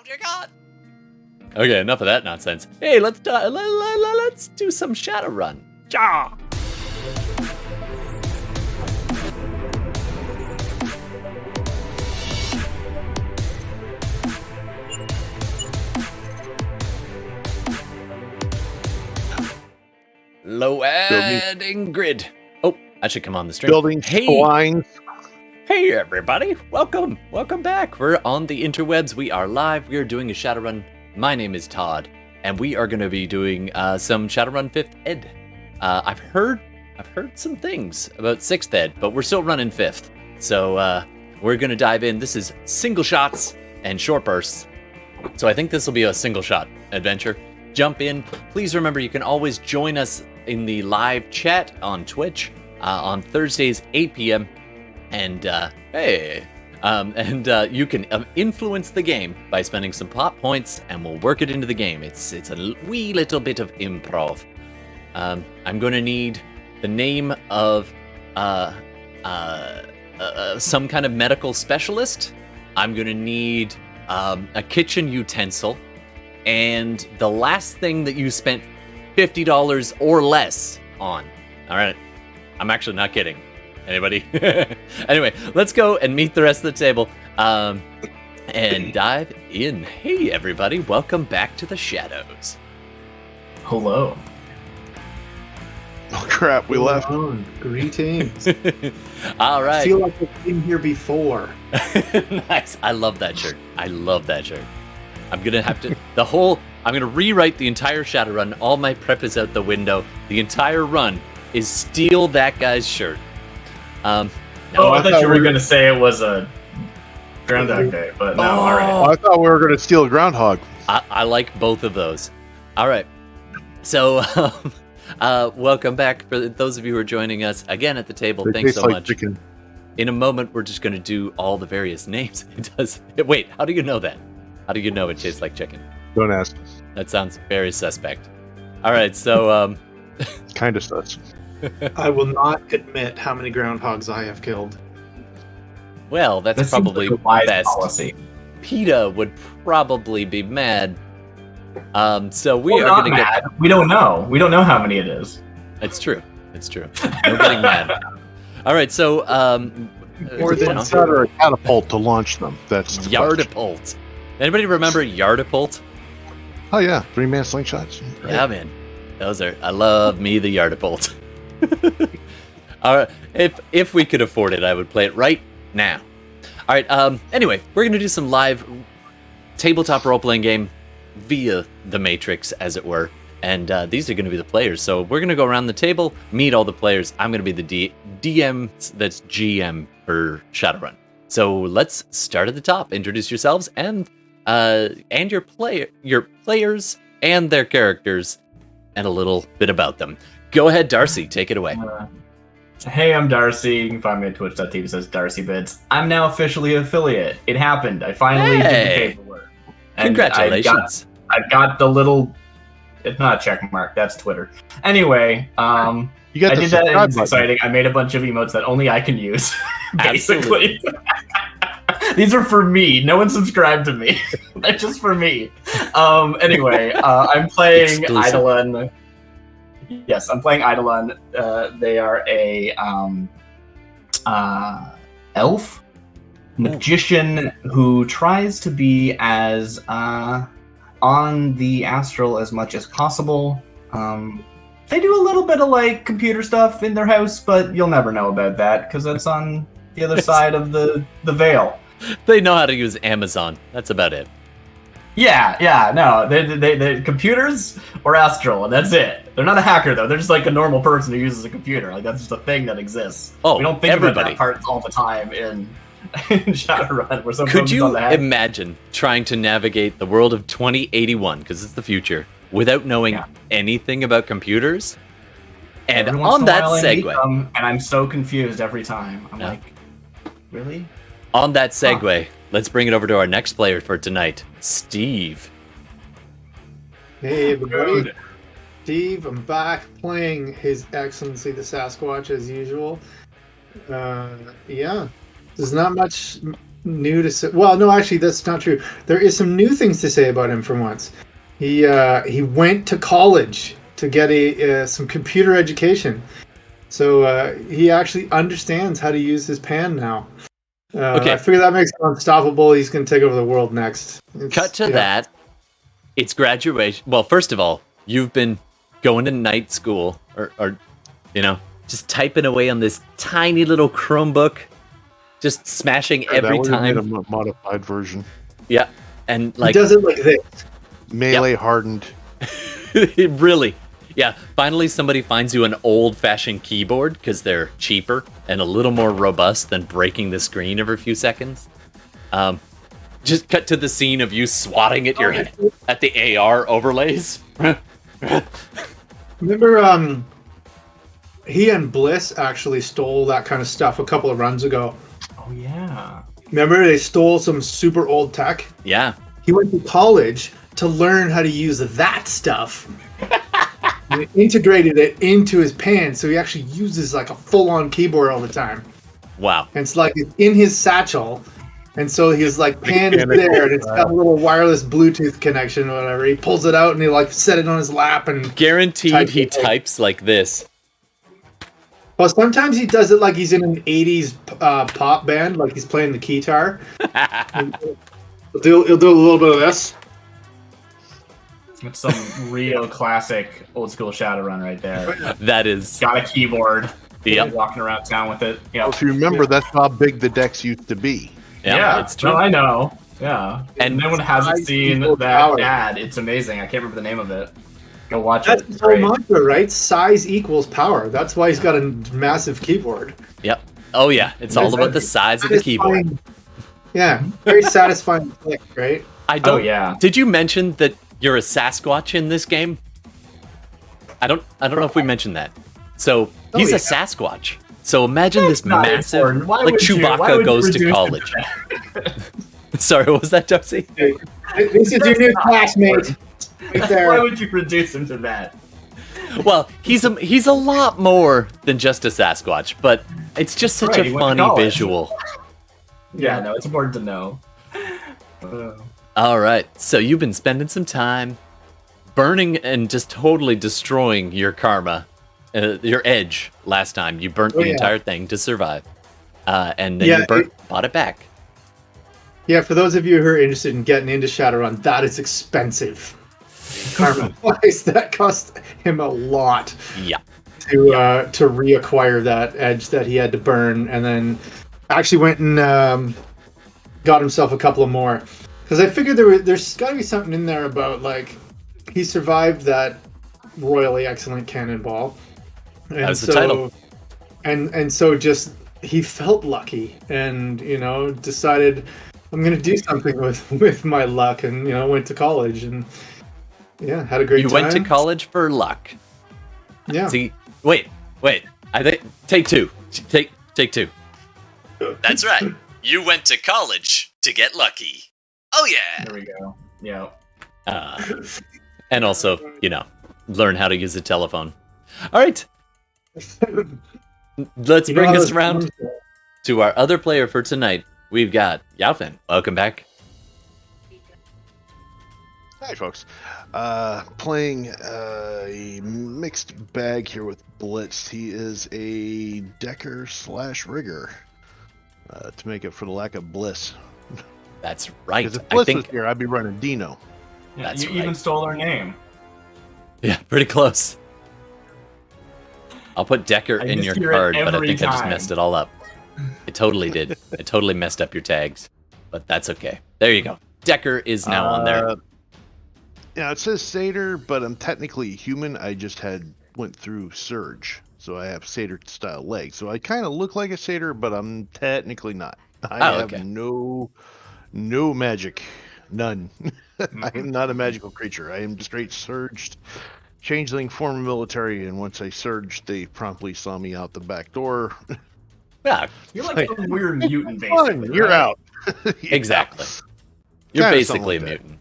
dear God. Okay, enough of that nonsense. Hey, let's do some Shadowrun. Ja! Loading grid. Oh, I should come on the stream. Building lines. Hey everybody, welcome back. We're on the interwebs. We are live. We are doing a Shadowrun. My name is Todd, and we are going to be doing some Shadowrun 5th Ed. I've heard some things about 6th Ed, but we're still running 5th. So we're going to dive in. This is single shots and short bursts. So I think this will be a single shot adventure. Jump in. Please remember you can always join us in the live chat on Twitch on Thursdays 8 p.m. And you can influence the game by spending some plot points, and we'll work it into the game. It's a wee little bit of improv. I'm going to need the name of some kind of medical specialist. I'm going to need a kitchen utensil, and the last thing that you spent $50 or less on. All right, I'm actually not kidding. Anybody? Anyway, let's go and meet the rest of the table and dive in. Hey, everybody. Welcome back to the Shadows. Hello. Oh, crap. We left. Greetings. All right. I feel like I've been here before. Nice. I love that shirt. I'm going to have to... I'm going to rewrite the entire Shadowrun. All my prep is out the window. The entire run is steal that guy's shirt. No, I thought you were going to say it was a Groundhog Day, but no, all right. Oh, I thought we were going to steal a groundhog. I like both of those. All right. So, welcome back for those of you who are joining us again at the table. They Thanks taste so like much. chicken. In a moment, we're just going to do all the various names. It does. Wait, how do you know that? How do you know it tastes like chicken? Don't ask. That sounds very suspect. All right, so Kind of sus. I will not admit how many groundhogs I have killed. well, that's This seems probably like a wise best. policy. PETA would probably be mad. So we Well, are not going to mad. We don't know. We don't know how many it is. It's true. No getting mad. All right, so More than you know, That or a catapult to launch them. That's the question. Yardapult. Anybody remember Yardapult? Oh, yeah. 3-man slingshots. Right. Yeah, man. Those are. I love me the Yardapult. All right, if we could afford it, I would play it right now. All right. Anyway, we're gonna do some live tabletop role-playing game via the Matrix, as it were. And these are gonna be the players. So we're gonna go around the table, meet all the players. I'm gonna be the DM. That's GM for Shadowrun. So let's start at the top. Introduce yourselves and your players and their characters, and a little bit about them. Go ahead, Darcy. Take it away. Hey, I'm Darcy. You can find me at twitch.tv says DarcyBits. I'm now officially affiliate. It happened. I finally did the paperwork. And Congratulations. I got the little... It's not a check mark. That's Twitter. Anyway, You got I the did that and subscribe it's button. exciting. I made a bunch of emotes that only I can use, basically. These are for me. No one subscribed to me. They're just for me. Anyway, I'm playing Exclusive. Eidolon. Yes, I'm playing Eidolon. They are a elf magician who tries to be as on the Astral as much as possible. They do a little bit of like computer stuff in their house, but you'll never know about that because that's on the other side of the veil. They know how to use Amazon. That's about it. Yeah, no, they computers or Astral, and that's it. They're not a hacker though. They're just like a normal person who uses a computer. Like that's just a thing that exists. Oh, we don't think everybody. about that part all the time in Shadowrun. We're so Could focused you on the hack. imagine trying to navigate the world of 2081, because it's the future, without knowing anything about computers? And Every once on in a that while I meet segue, them, and I'm so confused every time. I'm Yeah. like, really? on that segue, let's bring it over to our next player for tonight, Steve. Hey everybody, Good. Steve. I'm back playing His Excellency the Sasquatch as usual. Yeah, there's not new to say. Well, no, actually, that's not true. There is some new things to say about him for once. He went to college to get some computer education, so he actually understands how to use his pan now. Okay. I figure that makes him unstoppable. He's going to take over the world next. Cut to that. It's graduation. Well, first of all, you've been going to night school, or just typing away on this tiny little Chromebook, just smashing every time. A modified version. Yeah, and he does it like this. Melee hardened. Really. Yeah, finally somebody finds you an old-fashioned keyboard because they're cheaper and a little more robust than breaking the screen every few seconds. Just cut to the scene of you swatting at at the AR overlays. Remember, he and Bliss actually stole that kind of stuff a couple of runs ago. Oh yeah. Remember, they stole some super old tech? Yeah. He went to college to learn how to use that stuff. And integrated it into his pan, so he actually uses like a full-on keyboard all the time. Wow. And it's like it's in his satchel, and so his like pan is there, and it's got a little wireless Bluetooth connection or whatever. He pulls it out and he like set it on his lap and Guaranteed he types like this. Well, sometimes he does it like he's in an 80s pop band, like he's playing the guitar. He'll do a little bit of this. It's some real classic old school Shadowrun right there. That is. Got a keyboard. Yep. Walking around town with it. Well, if you remember, that's how big the decks used to be. Yeah, it's true. No, I know. Yeah. And anyone hasn't seen that ad, it's amazing. I can't remember the name of it. Go watch That's it. his whole mantra, right? Size equals power. That's why he's got a massive keyboard. Yep. Oh yeah, it's all about the size of the keyboard. Yeah, very satisfying click, right? I don't. Oh yeah. Did you mention that you're a Sasquatch in this game? I don't know if we mentioned that. So he's a Sasquatch. So imagine this massive, like Chewbacca goes to college. Sorry, what was that, Darcy? This is your new classmate. Right there. Why would you reduce him to that? Well, he's a lot more than just a Sasquatch, but it's just such a funny visual. Yeah, no, it's important to know. All right, so you've been spending some time burning and just totally destroying your karma, your edge last time. You burnt the entire thing to survive, and then you bought it back. Yeah, for those of you who are interested in getting into Shadowrun, that is expensive. Karma-wise, that cost him a lot. Yeah. To reacquire that edge that he had to burn, and then actually went and got himself a couple of more. Because I figured there's got to be something in there about like he survived that royally excellent cannonball, and that was the title. And so just he felt lucky, and decided I'm gonna do something with my luck, and went to college and had a great time. You went to college for luck. Yeah. See, wait. I think take two. Take two. That's right. You went to college to get lucky. Oh yeah. There we go. Yeah. And also, learn how to use a telephone. All right. Let's bring us around to our other player for tonight. We've got Yaofin. Welcome back. Hi, folks. Playing a mixed bag here with Blitz. He is a decker/rigger to make up for the lack of Bliss. That's right. Because if Bliss was here, I'd be running Dino. Yeah, you even stole her name. Yeah, pretty close. I'll put Decker in your card, but I think I just messed it all up. I totally did. I totally messed up your tags, but that's okay. There you go. Decker is now on there. Yeah, it says Satyr, but I'm technically human. I just went through Surge, so I have Satyr-style legs. So I kind of look like a Satyr, but I'm technically not. I have no magic. None. I am not a magical creature. I am straight surged changeling former military, and once I surged, they promptly saw me out the back door. Yeah, you're like a weird mutant, basically. You're out. Exactly. You're basically a mutant.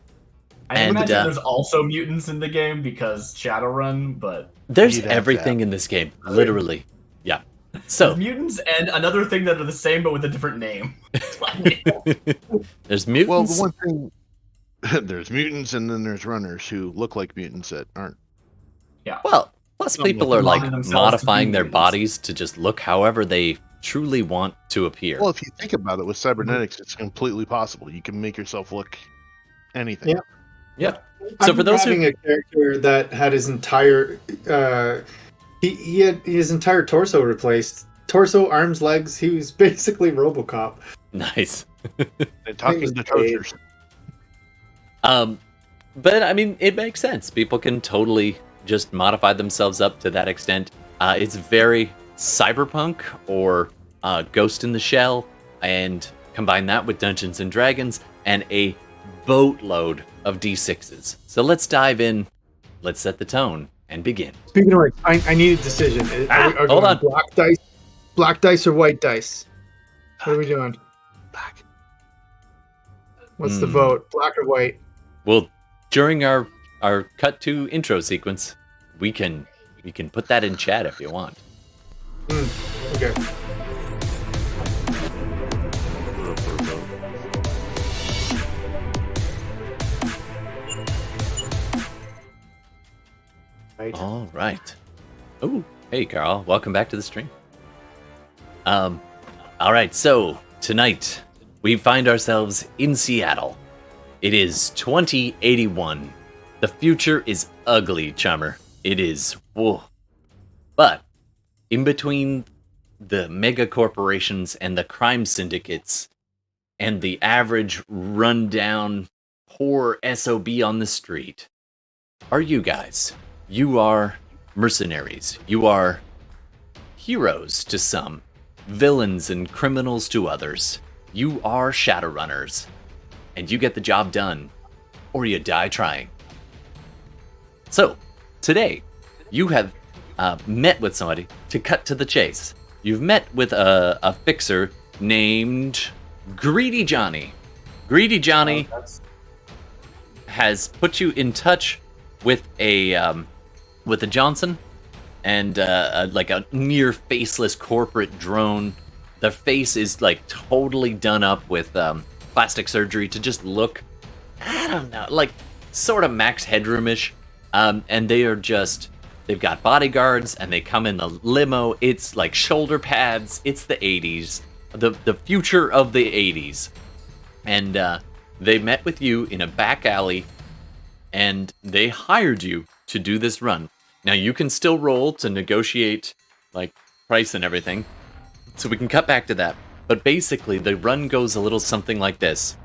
I imagine there's also mutants in the game because Shadowrun, but there's everything in this game, literally. Yeah. So mutants and another thing that are the same but with a different name. there's Well, mutants. the one thing there's mutants, and then there's runners who look like mutants that aren't. Yeah. Well, plus people are like themselves to be modifying their mutants. bodies to just look however they truly want to appear. Well, if you think about it, with cybernetics, it's completely possible. You can make yourself look anything. Yeah. Yeah. So for those having who a character that had his entire he had his entire torso replaced, torso, arms, legs. He was basically RoboCop. nice. And talking to toasters. But I mean, it makes sense. People can totally just modify themselves up to that extent. It's very cyberpunk or Ghost in the Shell, and combine that with Dungeons and Dragons and a boatload of D6s. So let's dive in. Let's set the tone and begin. Speaking of which, I need a decision. Are we hold on. Black dice or white dice? What are we doing? Black. What's the vote? Black or white? Well, during our cut to intro sequence, we can put that in chat if you want. Okay. Right. All right. Oh, hey Carl, welcome back to the stream. All right, so tonight we find ourselves in Seattle. It is 2081. The future is ugly, chummer. It is. Whoa. But in between the mega corporations and the crime syndicates and the average rundown poor SOB on the street are you guys. You are mercenaries. You are heroes to some, villains and criminals to others. You are Shadowrunners, and you get the job done, or you die trying. So, today, you have met with somebody to cut to the chase. You've met with a fixer named Greedy Johnny. Greedy Johnny has put you in touch with a Johnson and like a near faceless corporate drone. The face is like totally done up with plastic surgery to just look, I don't know, like sort of Max Headroom-ish. And they've got bodyguards and they come in the limo. It's like shoulder pads. It's the 80s, the future of the 80s. And they met with you in a back alley and they hired you to do this run. Now you can still roll to negotiate like price and everything, so we can cut back to that. But basically the run goes a little something like this.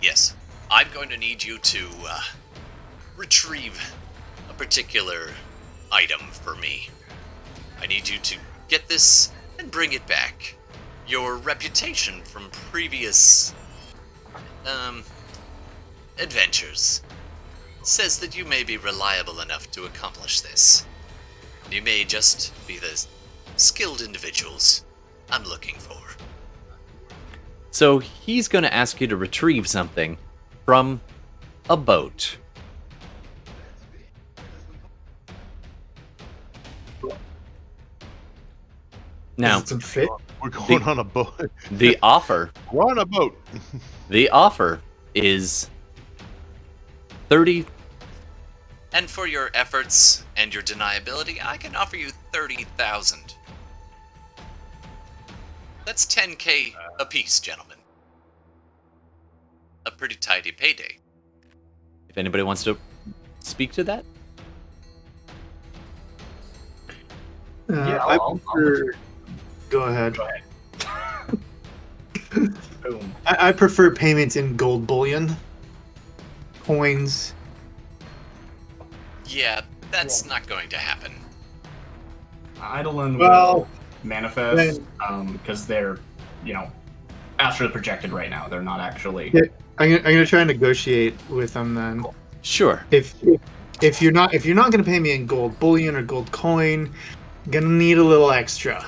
Yes, I'm going to need you to retrieve a particular item for me. I need you to get this and bring it back. Your reputation from previous adventures says that you may be reliable enough to accomplish this. You may just be the skilled individuals I'm looking for. So he's going to ask you to retrieve something from a boat. Now, Does it fit? We're going on a boat. the offer We're on a boat. The offer is 30. And for your efforts and your deniability, I can offer you 30,000. That's 10K apiece, gentlemen. A pretty tidy payday. If anybody wants to speak to that? Yeah, I I'll prefer... Go ahead. Go ahead. Boom. I prefer payments in gold bullion, coins. Yeah, that's not going to happen. Eidolon Well, will manifest because they're, astrally projected right now. They're not actually. Yeah, I'm gonna try and negotiate with them then. Sure. If you're not gonna pay me in gold bullion or gold coin, I'm gonna need a little extra.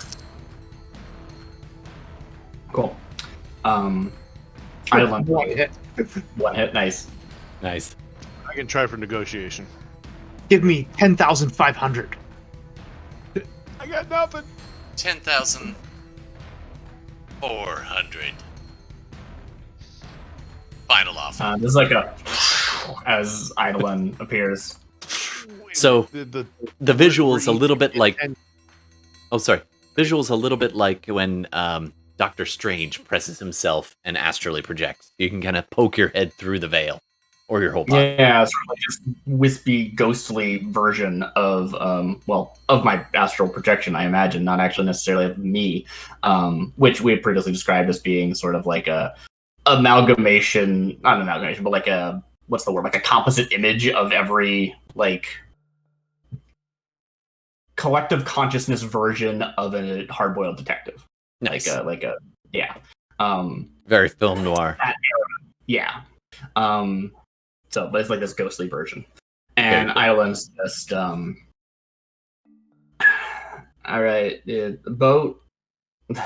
Cool. Eidolon. One hit. One hit. Nice. Nice. I can try for negotiation. Give me 10,500. I got nothing. 10,400. Final offer. There's like a as Eidolon appears. So The the visual's a where little bit each- like. and- Oh, sorry. Visual's a little bit like when Doctor Strange presses himself and astrally projects. You can kind of poke your head through the veil, or your whole body. Yeah, sort of like this wispy, ghostly version of of my astral projection, I imagine, not actually necessarily of me, which we had previously described as being sort of like a amalgamation, not an amalgamation, but like a what's the word, like a composite image of every like collective consciousness version of a hard-boiled detective. Nice. Like a yeah. Very film noir. That era. Yeah. So, but it's like this ghostly version. And Eidolon's just, all right, the boat,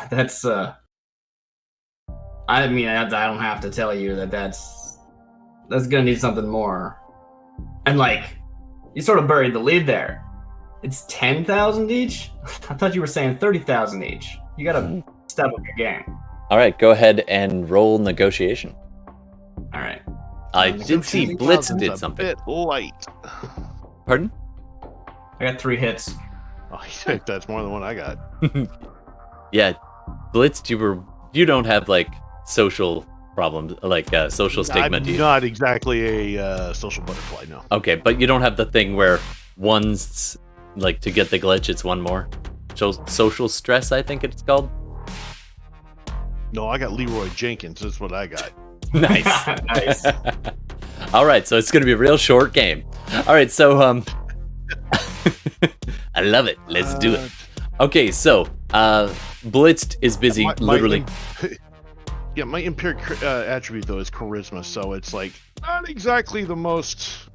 that's, I mean, I don't have to tell you that's gonna need something more. And like, you sort of buried the lead there. It's 10,000 each? I thought you were saying 30,000 each. You gotta step up your game. All right, go ahead and roll negotiation. All right. I did see Blitz 10,000's did a something. bit light. Pardon? I got 3 hits. Oh, I think that's more than what I got. Yeah, Blitz, you don't have like social problems, like social stigma, do I'm you? not exactly a social butterfly, no. Okay, but you don't have the thing where one's like to get the glitch, it's one more. Social stress, I think it's called. No, I got Leroy Jenkins. That's what I got. Nice. Nice. All right, so it's going to be a real short game. All right, so I love it. Let's do it. Okay, so Blitzed is busy literally. Yeah, my impaired attribute though is charisma, so it's like not exactly the most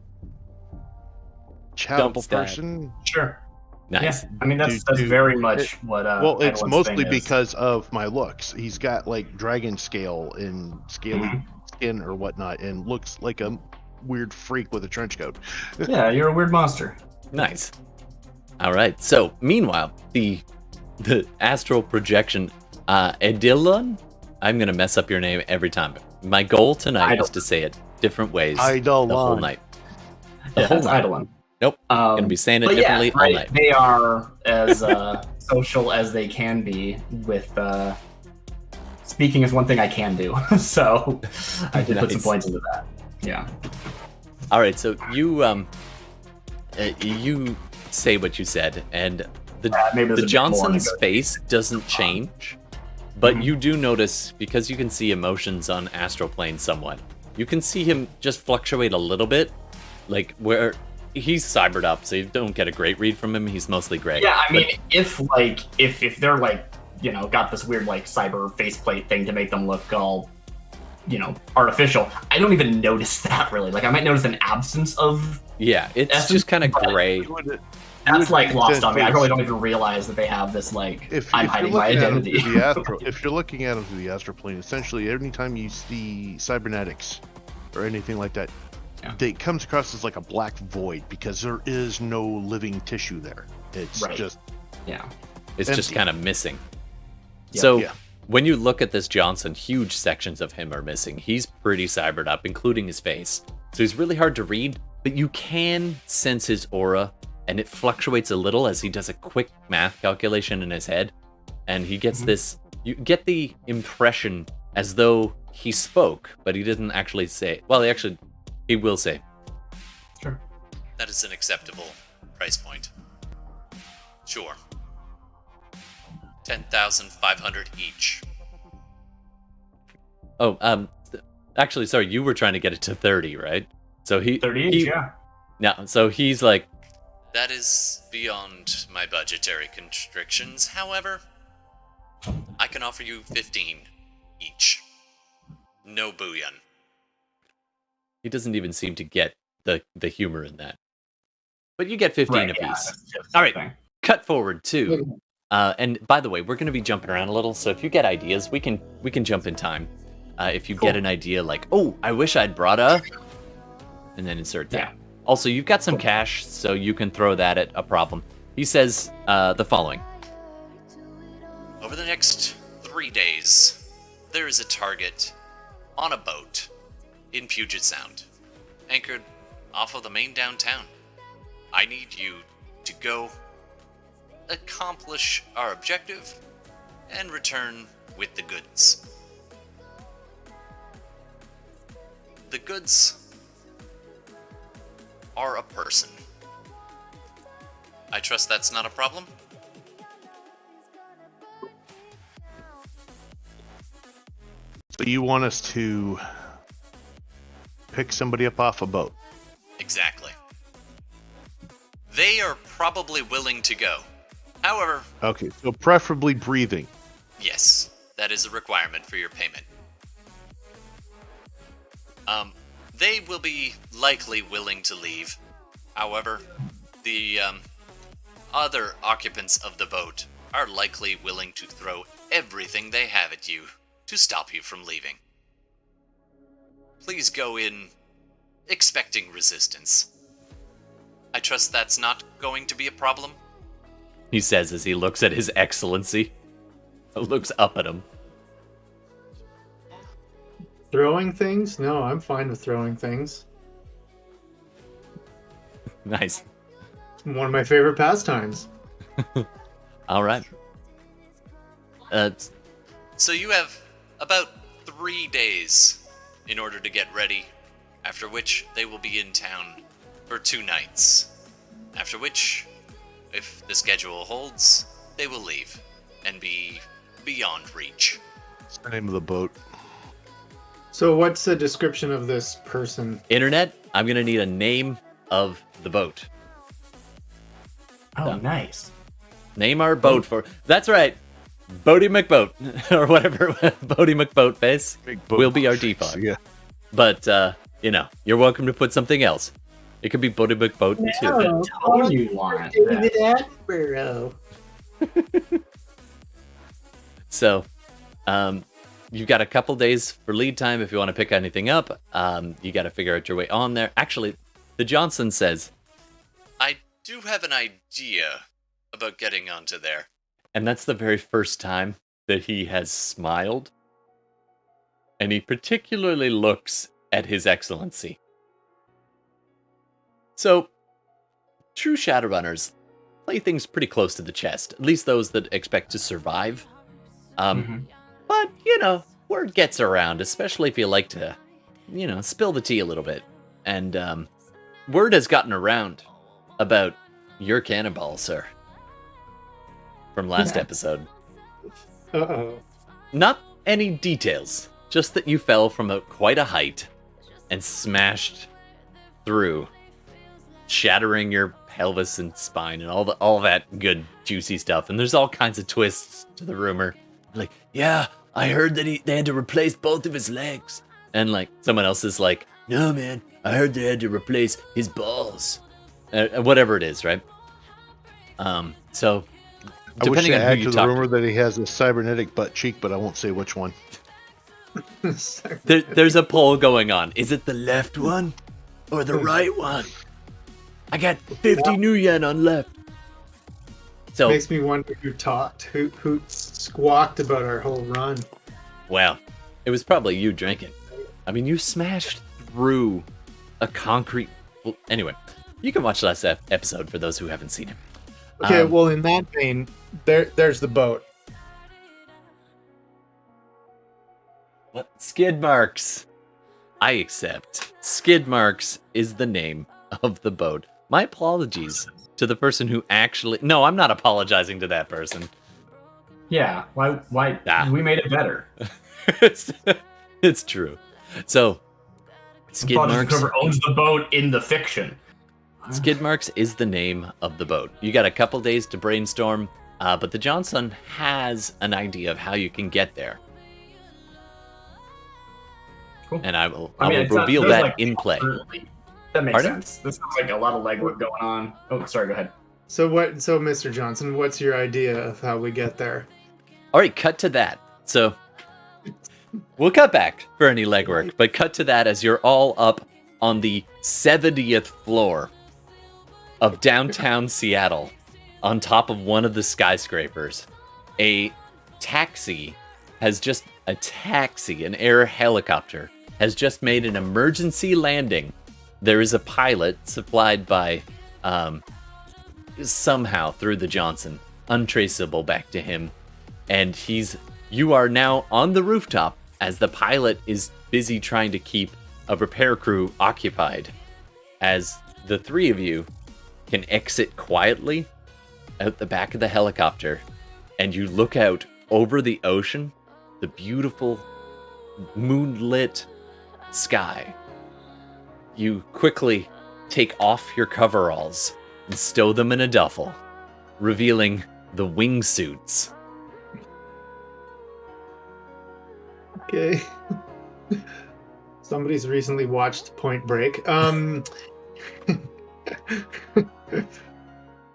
charitable stat. person. Sure. Nice. Yeah. I mean, that's Dude, very much what. Well, it's Eidolon's mostly thing is. because of my looks. He's got like dragon scale and scaly skin or whatnot, and looks like a weird freak with a trench coat. Yeah, you're a weird monster. Nice. All right. So, meanwhile, the astral projection, Edilon. I'm gonna mess up your name every time. My goal tonight is to say it different ways the whole Eidolon. night. Yeah, that's Eidolon. Nope. Gonna be saying it But differently all right, night. they are as social as they can be with speaking is one thing I can do. So I did put some Nice. points into that. Yeah. All right. So you you say what you said, and Maybe the there's a bit more to Johnson's go. face doesn't change, but you do notice, because you can see emotions on astral plane somewhat. You can see him just fluctuate a little bit, like where he's cybered up, so you don't get a great read from him. He's mostly gray. Yeah, I mean, if they're like, you know, got this weird like cyber faceplate thing to make them look all, you know, artificial, I don't even notice that really. Like, I might notice an absence of. Yeah, it's Essence, just kind of but- gray. That's like lost on me. I sense really don't even realize that they have this like If I'm you're hiding my looking at him identity. through the astral, if you're looking at him through the astral plane, essentially anytime you see cybernetics or anything like that, Yeah. it comes across as like a black void because there is no living tissue there. It's Right. just Yeah. It's just empty. kind of missing. Yeah. So Yeah. when you look at this Johnson, huge sections of him are missing. He's pretty cybered up, including his face. So he's really hard to read, but you can sense his aura, and it fluctuates a little as he does a quick math calculation in his head. And he gets this, you get the impression as though he spoke, but he didn't actually say. Well, he will say. Sure. That is an acceptable price point. Sure. 10,500 each. Oh, actually, sorry, you were trying to get it to 30, right? So 30 each, yeah. No, so he's like, that is beyond my budgetary constrictions. However, I can offer you 15 each. No bouillon. He doesn't even seem to get the humor in that. But you get 15 Right, apiece. yeah, that's just All right. the thing. Cut forward to, and by the way, we're going to be jumping around a little, so if you get ideas, we can jump in time. If you get an idea like, oh, I wish I'd brought a, and then insert that. Yeah. Also, you've got some cash, so you can throw that at a problem. He says the following. over the next 3 days, there is a target on a boat in Puget Sound, anchored off of the main downtown. I need you to go accomplish our objective and return with the goods. The goods are a person. I trust that's not a problem? So you want us to pick somebody up off a boat? Exactly. They are probably willing to go. However, Okay, so preferably breathing. yes, that is a requirement for your payment. They will be likely willing to leave. However, the other occupants of the boat are likely willing to throw everything they have at you to stop you from leaving. Please go in expecting resistance. I trust that's not going to be a problem? He says as he looks at His Excellency. Looks up at him. Throwing things? No, I'm fine with throwing things. Nice. It's one of my favorite pastimes. All right. So you have about 3 days in order to get ready, after which they will be in town for 2 nights. After which, if the schedule holds, they will leave and be beyond reach. What's the name of the boat? So what's the description of this person? Internet, I'm going to need a name of the boat. Oh, nice. Name our boat for... That's right. Bodie McBoat. Or whatever. Bodie McBoatface will be our default. Yeah. But, you're welcome to put something else. It could be Bodie McBoat too. Oh, you want David that. Attenborough. So, you've got a couple days for lead time if you want to pick anything up. You got to figure out your way on there. Actually, the Johnson says, I do have an idea about getting onto there. And that's the very first time that he has smiled. And he particularly looks at His Excellency. So, true Shadowrunners play things pretty close to the chest. At least those that expect to survive. But, word gets around, especially if you like to, spill the tea a little bit. And word has gotten around about your cannonball, sir. From last episode. Uh-oh. Not any details, just that you fell from quite a height and smashed through, shattering your pelvis and spine and all that good juicy stuff. And there's all kinds of twists to the rumor. Like, yeah, I heard that they had to replace both of his legs. And like someone else is like, no man, I heard they had to replace his balls. Whatever it is, right? So I wish depending to on who add you to the talk rumor that he has a cybernetic butt cheek, but I won't say which one. There's a poll going on. Is it the left one or the right one? I got 50 new yen on left. So Makes me wonder who talked, who squawked about our whole run. well, it was probably you drinking. I mean, you smashed through a concrete. Well, anyway, you can watch last episode for those who haven't seen it. Okay, well, in that vein, there's the boat. What? Skid marks. I accept. Skid marks is the name of the boat. My apologies to the person who actually... No, I'm not apologizing to that person. Yeah, why Ah. we made it better. It's true. So, Skid marks... Whoever owns the boat in the fiction. Skid marks is the name of the boat. You got a couple days to brainstorm, but the Johnson has an idea of how you can get there. Cool. And I will it's not- reveal there's, that like, in play. That makes Pardon? sense. This sounds like a lot of legwork going on. Oh, sorry, go ahead. So Mr. Johnson, what's your idea of how we get there? All right, cut to that. So we'll cut back for any legwork, but cut to that as you're all up on the 70th floor of downtown Seattle on top of one of the skyscrapers. A taxi has just an air helicopter has just made an emergency landing. There is a pilot supplied by somehow through the Johnson, untraceable back to him, and you are now on the rooftop as the pilot is busy trying to keep a repair crew occupied, as the three of you can exit quietly out the back of the helicopter, and you look out over the ocean, the beautiful moonlit sky. You quickly take off your coveralls and stow them in a duffel, revealing the wingsuits. Okay. Somebody's recently watched Point Break.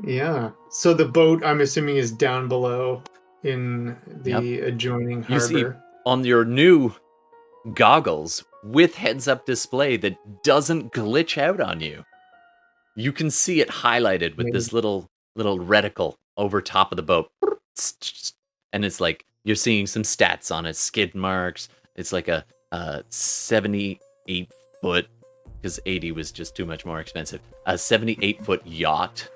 Yeah. So the boat, I'm assuming, is down below in the adjoining harbor. You see, on your new goggles with heads-up display that doesn't glitch out on you, you can see it highlighted with this little reticle over top of the boat. And it's like, you're seeing some stats on it, skid marks. It's like a 78-foot, because 80 was just too much more expensive, a 78-foot yacht.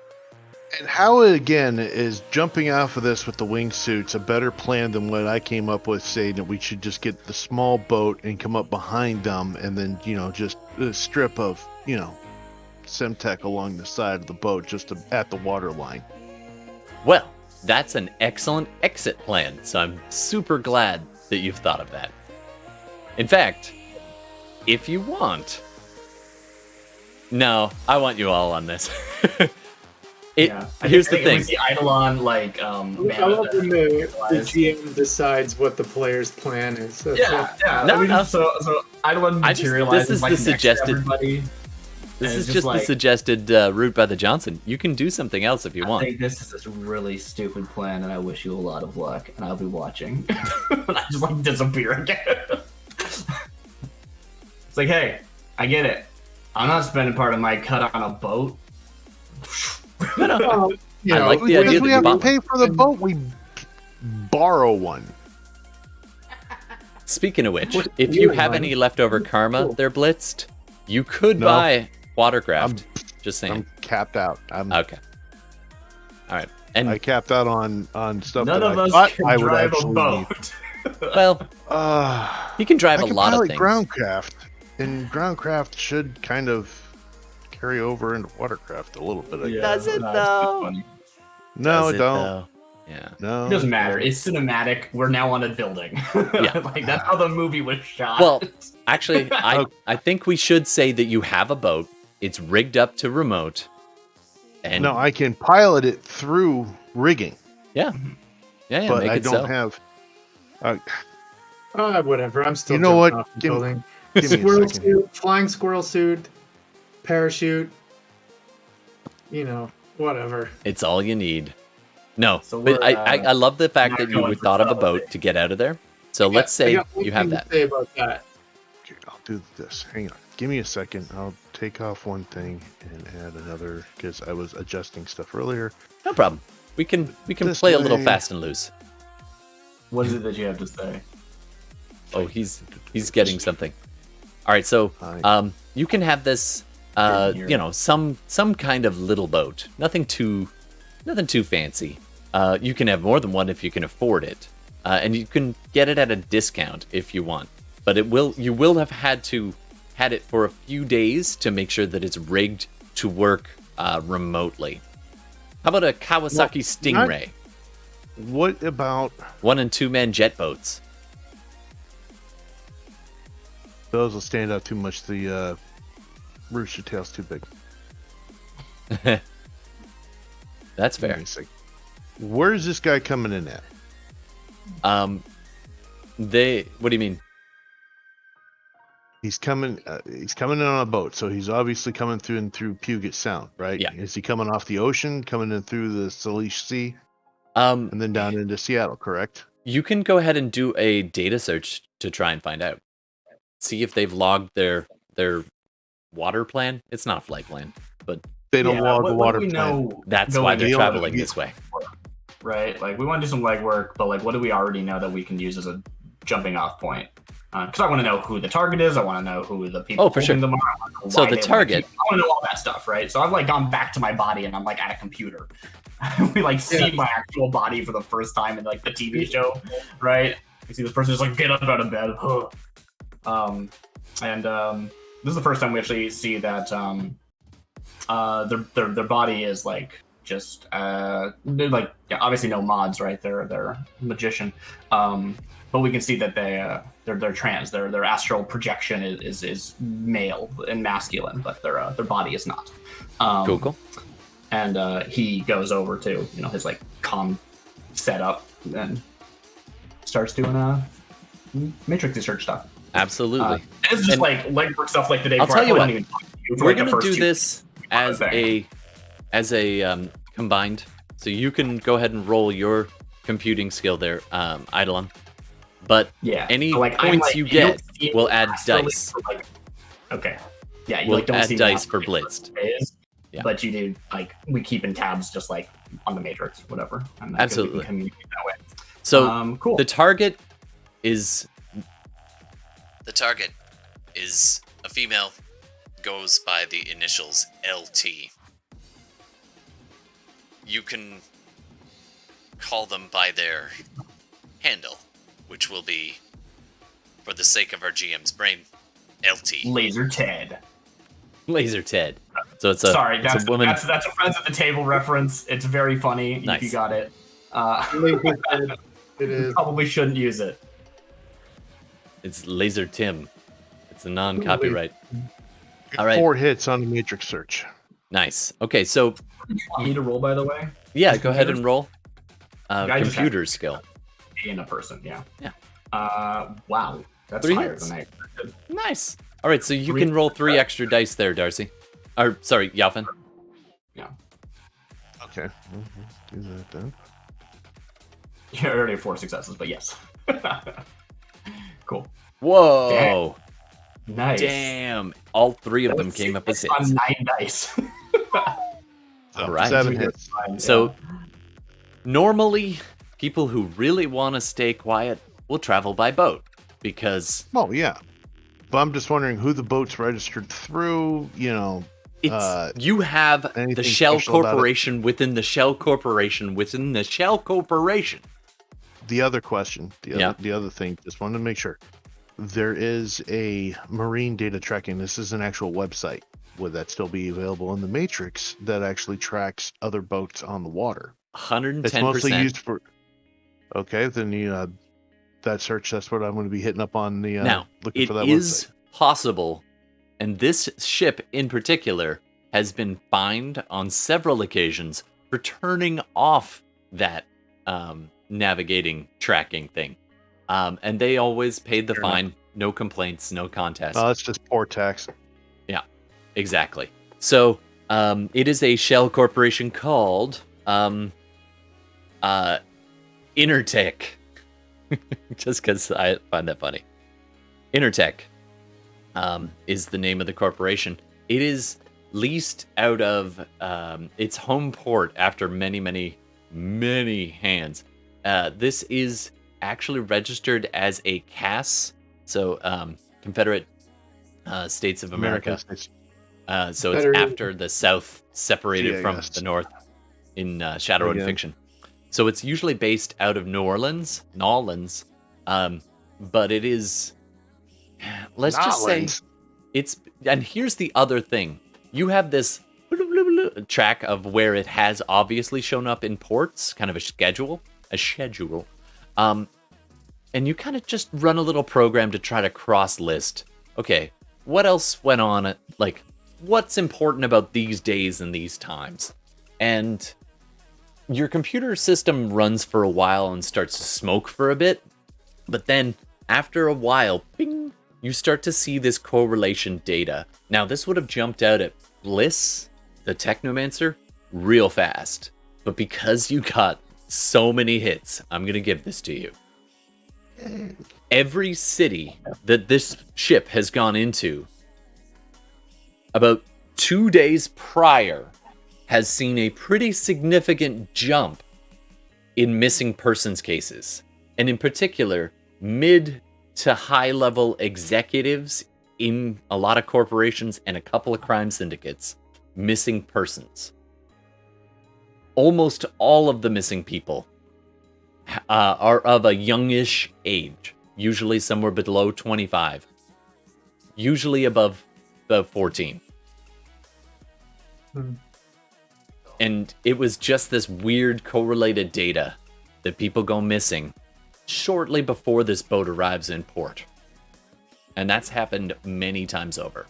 And how, again, is jumping off of this with the wingsuits a better plan than what I came up with, saying that we should just get the small boat and come up behind them and then, just a strip of, Semtech along the side of the boat just at the water line? Well, that's an excellent exit plan, so I'm super glad that you've thought of that. In fact, if you want... No, I want you all on this. Here's the thing. The Eidolon, I love when the GM decides what the player's plan is. So So Eidolon materializes this is the suggested. Everybody. This is just the suggested route by the Johnson. You can do something else if you want. I think this is a really stupid plan, and I wish you a lot of luck. And I'll be watching. And I just disappear again. It's like, hey, I get it. I'm not spending part of my cut on a boat. No. I like the idea that we have to pay for the boat. We borrow one. Speaking of which, if you have any leftover karma, they're blitzed. You could buy watercraft. Just saying. I'm capped out. Okay. All right. And I capped out on stuff none that of I us thought can I would drive a actually boat. Well, you can drive a lot of things. Groundcraft, and groundcraft should kind of carry over into watercraft a little bit. Does it though? No, it don't. Yeah. No, it doesn't matter. It's cinematic. We're now on a building. Yeah. That's how the movie was shot. Well, actually, I think we should say that you have a boat. It's rigged up to remote. And no, I can pilot it through rigging. Yeah. But make I it don't have. Whatever. I'm still. You know what? Building. Give me a Squirrel second. suit, flying squirrel suit, parachute. Whatever. It's all you need. No, So but we're, I love the fact not that you going would for thought of a Subtly. boat to get out of there. So let's say you have that. Say about that. Okay, I'll do this. Hang on. Give me a second. I'll take off one thing and add another because I was adjusting stuff earlier. No problem. We can This play a little way. fast and loose. What is it that you have to say? Oh, he's getting something. All right, so you can have this some kind of little boat. Nothing too fancy. You can have more than one if you can afford it. And you can get it at a discount if you want. But you will have had it for a few days to make sure that it's rigged to work remotely. How about a Kawasaki Stingray? What about 1 and 2 man jet boats? those? Will stand out too much. The rooster tail's too big. That's Give me fair. a second. Where's this guy coming in at? What do you mean? He's coming in on a boat, so he's obviously coming through Puget Sound, right? Yeah. Is he coming off the ocean, coming in through the Salish Sea, Um, and then down into Seattle, correct? you can go ahead and do a data search to try and find out. See if they've logged their water plan. It's not a flight plan, but They don't log the water we plan. know that's going why they're in. traveling this way. right? Like, we want to do some legwork, but like, what do we already know that we can use as a jumping off point? Because I want to know who the target is. I want to know who the people holding them are. I wanna know So why the they target. I want to know all that stuff, right? So I've like gone back to my body and I'm like at a computer. We like see my actual body for the first time in like the TV show, right? You see this person just like get up out of bed. This is the first time we actually see that their body is like just they're like obviously no mods, right? They're magician, but we can see that they're trans. Their astral projection is male and masculine, but their body is not. Cool. And he goes over to his like comm setup and starts doing matrix research stuff. Absolutely. It's just like legwork stuff like the day I'll before. tell you what. We're like gonna do this as a combined. So you can go ahead and roll your computing skill there, Eidolon. But any points you get will add dice. Okay. Yeah, you We'll don't add see dice for blitzed. Yeah. But you do we keep in tabs just like on the matrix, whatever. And absolutely. We can communicate that way. So cool. The target is a female, goes by the initials LT. You can call them by their handle, which will be, for the sake of our GM's brain, LT. Laser Ted. So it's that's a woman. That's a friends at the table reference. It's very funny. Nice. If you got it. It is. Probably shouldn't use it. It's Laser Tim. It's a non-copyright. All right. 4 hits on the matrix search. Nice. Okay, so You want me to roll, by the way? yeah, go ahead and roll. I just Computer skill. In a person, yeah. Yeah. Wow. That's 3 higher hits. than I expected. Nice. All right, so you 3 can roll 3 extra dice there, Darcy. Or sorry, Yalfin. Yeah. Okay. Do that then. You already have 4 successes, but yes. Cool. Whoa. Nice. Damn. All 3 of them came up as hits. On 9 dice. All right. 7 hits. So normally, people who really want to stay quiet will travel by boat because Oh, yeah. But I'm just wondering who the boat's registered through, it's you have the anything shell special about it? corporation within the shell corporation within the shell corporation. The other question, Yeah. the other thing, just wanted to make sure. There is a marine data tracking. This is an actual website. Would that still be available in the Matrix that actually tracks other boats on the water? 110%. It's mostly used for. Okay, then that search. That's what I'm going to be hitting up on the. Now, looking it for that is website. possible, and this ship in particular has been fined on several occasions for turning off that navigating tracking thing. And they always paid the fine, no complaints, no contest. That's just poor tax. Yeah, exactly. So it is a shell corporation called Intertech. Just because I find that funny. Intertech is the name of the corporation. It is leased out of its home port after many, many, many hands. This is actually registered as a CAS, so Confederate States of America. So it's after the South separated from the North in Shadowrun fiction. So it's usually based out of New Orleans, but it is. Let's just say it's. And here's the other thing: you have this track of where it has obviously shown up in ports, kind of a schedule. And you kind of just run a little program to try to cross list. Okay, what else went on? Like, what's important about these days and these times? And your computer system runs for a while and starts to smoke for a bit. But then after a while, ping, you start to see this correlation data. Now, this would have jumped out at Bliss, the Technomancer, real fast. But because you got so many hits, I'm going to give this to you. Every city that this ship has gone into, about 2 days prior, has seen a pretty significant jump in missing persons cases, and in particular, mid to high level executives in a lot of corporations and a couple of crime syndicates missing persons. Almost all of the missing people are of a youngish age, usually somewhere below 25, usually above the 14. And it was just this weird correlated data that people go missing shortly before this boat arrives in port. And that's happened many times over.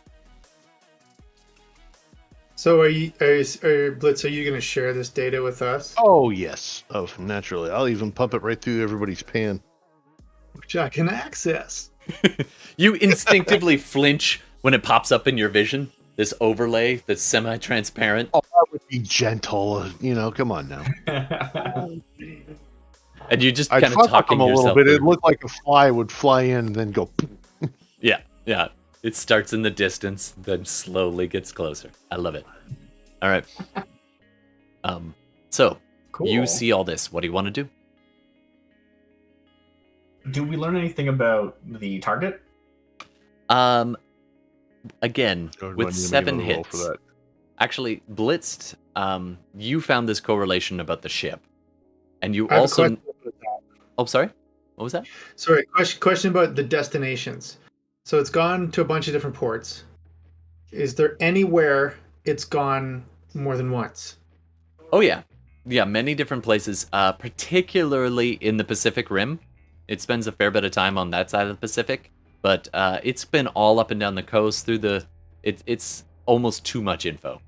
So Blitz, are you going to share this data with us? Oh, yes. Oh, naturally. I'll even pump it right through everybody's pan. Which I can access. You instinctively flinch when it pops up in your vision. This overlay that's semi-transparent. Oh, that would be gentle. Come on now. And you just I kind of talking a little yourself bit. through. It looked like a fly would fly in and then go. Yeah. It starts in the distance, then slowly gets closer. I love it. All right. So Cool. you see all this. What do you want to do? Do we learn anything about the target? Again, Jordan, with why don't you 7 make a roll hits. for that? Actually, Blitzed, you found this correlation about the ship. And you I have a also... question about that. Oh, sorry? What was that? Sorry, question about the destinations. So it's gone to a bunch of different ports. Is there anywhere it's gone more than once? Oh, yeah. Yeah, many different places, particularly in the Pacific Rim. It spends a fair bit of time on that side of the Pacific, but it's been all up and down the coast through the... It's almost too much info.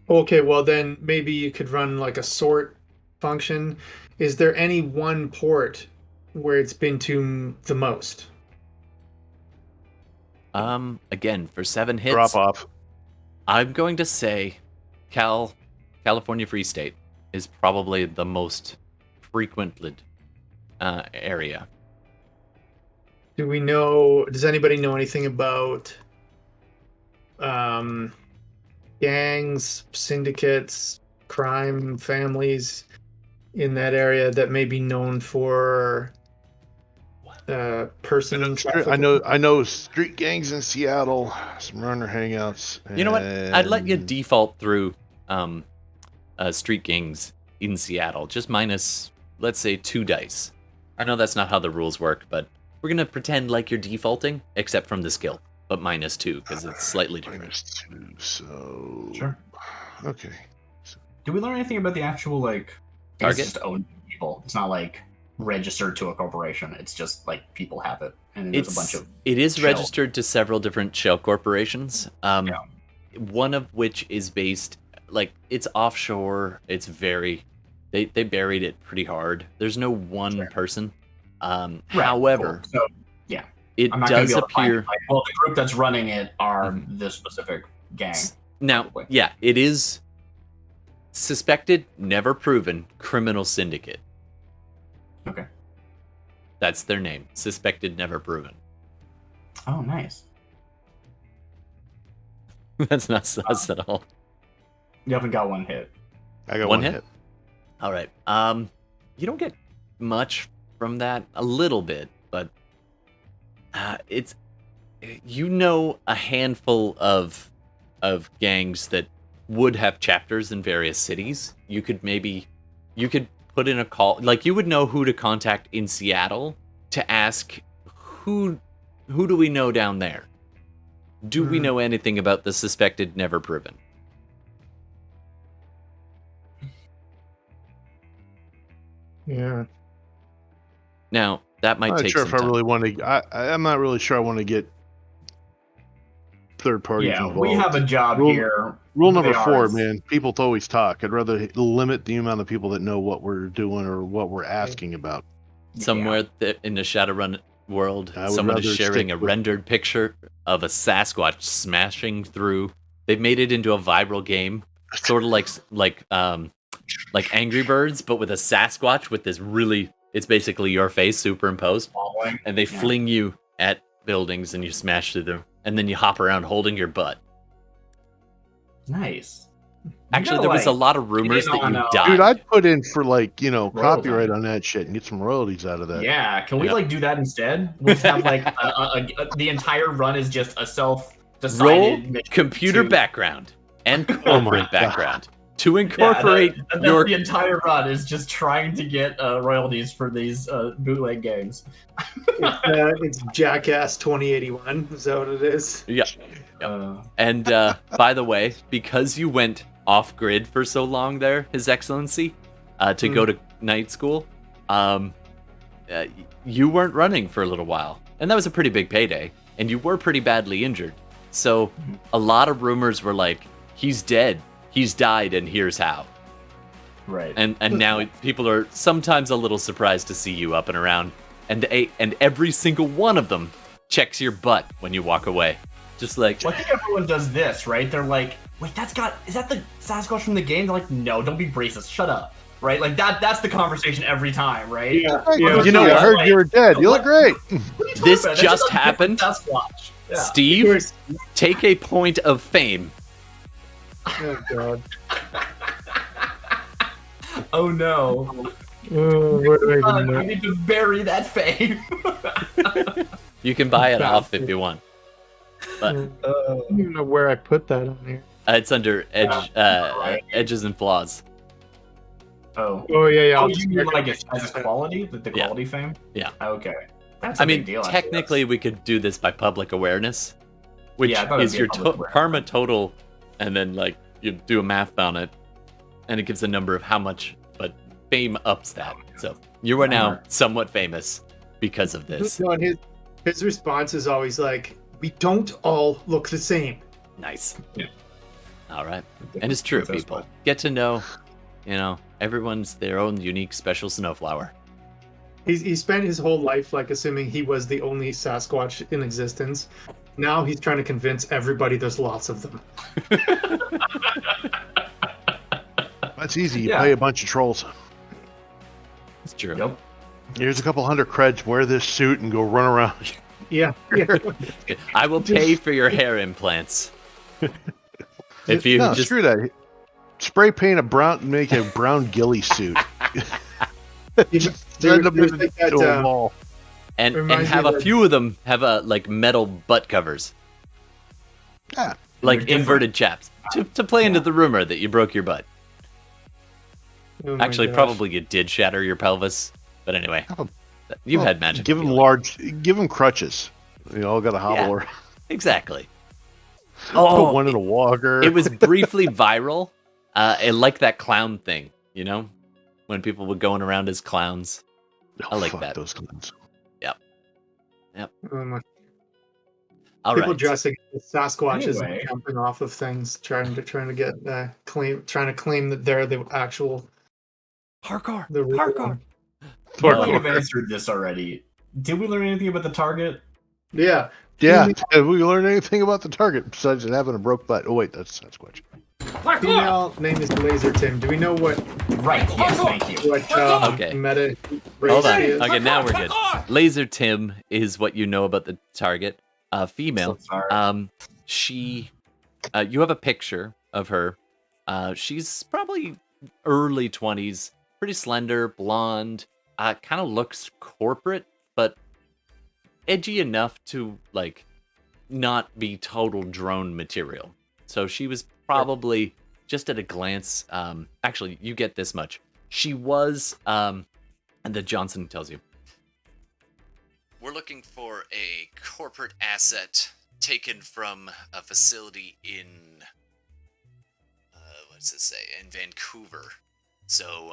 Okay, well then maybe you could run like a sort function. Is there any one port where it's been to the most? Again, for 7 hits, Drop off. I'm going to say California Free State is probably the most frequented area. Does anybody know anything about gangs, syndicates, crime families in that area that may be known for person trafficking? I know street gangs in Seattle, some runner hangouts. You know what? I'd let you default through street gangs in Seattle, just minus, let's say, 2 dice. I know that's not how the rules work, but we're going to pretend like you're defaulting, except from the skill, but minus 2, because it's slightly different. -2, so... Sure. Okay. Do we learn anything about the actual, Target? It's just owned people. It's not, registered to a corporation. It's just, people have it. And then there's a bunch of... It is shell. registered to several different shell corporations, one of which is based, it's offshore. It's very... They buried it pretty hard. There's no one person. Right, However, cool. So, yeah. it I'm not gonna does be able to find, appear... the group that's running it are this specific gang. Now, probably. yeah, it is suspected, never proven, criminal syndicate. Okay. That's their name. Suspected, never proven. Oh, nice. That's not sus at all. You haven't got one hit. I got One one hit? hit. All right. You don't get much from that. A little bit, but it's a handful of gangs that would have chapters in various cities. You could put in a call, you would know who to contact in Seattle to ask who do we know down there? Do we know anything about the suspected never proven? Yeah. Now, that might I'm not take sure some if I time. really want to. I'm not really sure I want to get third parties involved. We have a job here. Rule number They are 4, as- man. People always talk. I'd rather limit the amount of people that know what we're doing or what we're asking about. Somewhere in the Shadowrun world, I would someone is rather sharing stick a with- rendered picture of a Sasquatch smashing through. They've made it into a viral game, sort of like Angry Birds, but with a Sasquatch with this really. It's basically your face superimposed, Following. and they fling you at buildings, and you smash through them, and then you hop around holding your butt. Nice. Actually, there was a lot of rumors that you died. Dude, I'd put in for copyright Royalty. on that shit and get some royalties out of that. Yeah, can we Yeah. do that instead? We'll just have the entire run is just a Roll self-decided mission computer to- background and Oh my corporate God. background to incorporate that's your. the entire run is just trying to get royalties for these bootleg games. It's Jackass 2081. Is that what it is? Yeah. And by the way, because you went off grid for so long there, His Excellency, to go to night school, you weren't running for a little while. And that was a pretty big payday. And you were pretty badly injured. So a lot of rumors were like, he's dead, he's died, and here's how. Right. And now people are sometimes a little surprised to see you up and around. And every single one of them checks your butt when you walk away. Just like, Well, I think everyone does this, right? They're like, wait, is that the Sasquatch from the game? They're like, no, don't be racist, shut up. Right? Like that's the conversation every time, right? Yeah. You know, I heard you were dead. You look great. What are you talking This about? That's just a different happened. Sasquatch. Yeah. Steve, take a point of fame. Oh god. Oh no. Where do I even We know? need to bury that fame. You can buy it off if you want. But I don't even know where I put that on here. it's under edges and flaws. Oh. Oh yeah. Oh, I'll you just mean mark like it. as a quality? The Yeah. quality fame? Yeah. Okay. That's a I mean, big deal. technically, we could do this by public awareness, which Yeah, I thought it'd is be your a public awareness. karma total, and then you do a math on it, and it gives a number of how much. But fame ups that, so you are now somewhat famous because of this. No, and his response is always like, "We don't all look the same." Nice. Yeah. All right, and it's true. That's People fine. get to know, everyone's their own unique special snowflower. He spent his whole life assuming he was the only Sasquatch in existence. Now he's trying to convince everybody there's lots of them. That's easy. You Yeah. play a bunch of trolls. It's true. Yep. Here's a couple hundred creds. Wear this suit and go run around. Yeah. I will pay for your hair implants. If you no, just screw that. Spray paint make a brown ghillie suit. Send them There's to like that, a wall. and reminds have me a of- few of them have metal butt covers, Yeah. like They're different. inverted chaps, to play into the rumor that you broke your butt. Oh my Actually, gosh. probably you did shatter your pelvis, but anyway, you've Well, had magic. Give them healing. give them crutches. You all got a hobble. Or Exactly. put Oh, one in a walker. it was briefly viral, like that clown thing, when people were going around as clowns. I like fuck that. Those clowns. Oh my. All People right. dressing as Sasquatches Anyway. and jumping off of things, trying to get trying to claim that they're the actual Parkour. the real Parkour. one. Well, you've answered this already. Did we learn anything about the target? Yeah. Yeah. Have we learned anything about the target besides it having a broke butt? Oh wait, that's Sasquatch. Female name is Laser Tim. Do we know what Right. Yes. Thank you. Okay. meta race Hold on. she is? Okay, now we're good. Laser Tim is what you know about the target. Female. So sorry. She. You have a picture of her. She's probably early 20s, pretty slender, blonde. Kind of looks corporate, but edgy enough to not be total drone material. So she was probably just at a glance. Actually, you get this much. She was. And the Johnson tells you. We're looking for a corporate asset taken from a facility in, what does it say, in Vancouver. So,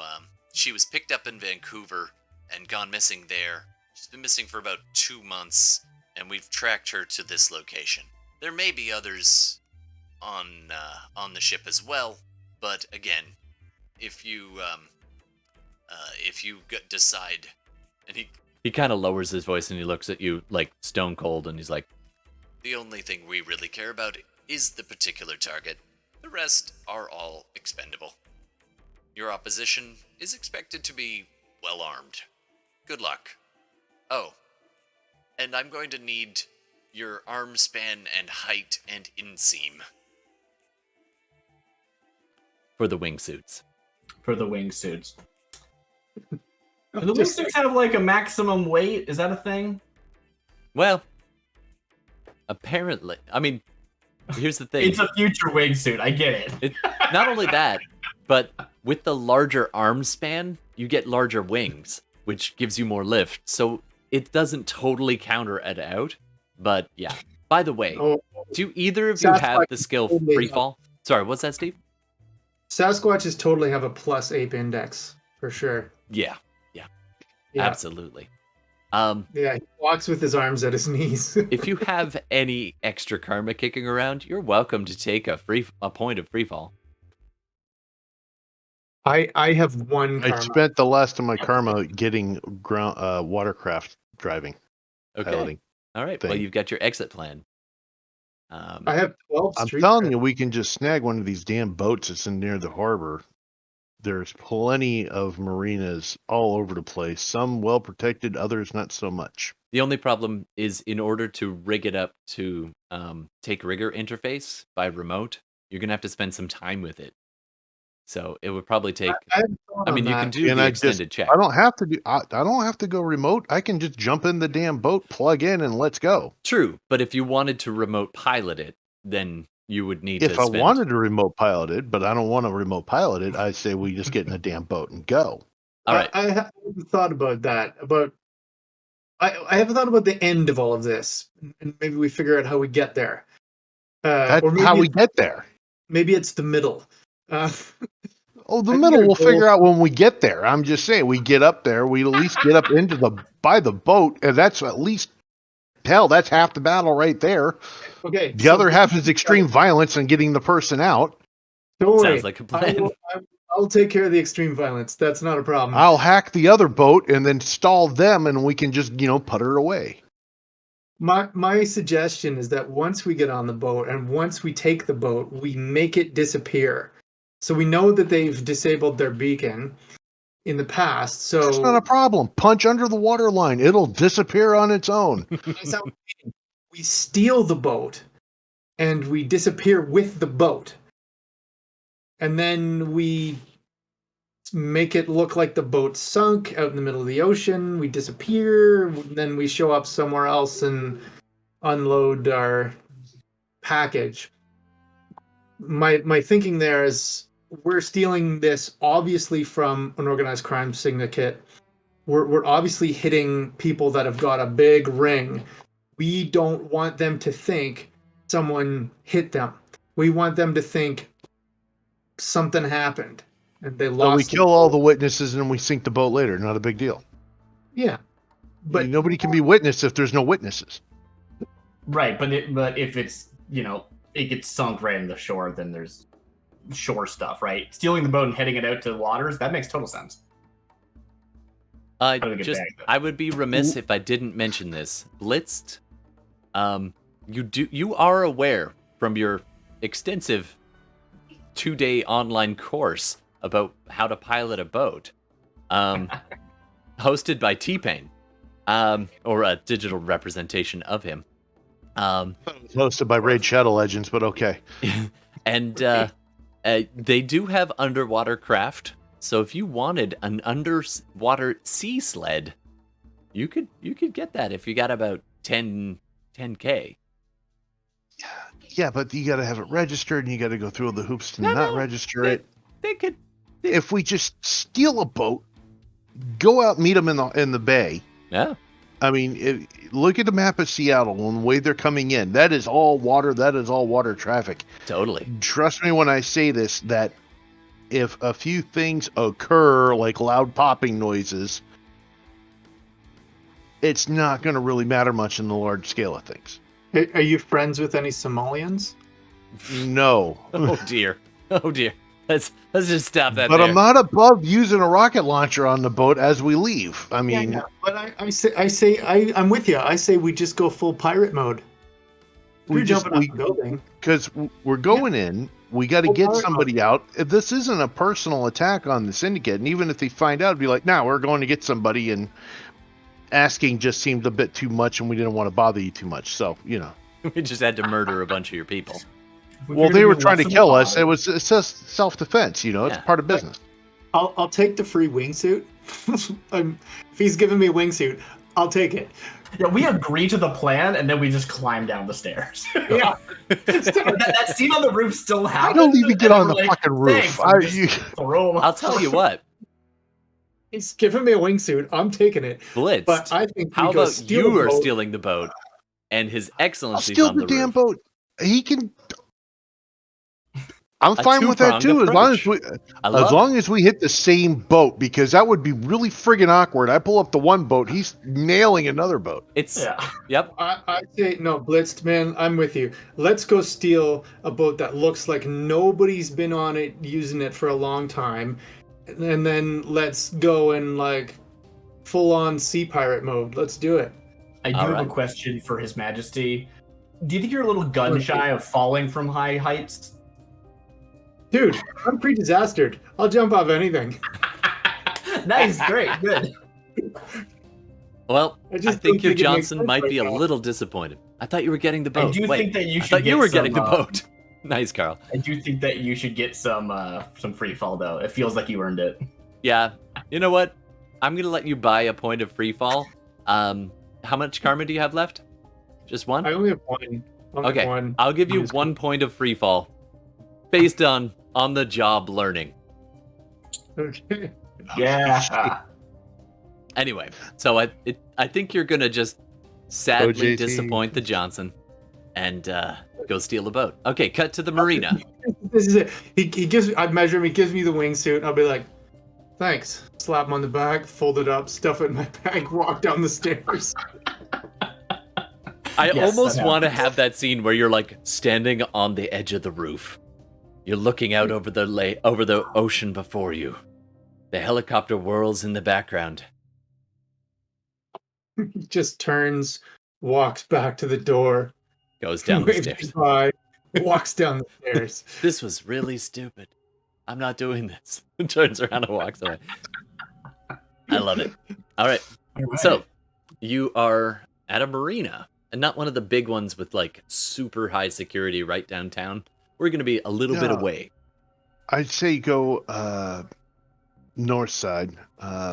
she was picked up in Vancouver and gone missing there. She's been missing for about 2 months, and we've tracked her to this location. There may be others on the ship as well, but again, if you decide, and he kind of lowers his voice and he looks at you like stone cold, and he's like, the only thing we really care about is the particular target. The rest are all expendable. Your opposition is expected to be well armed. Good luck. Oh, and I'm going to need your arm span and height and inseam. for the wingsuits. For the wingsuits. Do the wingsuits have like a maximum weight? Is that a thing? Well, apparently. I mean, here's the thing. It's a future wingsuit. I get it. Not only that, but with the larger arm span, you get larger wings, which gives you more lift. So it doesn't totally counter it out. But yeah. By the way, do either of you have the skill free fall? Sorry, what's that, Steve? Sasquatches totally have a plus ape index for sure. Yeah. Absolutely. Yeah, he walks with his arms at his knees. If you have any extra karma kicking around, you're welcome to take a point of free fall. I have one karma. I spent the last of my karma getting watercraft driving. Okay. Piloting All right. thing. Well, you've got your exit plan. I have 12 I'm street telling cred. you, we can just snag one of these damn boats that's in near the harbor. There's plenty of marinas all over the place. Some well protected, others not so much. The only problem is in order to rig it up to take rigger interface by remote, you're going to have to spend some time with it. So it would probably take... I mean, you can do the extended check. I don't have to do. I don't have to go remote. I can just jump in the damn boat, plug in, and let's go. True, but if you wanted to remote pilot it, then you would need If to I spend... wanted to remote pilot it, but I don't want to remote pilot it, I say we just get in a damn boat and go. All right. I haven't thought about that. I haven't thought about the end of all of this, and maybe we figure out how we get there. That's or maybe how we get there. Maybe it's the middle. Oh, the I think middle our we'll goal- figure out when we get there. I'm just saying, we get up there, we at least get up by the boat, and that's at least, hell, that's half the battle right there. Okay. The other half is extreme violence and getting the person out. Don't worry. Sounds like a plan. I'll take care of the extreme violence. That's not a problem. I'll hack the other boat and then stall them, and we can just, putter away. My suggestion is that once we get on the boat and once we take the boat, we make it disappear. So we know that they've disabled their beacon in the past. So That's not a problem. Punch under the water line. It'll disappear on its own. we steal the boat and we disappear with the boat. And then we make it look like the boat sunk out in the middle of the ocean. We disappear. Then we show up somewhere else and unload our package. My thinking there is we're stealing this obviously from an organized crime syndicate. We're obviously hitting people that have got a big ring. We don't want them to think someone hit them. We want them to think something happened and they lost. So we kill all the witnesses and we sink the boat later. Not a big deal. Yeah, but Nobody can be witness if there's no witnesses. Right, but if it's it gets sunk right in the shore, then there's shore stuff, right? Stealing the boat and heading it out to the waters, that makes total sense. I would be remiss if I didn't mention this. Blitzed, you are aware from your extensive 2-day online course about how to pilot a boat, hosted by T-Pain, or a digital representation of him. Hosted by Raid Shadow Legends, but okay. And they do have underwater craft, so if you wanted an underwater sea sled, you could get that if you got about 10K. Yeah, but you got to have it registered, and you got to go through all the hoops to not register it. They could. If we just steal a boat, go out, meet them in the bay. Yeah. I mean, look at the map of Seattle and the way they're coming in. That is all water. That is all water traffic. Totally. Trust me when I say this, that if a few things occur, like loud popping noises, it's not going to really matter much in the large scale of things. Are you friends with any Somalians? No. Oh dear. Oh dear. Let's just stop that. But there. I'm not above using a rocket launcher on the boat as we leave. I mean, yeah. But I'm with you. I say we just go full pirate mode. Because we're going in. We got to get somebody out. If this isn't a personal attack on the syndicate, and even if they find out, it'd be like, "No, we're going to get somebody," and asking just seemed a bit too much, and we didn't want to bother you too much. So, we just had to murder a bunch of your people. Well, they were trying to kill us. It's just self-defense, it's Yeah. part of business. I'll take the free wingsuit. If he's giving me a wingsuit, I'll take it. Yeah, we agree to the plan, and then we just climb down the stairs. Yeah. that scene on the roof still happens. I don't even get and on we're the like, fucking roof. "Thanks," and just throw him I'll tell you what, He's giving me a wingsuit. I'm taking it. Blitz. But I think How we go about steal you the are boat. stealing the boat, and His I'll Excellency's steal on the the damn roof? boat. He can. I'm A fine with that two-pronged too, approach. I love as long as we hit the same boat, because that would be really friggin' awkward. I pull up the one boat, he's nailing another boat. It's Yeah. yep. I say no, Blitzed man. I'm with you. Let's go steal a boat that looks like nobody's been on it, using it for a long time, and then let's go in like full-on sea pirate mode. Let's do it. I do have a question for His Majesty. Do you think you're a little gun shy of falling from high heights? Dude, I'm pre-disastered. I'll jump off anything. Nice, great, good. Well, I I just think don't your think it makes Johnson sense might right be a now. little disappointed. I thought you were getting the boat. I do Wait, think that you I should thought get you were some, getting the boat. Nice, Carl. I do think that you should get some free fall though. It feels like you earned it. Yeah. You know what? I'm gonna let you buy a point of free fall. How much karma do you have left? Just one? I only have one. Okay, One. I'll give you Mine's 1 point of free fall, based on the job learning. Okay. Yeah. Anyway, so I think you're gonna just sadly OJT. disappoint the Johnson, and go steal the boat. Okay, cut to the marina. This is it. He gives. I measure him. He gives me the wingsuit. I'll be like, thanks. Slap him on the back, fold it up, stuff it in my bag, walk down the stairs. I Yes, almost that want to happens. have that scene where you're like standing on the edge of the roof. You're looking out over the ocean before you. The helicopter whirls in the background. He just turns, walks back to the door, Goes down the waves stairs. goodbye, walks down the stairs. This was really stupid. I'm not doing this. Turns around and walks away. I love it. All right. So, you are at a marina, and not one of the big ones with like super high security right downtown. We're going to be a little bit Yeah. away. I'd say go north side,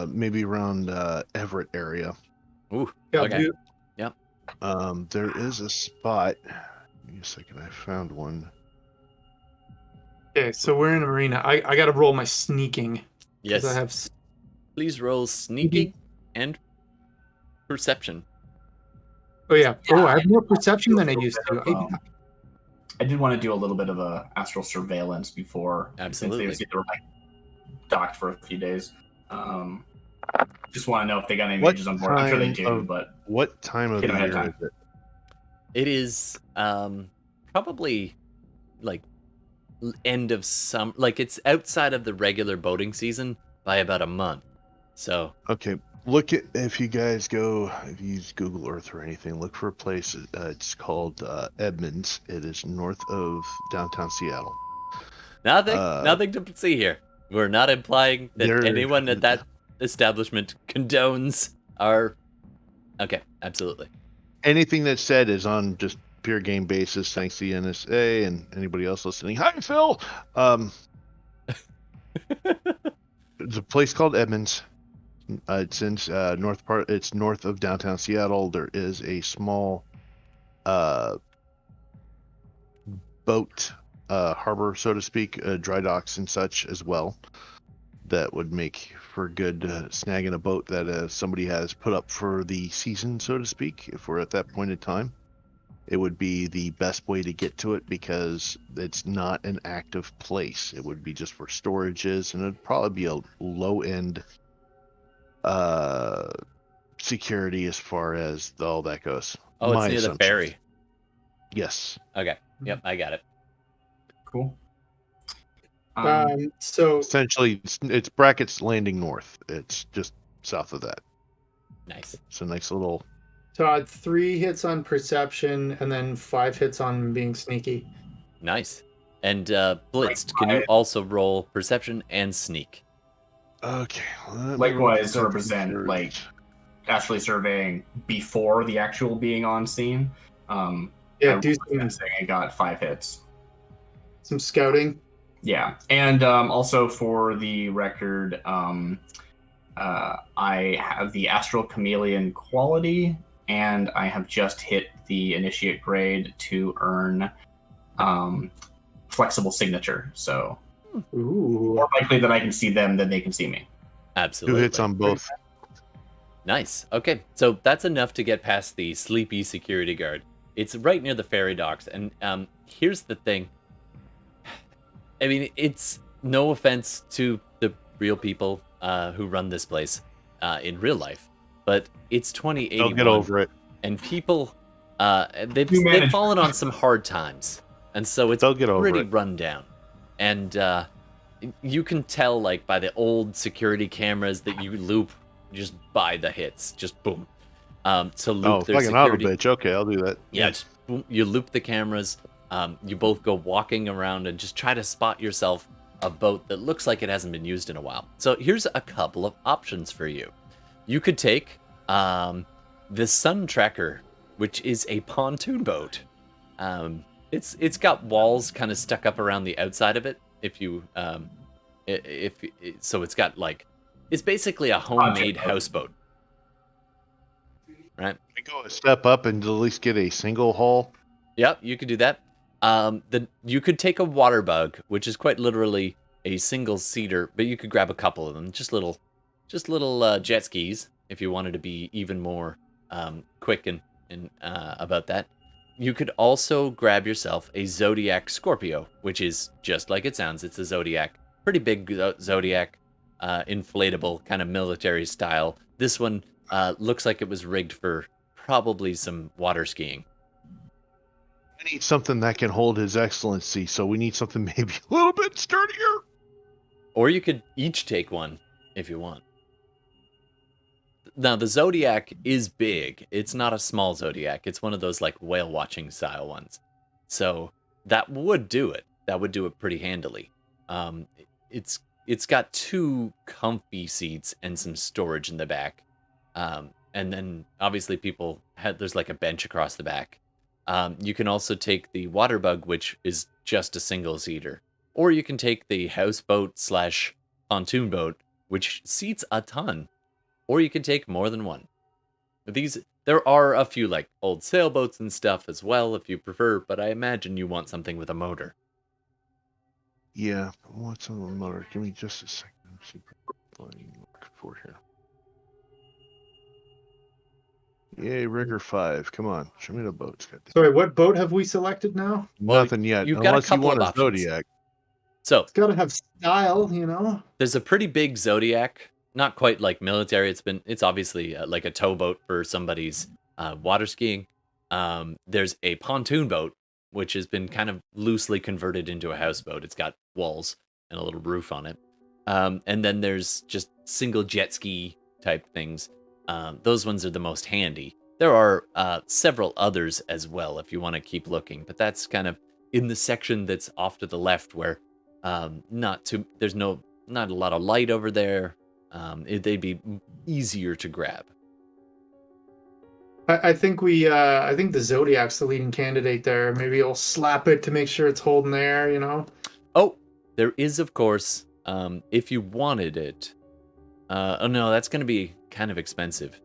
maybe around Everett area. Ooh, Yeah, okay. dude. There is a spot. Give me a second. I found one. Okay, so we're in a marina. I got to roll my sneaking. 'Cause Yes. I have. Please roll sneaking and perception. Oh yeah. Oh, I have more perception than I used to. I did want to do a little bit of a astral surveillance before. Absolutely. Since they were like docked for a few days. Just want to know if they got any What mages on board. I'm sure they kind do, of- but What time of the Get ahead year of is time. it? It is probably like end of summer. Like it's outside of the regular boating season by about a month. So Okay, look at if you guys go, if you use Google Earth or anything, look for a place. It's called Edmonds. It is north of downtown Seattle. nothing to see here. We're not implying that There- anyone at that establishment condones our. Okay, absolutely. Anything that's said is on just pure game basis, thanks to the NSA and anybody else listening. Hi, Phil. There's a place called Edmonds. It's in north part. It's north of downtown Seattle. There is a small boat harbor, so to speak, dry docks and such as well. That would make for good snagging a boat that somebody has put up for the season, so to speak. If we're at that point in time, it would be the best way to get to it because it's not an active place. It would be just for storages, and it'd probably be a low end security as far as all that goes. Oh, My it's near the assumption. ferry. Yes. Okay. Yep, I got it. cool. So Essentially, it's Brackett's Landing North. It's just south of that. Nice. It's a nice little. So I had 3 hits on perception and then 5 hits on being sneaky. Nice. And Blitzed, can you also roll perception and sneak? Okay. let me Likewise, to look represent for- like actually surveying before the actual being on scene. Yeah, I do was some, guessing I got 5 hits. some scouting. Yeah, and also for the record, I have the Astral Chameleon quality, and I have just hit the Initiate grade to earn flexible signature. So Ooh. more likely that I can see them than they can see me. Absolutely. 2 hits on both. Nice. Okay, so that's enough to get past the sleepy security guard. It's right near the ferry docks, and here's the thing. I mean, it's no offense to the real people who run this place in real life, but it's 2081. They'll get over it. And people, they've fallen on some hard times, and so it's They'll get over pretty it. run down. And you can tell, like, by the old security cameras that you loop just by the hits, just boom. To loop their fucking auto security. bitch. Okay, I'll do that. Yeah, just boom, you loop the cameras. You both go walking around and just try to spot yourself a boat that looks like it hasn't been used in a while. So here's a couple of options for you. You could take the Sun Tracker, which is a pontoon boat. It's got walls kind of stuck up around the outside of it. So it's got like, it's basically a homemade houseboat. Right? I go a step up and at least get a single hull. Yep, you could do that. You could take a water bug, which is quite literally a single seater, but you could grab a couple of them, just little jet skis, if you wanted to be even more quick and about that. You could also grab yourself a Zodiac Scorpio, which is just like it sounds. It's a Zodiac, pretty big Zodiac, inflatable, kind of military style. This one looks like it was rigged for probably some water skiing. I need something that can hold His Excellency, so we need something maybe a little bit sturdier. Or you could each take one if you want. Now, the Zodiac is big. It's not a small Zodiac. It's one of those like whale watching style ones. So that would do it. That would do it pretty handily. It's got 2 comfy seats and some storage in the back. And then obviously there's like a bench across the back. You can also take the water bug, which is just a single seater. Or you can take the houseboat / pontoon boat, which seats a ton. Or you can take more than one. There are a few like old sailboats and stuff as well if you prefer, but I imagine you want something with a motor. Yeah, what's on the motor? Give me just a second. Let's see what I'm looking for here. Yay, Rigger 5. Come on, show me the boats. Sorry, what boat have we selected now? Nothing yet, you've got a unless you couple want of a options. Zodiac. So It's got to have style, you know? there's a pretty big Zodiac, not quite like military. It's obviously like a towboat for somebody's water skiing. There's a pontoon boat, which has been kind of loosely converted into a houseboat. It's got walls and a little roof on it. And then there's just single jet ski type things. Those ones are the most handy. There are several others as well if you want to keep looking, but that's kind of in the section that's off to the left where there's not a lot of light over there. They'd be easier to grab. I think I think the Zodiac's the leading candidate there. Maybe I'll slap it to make sure it's holding the air, you know? Oh, there is, of course, if you wanted it. Oh no, that's going to be kind of expensive.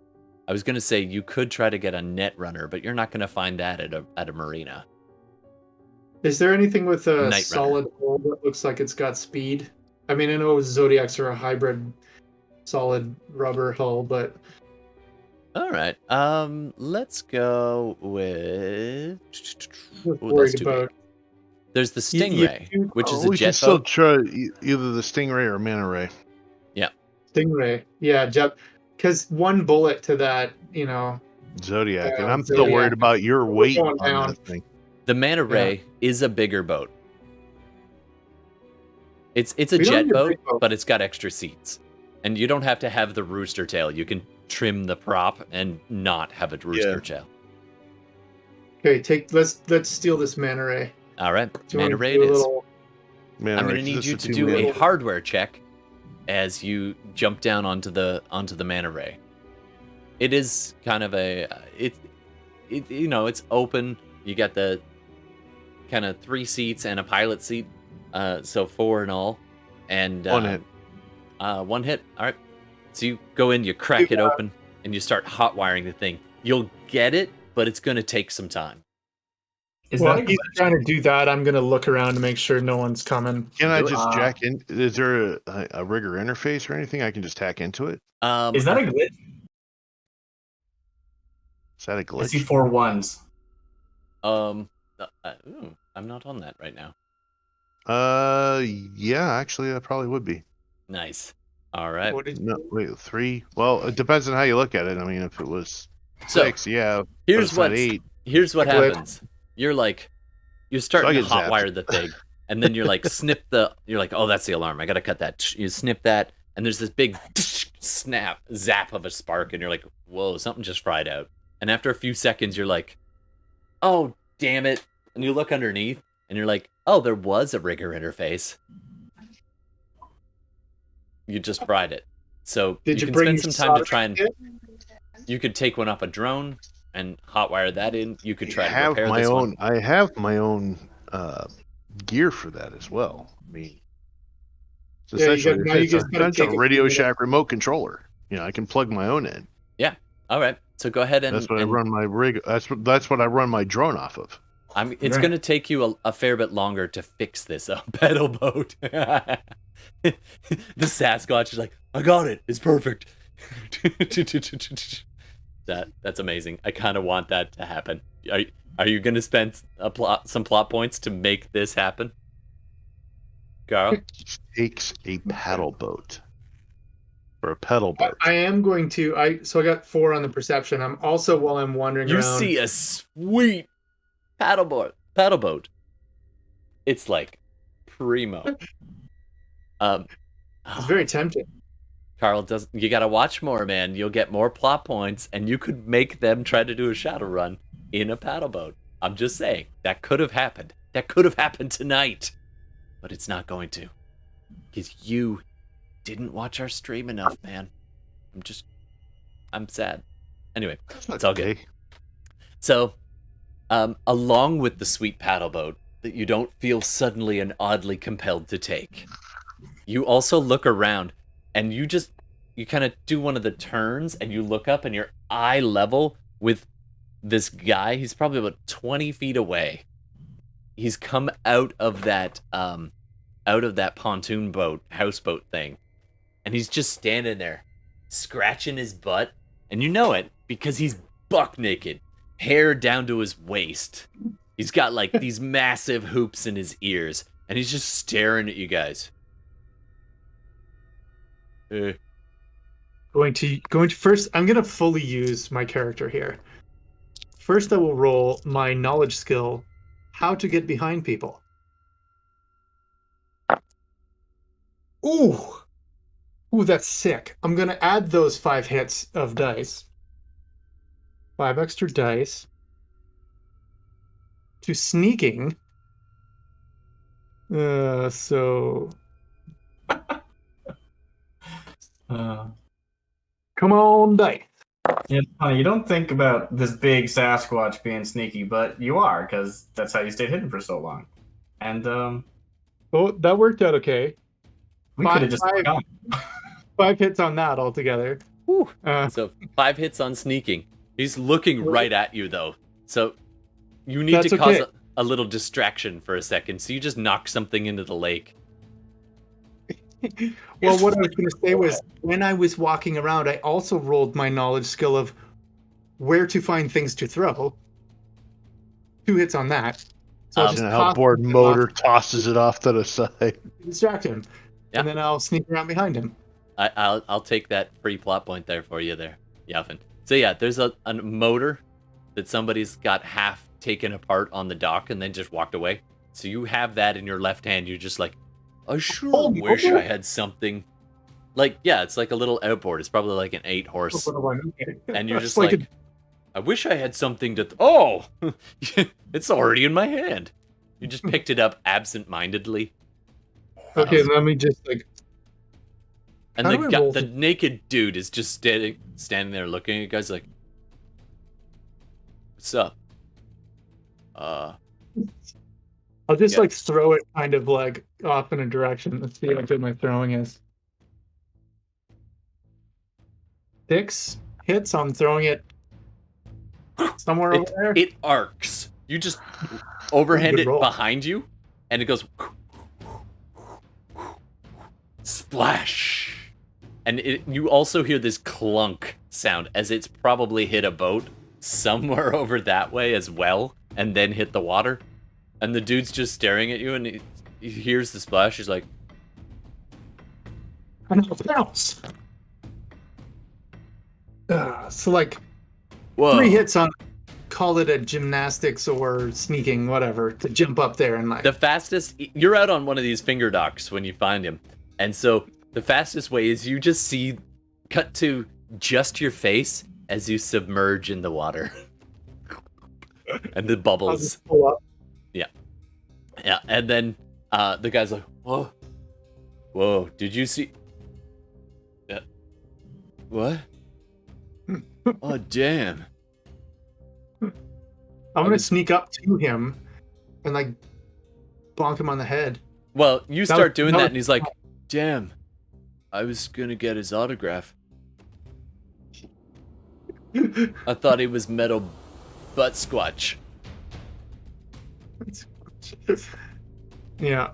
I was going to say you could try to get a net runner, but you're not going to find that at a marina. Is there anything with a Night solid hull that looks like it's got speed? I mean, I know Zodiacs are a hybrid solid rubber hull, but All right. Let's go with. Ooh, that's worried too about. big. There's the You- you- Stingray, which is a we can jet still boat. try either the Stingray or Manta Ray. Stingray, yeah, jet. Because one bullet to that, you know. Zodiac, and Yeah, I'm still Zodiac. worried about your We're weight going on down. that thing. The Manta Ray is a bigger boat. It's a We don't jet need a boat, big boat. but it's got extra seats, and you don't have to have the rooster tail. You can trim the prop and not have a rooster tail. Okay, let's steal this Manta Ray. All right, Do you Manta want Ray to it do a is. little? Manta I'm Ray, going to need 'cause you this to is do too a many. hardware check as you jump down onto the Manta Ray. It is kind of it's open. You got the kind of 3 seats and a pilot seat, so 4 in all. And 1 hit. 1 hit. All right. So you go in, you crack it open, and you start hot wiring the thing. You'll get it, but it's going to take some time. Well, he's trying to do that. I'm gonna look around to make sure no one's coming. Can I just jack in? Is there a rigger interface or anything I can just tack into it? Is that a glitch? Is that a glitch? I see 4 1s. I'm not on that right now. Yeah, actually, that probably would be. Nice. All right. No, wait, 3. Well, it depends on how you look at it. I mean, if it was 6, yeah. Here's what 8. Here's what happens. You're starting to zapped. hotwire the thing, and then you're like, you're like, oh, that's the alarm. I gotta cut that. You snip that, and there's this big zap of a spark, and you're like, whoa, something just fried out. And after a few seconds, you're like, oh, damn it. And you look underneath, and you're like, oh, there was a rigger interface. You just fried it. So you can spend some time to try and... You could take one off a drone and hotwire that in. You could try to repair this one. I have my own gear for that as well. I mean, it's essentially a Radio Shack remote controller. You know, I can plug my own in. Yeah. All right. So go ahead and... That's what I run my rig... That's what I run my drone off of. It's going to take you a fair bit longer to fix this pedal boat. The Sasquatch is like, I got it. It's perfect. That's amazing. I kind of want that to happen. Are you going to spend some plot points to make this happen, Carl? It takes a paddle boat. For a pedal boat. I am going to. So I got 4 on the perception. I'm also, while I'm wandering around. You see a sweet paddle boat. It's like primo. It's very tempting. Carl, you gotta watch more, man. You'll get more plot points, and you could make them try to do a Shadowrun in a paddle boat. I'm just saying, that could have happened. That could have happened tonight. But it's not going to. Because you didn't watch our stream enough, man. I'm sad. Anyway, it's all good. So, along with the sweet paddle boat that you don't feel suddenly and oddly compelled to take, you also look around, and you kind of do one of the turns, and you look up, and you're eye level with this guy. He's probably about 20 feet away. He's come out of that pontoon boat, houseboat thing, and he's just standing there, scratching his butt, and you know it because he's buck naked, hair down to his waist. He's got like these massive hoops in his ears, and he's just staring at you guys. Going to first, I'm going to fully use my character here. First, I will roll my knowledge skill, how to get behind people. Ooh, that's sick. I'm going to add those 5 hits of dice. 5 extra dice to sneaking. So... Come on, dice. Yeah, you don't think about this big Sasquatch being sneaky, but you are, because that's how you stayed hidden for so long. And oh, that worked out okay. We could have just gone. 5 hits on that altogether. So 5 hits on sneaking. He's looking right at you, though. So you need to cause a little distraction for a second. So you just knock something into the lake. Well, what I was going to say was, when I was walking around, I also rolled my knowledge skill of where to find things to throw. 2 hits on that. So an outboard motor tosses it off to the side. Distract him. Yeah. And then I'll sneak around behind him. I'll take that free plot point there for you there, Yavin. So yeah, there's a motor that somebody's got half taken apart on the dock and then just walked away. So you have that in your left hand. You're just like, I sure wish I had something. Like, yeah, it's like a little outboard. It's probably like an 8-horse. And you're just like I wish I had something to... Oh! It's already in my hand. You just picked it up absent-mindedly. Okay, let me just like... And the naked dude is just standing there looking at you guys like, what's up? I'll just Yeah. like throw it kind of like off in a direction. Let's see how good my throwing is. 6 hits. I'm throwing it somewhere over there. It arcs. You just overhand Good it roll. behind you, and it goes splash. And you also hear this clunk sound as it's probably hit a boat somewhere over that way as well, and then hit the water. And the dude's just staring at you, and he hears the splash. He's like, And I'll bounce. So like whoa. 3 hits on, call it a gymnastics or sneaking, whatever, to jump up there and like. The fastest, you're out on one of these finger docks when you find him. And so the fastest way is you just see, cut to just your face as you submerge in the water. And the I'll bubbles. just pull up. Yeah, and then the guy's like, whoa, did you see? What? Oh, damn. I'm gonna sneak up to him and like bonk him on the head. Well, you start doing that, was- and he's like, damn, I was gonna get his autograph. I thought he was metal butt squatch. Yeah.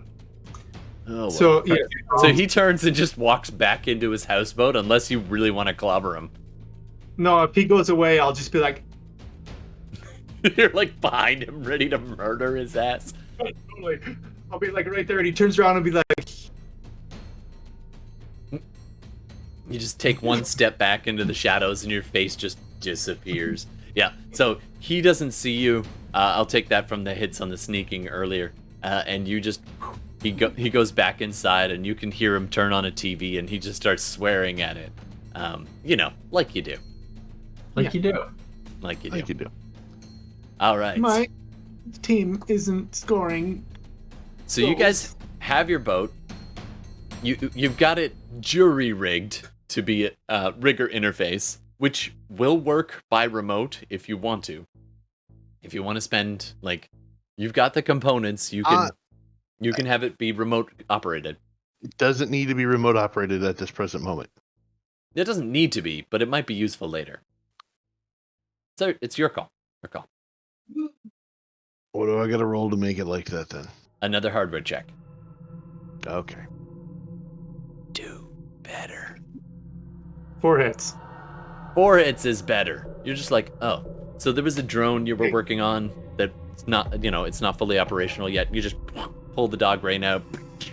Oh, well. So yeah. So he turns and just walks back into his houseboat, unless you really want to clobber him. No, if he goes away, I'll just be like, You're like behind him, ready to murder his ass. totally. I'll be like right there, and he turns around and be like, You just take one step back into the shadows, and your face just disappears. Yeah. So he doesn't see you. I'll take that from the hits on the sneaking earlier, and you just he goes back inside, and you can hear him turn on a TV, and he just starts swearing at it. Like you do. Like you do. Like you do. Like you do. All right. my team isn't scoring. So you guys have your boat. You've got it jury rigged to be a rigger interface, which will work by remote if you want to. If you want to spend you've got the components, you can have it be remote operated. It doesn't need to be remote operated at this present moment. It doesn't need to be, but it might be useful later. So it's your call. Your call. What do I got to roll to make it like that then? Another hardware check. Okay. Do better. 4 hits. 4 hits is better. You're just like, oh. So there was a drone you were working on that's not, it's not fully operational yet. You just pull the dog rein out,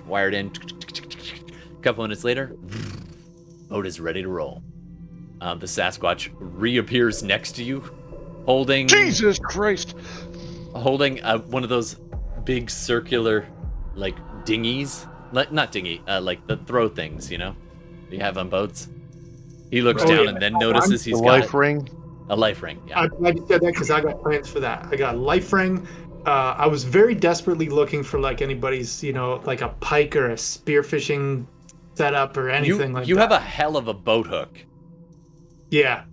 wired in. A couple minutes later, boat is ready to roll. The Sasquatch reappears next to you, holding Jesus Christ! Holding one of those big circular, dinghies. Not dinghy, like the throw things, you have on boats. He looks down and then notices he's The got life ring. a life ring. Yeah. I just said that because I got plans for that. I got a life ring. I was very desperately looking for anybody's, like a pike or a spearfishing setup or anything like that. You have a hell of a boat hook. Yeah,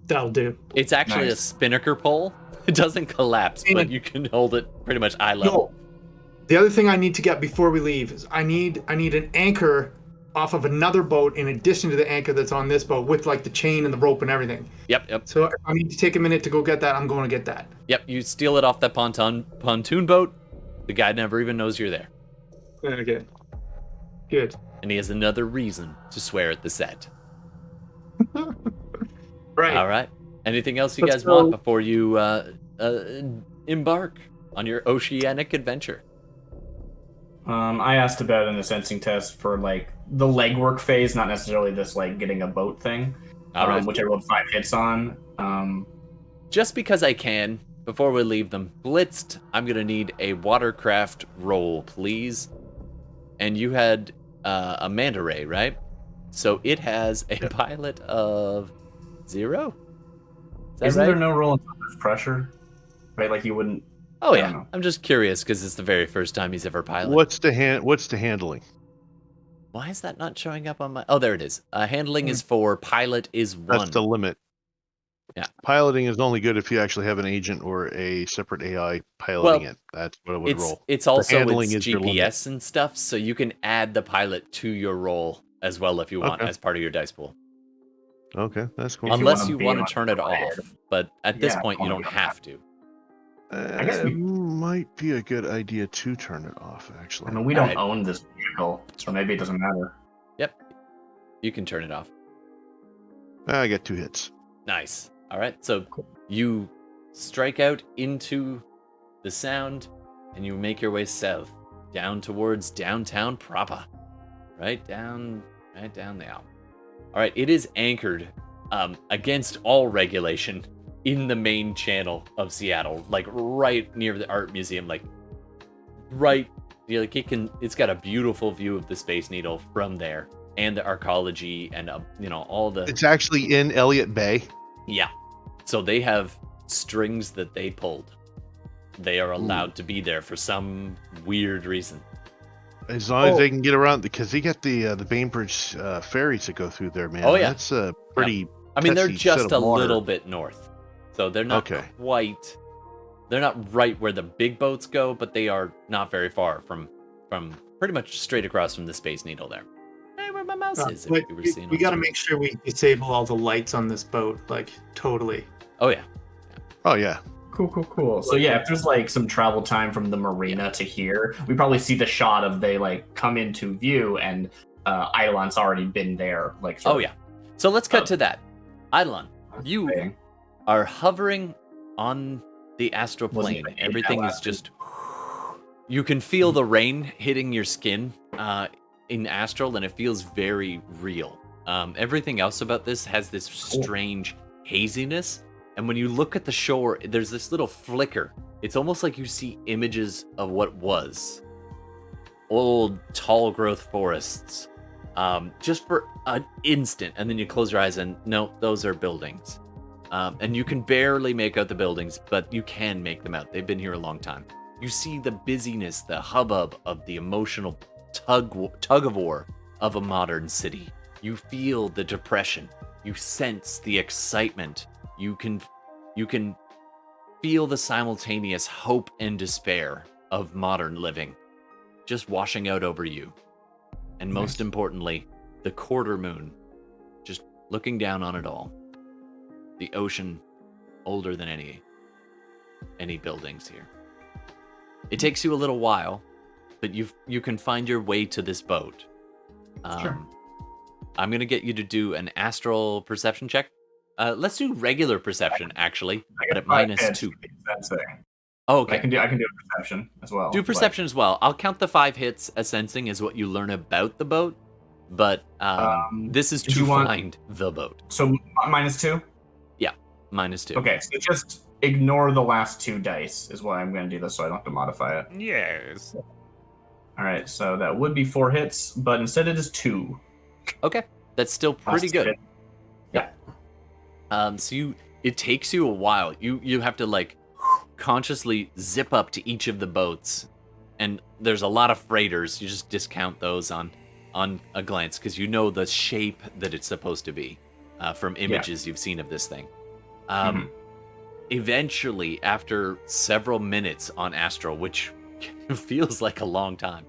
that'll do. It's actually a spinnaker pole. It doesn't collapse, but you can hold it pretty much eye level. No, the other thing I need to get before we leave is I need an anchor off of another boat in addition to the anchor that's on this boat with the chain and the rope and everything. Yep. So if I need to take a minute to go get that, I'm going to get that. Yep, you steal it off that pontoon boat. The guy never even knows you're there. Okay. Good. And he has another reason to swear at the set. Right. All right. Anything else you Let's guys want go. before you embark on your oceanic adventure? I asked about in the sensing test for the legwork phase, not necessarily this getting a boat thing, All right. which I rolled 5 hits on. Just because I can, before we leave them blitzed, I'm gonna need a watercraft roll, please. And you had a manta ray, right? So it has a pilot of 0. Is that Isn't right? there no roll until there's pressure? Right, you wouldn't. Oh I don't yeah. know. I'm just curious because it's the very first time he's ever piloted. What's the handling? Why is that not showing up on my? Oh, there it is. Handling is 4. Pilot is 1. That's the limit. Piloting is only good if you actually have an agent or a separate AI piloting Well, it. That's what it would roll. It's also handling it's is your limit. GPS and stuff, so you can add the pilot to your roll as well if you want Okay. as part of your dice pool. Okay, that's cool. If you Unless wanna you be want on to turn it the off, head. but at this Yeah, point you wanna don't be on have to. I guess we- might be a good idea to turn it off, I actually. mean, we don't Alright. own this vehicle, so maybe it doesn't matter. Yep, you can turn it off. I got 2 hits. Nice. All right, so you strike out into the sound, and you make your way south, down towards downtown proper, right down there. All right, it is anchored against all regulation in the main channel of Seattle, like right near the art museum, like right. Like it's got a beautiful view of the Space Needle from there, and the arcology, and all the. It's actually in Elliott Bay. Yeah. So they have strings that they pulled. They are allowed to be there for some weird reason. As long as they can get around, because they got the Bainbridge ferries that go through there, man. Oh, yeah. That's a pretty. I mean, they're touchy just set a of water. little bit north. So they're not Okay. quite. They're not right where the big boats go, but they are not very far from pretty much straight across from the Space Needle there. Hey, where my mouse is. Like, If you were seeing we on got to screen. make sure we disable all the lights on this boat, like totally. Oh, yeah. Oh yeah. Cool. So yeah, if there's like some travel time from the marina to here, we probably see the shot of they like come into view and Eidolon's already been there. Like, Oh, yeah. So let's cut to that. Eidolon, you thing. are hovering on the astral Wasn't plane. gonna hit Everything that is last just. You can feel the rain hitting your skin in astral, and it feels very real. Everything else about this has this strange haziness, and when you look at the shore, there's this little flicker. It's almost like you see images of what was old, tall growth forests, just for an instant, and then you close your eyes, and no, those are buildings. And you can barely make out the buildings, but you can make them out. They've been here a long time. You see the busyness, the hubbub of the emotional tug of war of a modern city. You feel the depression. You sense the excitement. You can feel the simultaneous hope and despair of modern living just washing out over you. And most importantly, the quarter moon just looking down on it all. The ocean older than any buildings here. It takes you a little while, but you can find your way to this boat. Sure. I'm gonna get you to do an astral perception check. Let's do regular perception actually, but at -2. Oh, okay. I can do a perception as well. Do perception as well. I'll count the 5 hits as sensing as what you learn about the boat, but this is did to you want- find the boat. So -2. Yeah, -2. Okay, so just ignore the last 2 dice is why I'm going to do this, so I don't have to modify it. Yes. All right, so that would be 4 hits, but instead it is 2. Okay, that's still pretty good. Hit. Yeah. So it takes you a while. You have to like consciously zip up to each of the boats, and there's a lot of freighters. You just discount those on a glance because you know the shape that it's supposed to be from images you've seen of this thing. Eventually, after several minutes on Astral, which feels like a long time,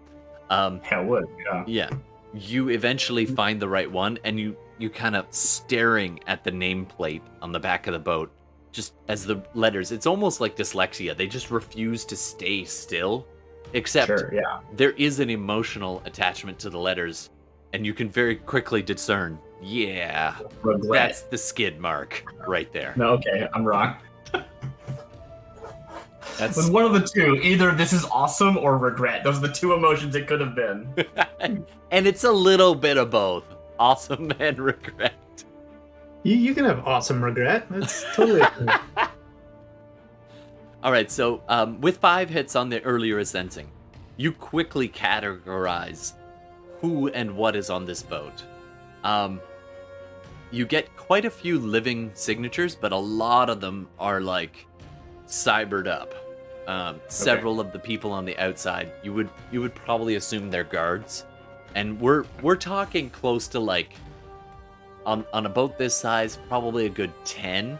Hell would, yeah. yeah, you eventually find the right one, and you kind of staring at the nameplate on the back of the boat, just as the letters. It's almost like dyslexia. They just refuse to stay still, except Sure, yeah. there is an emotional attachment to the letters, and you can very quickly discern, yeah, Regret. that's the skid mark right there. No, okay, I'm wrong. That's With one of the two, either this is awesome or regret. Those are the 2 emotions it could have been. and it's a little bit of both, awesome and regret. You can have awesome regret. That's totally. All right, so with 5 hits on the earlier sensing, you quickly categorize who and what is on this boat. You get quite a few living signatures, but a lot of them are like cybered up. Several of the people on the outside, you would probably assume they're guards, and we're talking close to like on a boat this size, probably a good 10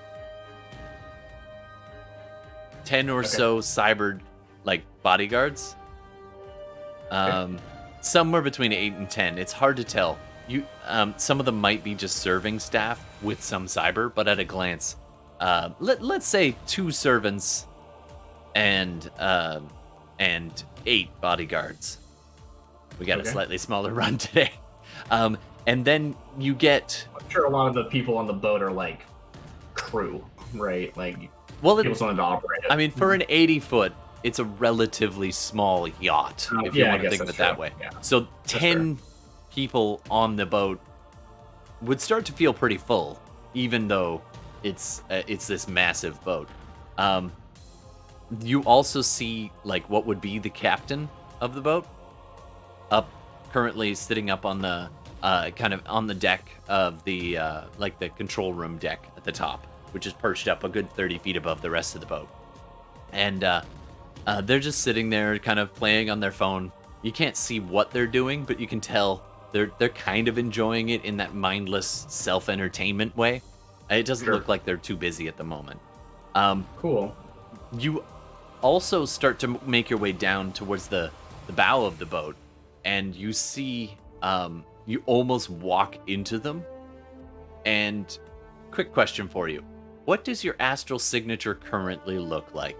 10 or so cybered, like, bodyguards. Somewhere between 8 and 10. It's hard to tell. Some of them might be just serving staff with some cyber, but at a glance, let's say 2 servants and 8 bodyguards. We got a slightly smaller run today. And then you get... I'm sure a lot of the people on the boat are, like, crew, right? Like, well, people wanted to operate it. I mean, for an 80-foot, it's a relatively small yacht, if you want to think of it that way. Yeah. So 10 people on the boat would start to feel pretty full, even though it's this massive boat. You also see, like, what would be the captain of the boat, currently sitting up on the kind of on the deck of the like the control room deck at the top, which is perched up a good 30 feet above the rest of the boat. And they're just sitting there kind of playing on their phone. You can't see what they're doing, but you can tell they're kind of enjoying it in that mindless self-entertainment way. It doesn't look like they're too busy at the moment. Cool. You also start to make your way down towards the bow of the boat, and you see you almost walk into them. And quick question for you. What does your astral signature currently look like?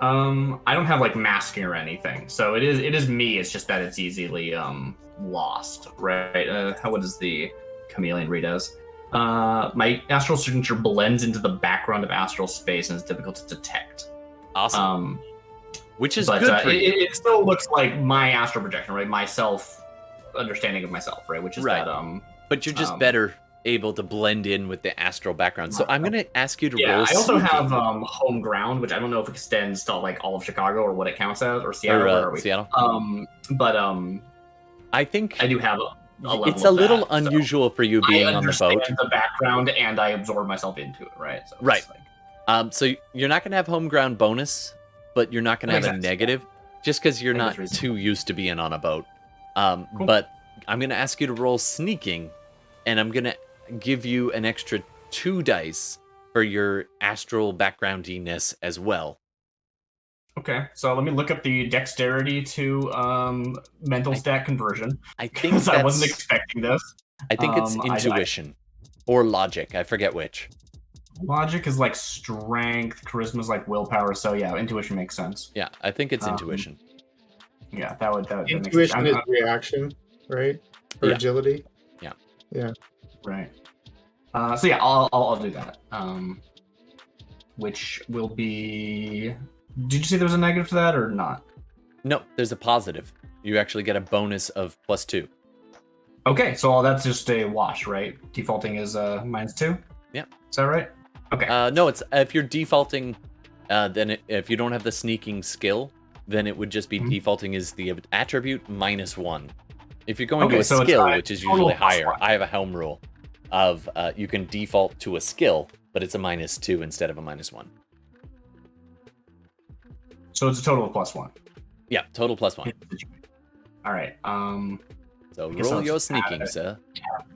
I don't have like masking or anything, so it is me. It's just that it's easily lost, right? What does the chameleon read as? My astral signature blends into the background of astral space and is difficult to detect. Awesome. Which is good for you. It still looks like my astral projection, right? My self understanding of myself, right? Which is right. that. But you're just better able to blend in with the astral background. So I'm going to ask you to roll. I also sneaking. have home ground, which I don't know if it extends to like all of Chicago or what it counts as, or Seattle. Or, where are we? Seattle. I think I do have it's a little unusual for you being on the boat. I understand the background and I absorb myself into it, right? So right. So you're not going to have home ground bonus, but you're not going to have a negative, just because you're not too used to being on a boat. Cool. But I'm going to ask you to roll sneaking, and I'm going to give you an extra 2 dice for your astral backgroundiness as well. Okay, so let me look up the dexterity to mental stat conversion. I think I wasn't expecting this. I think it's intuition or logic. I forget which. Logic is like strength, charisma is like willpower. So yeah, intuition makes sense. Yeah, I think it's intuition. Yeah, that would intuition make sense. Is reaction, right? Or agility. Yeah. Yeah. Right. So yeah, I'll do that. Which will be. Did you say there was a negative to that or not? No, there's a positive. You actually get a bonus of +2. Okay, so that's just a wash, right? Defaulting is -2. Yeah. Is that right? Okay. No, it's if you're defaulting, then if you don't have the sneaking skill, then it would just be defaulting is the attribute -1. If you're going to a skill, which is usually higher, I have a helm rule of you can default to a skill, but it's a -2 instead of a -1. So it's a total of +1. Yeah, total +1. All right. So roll your sneaking, sir.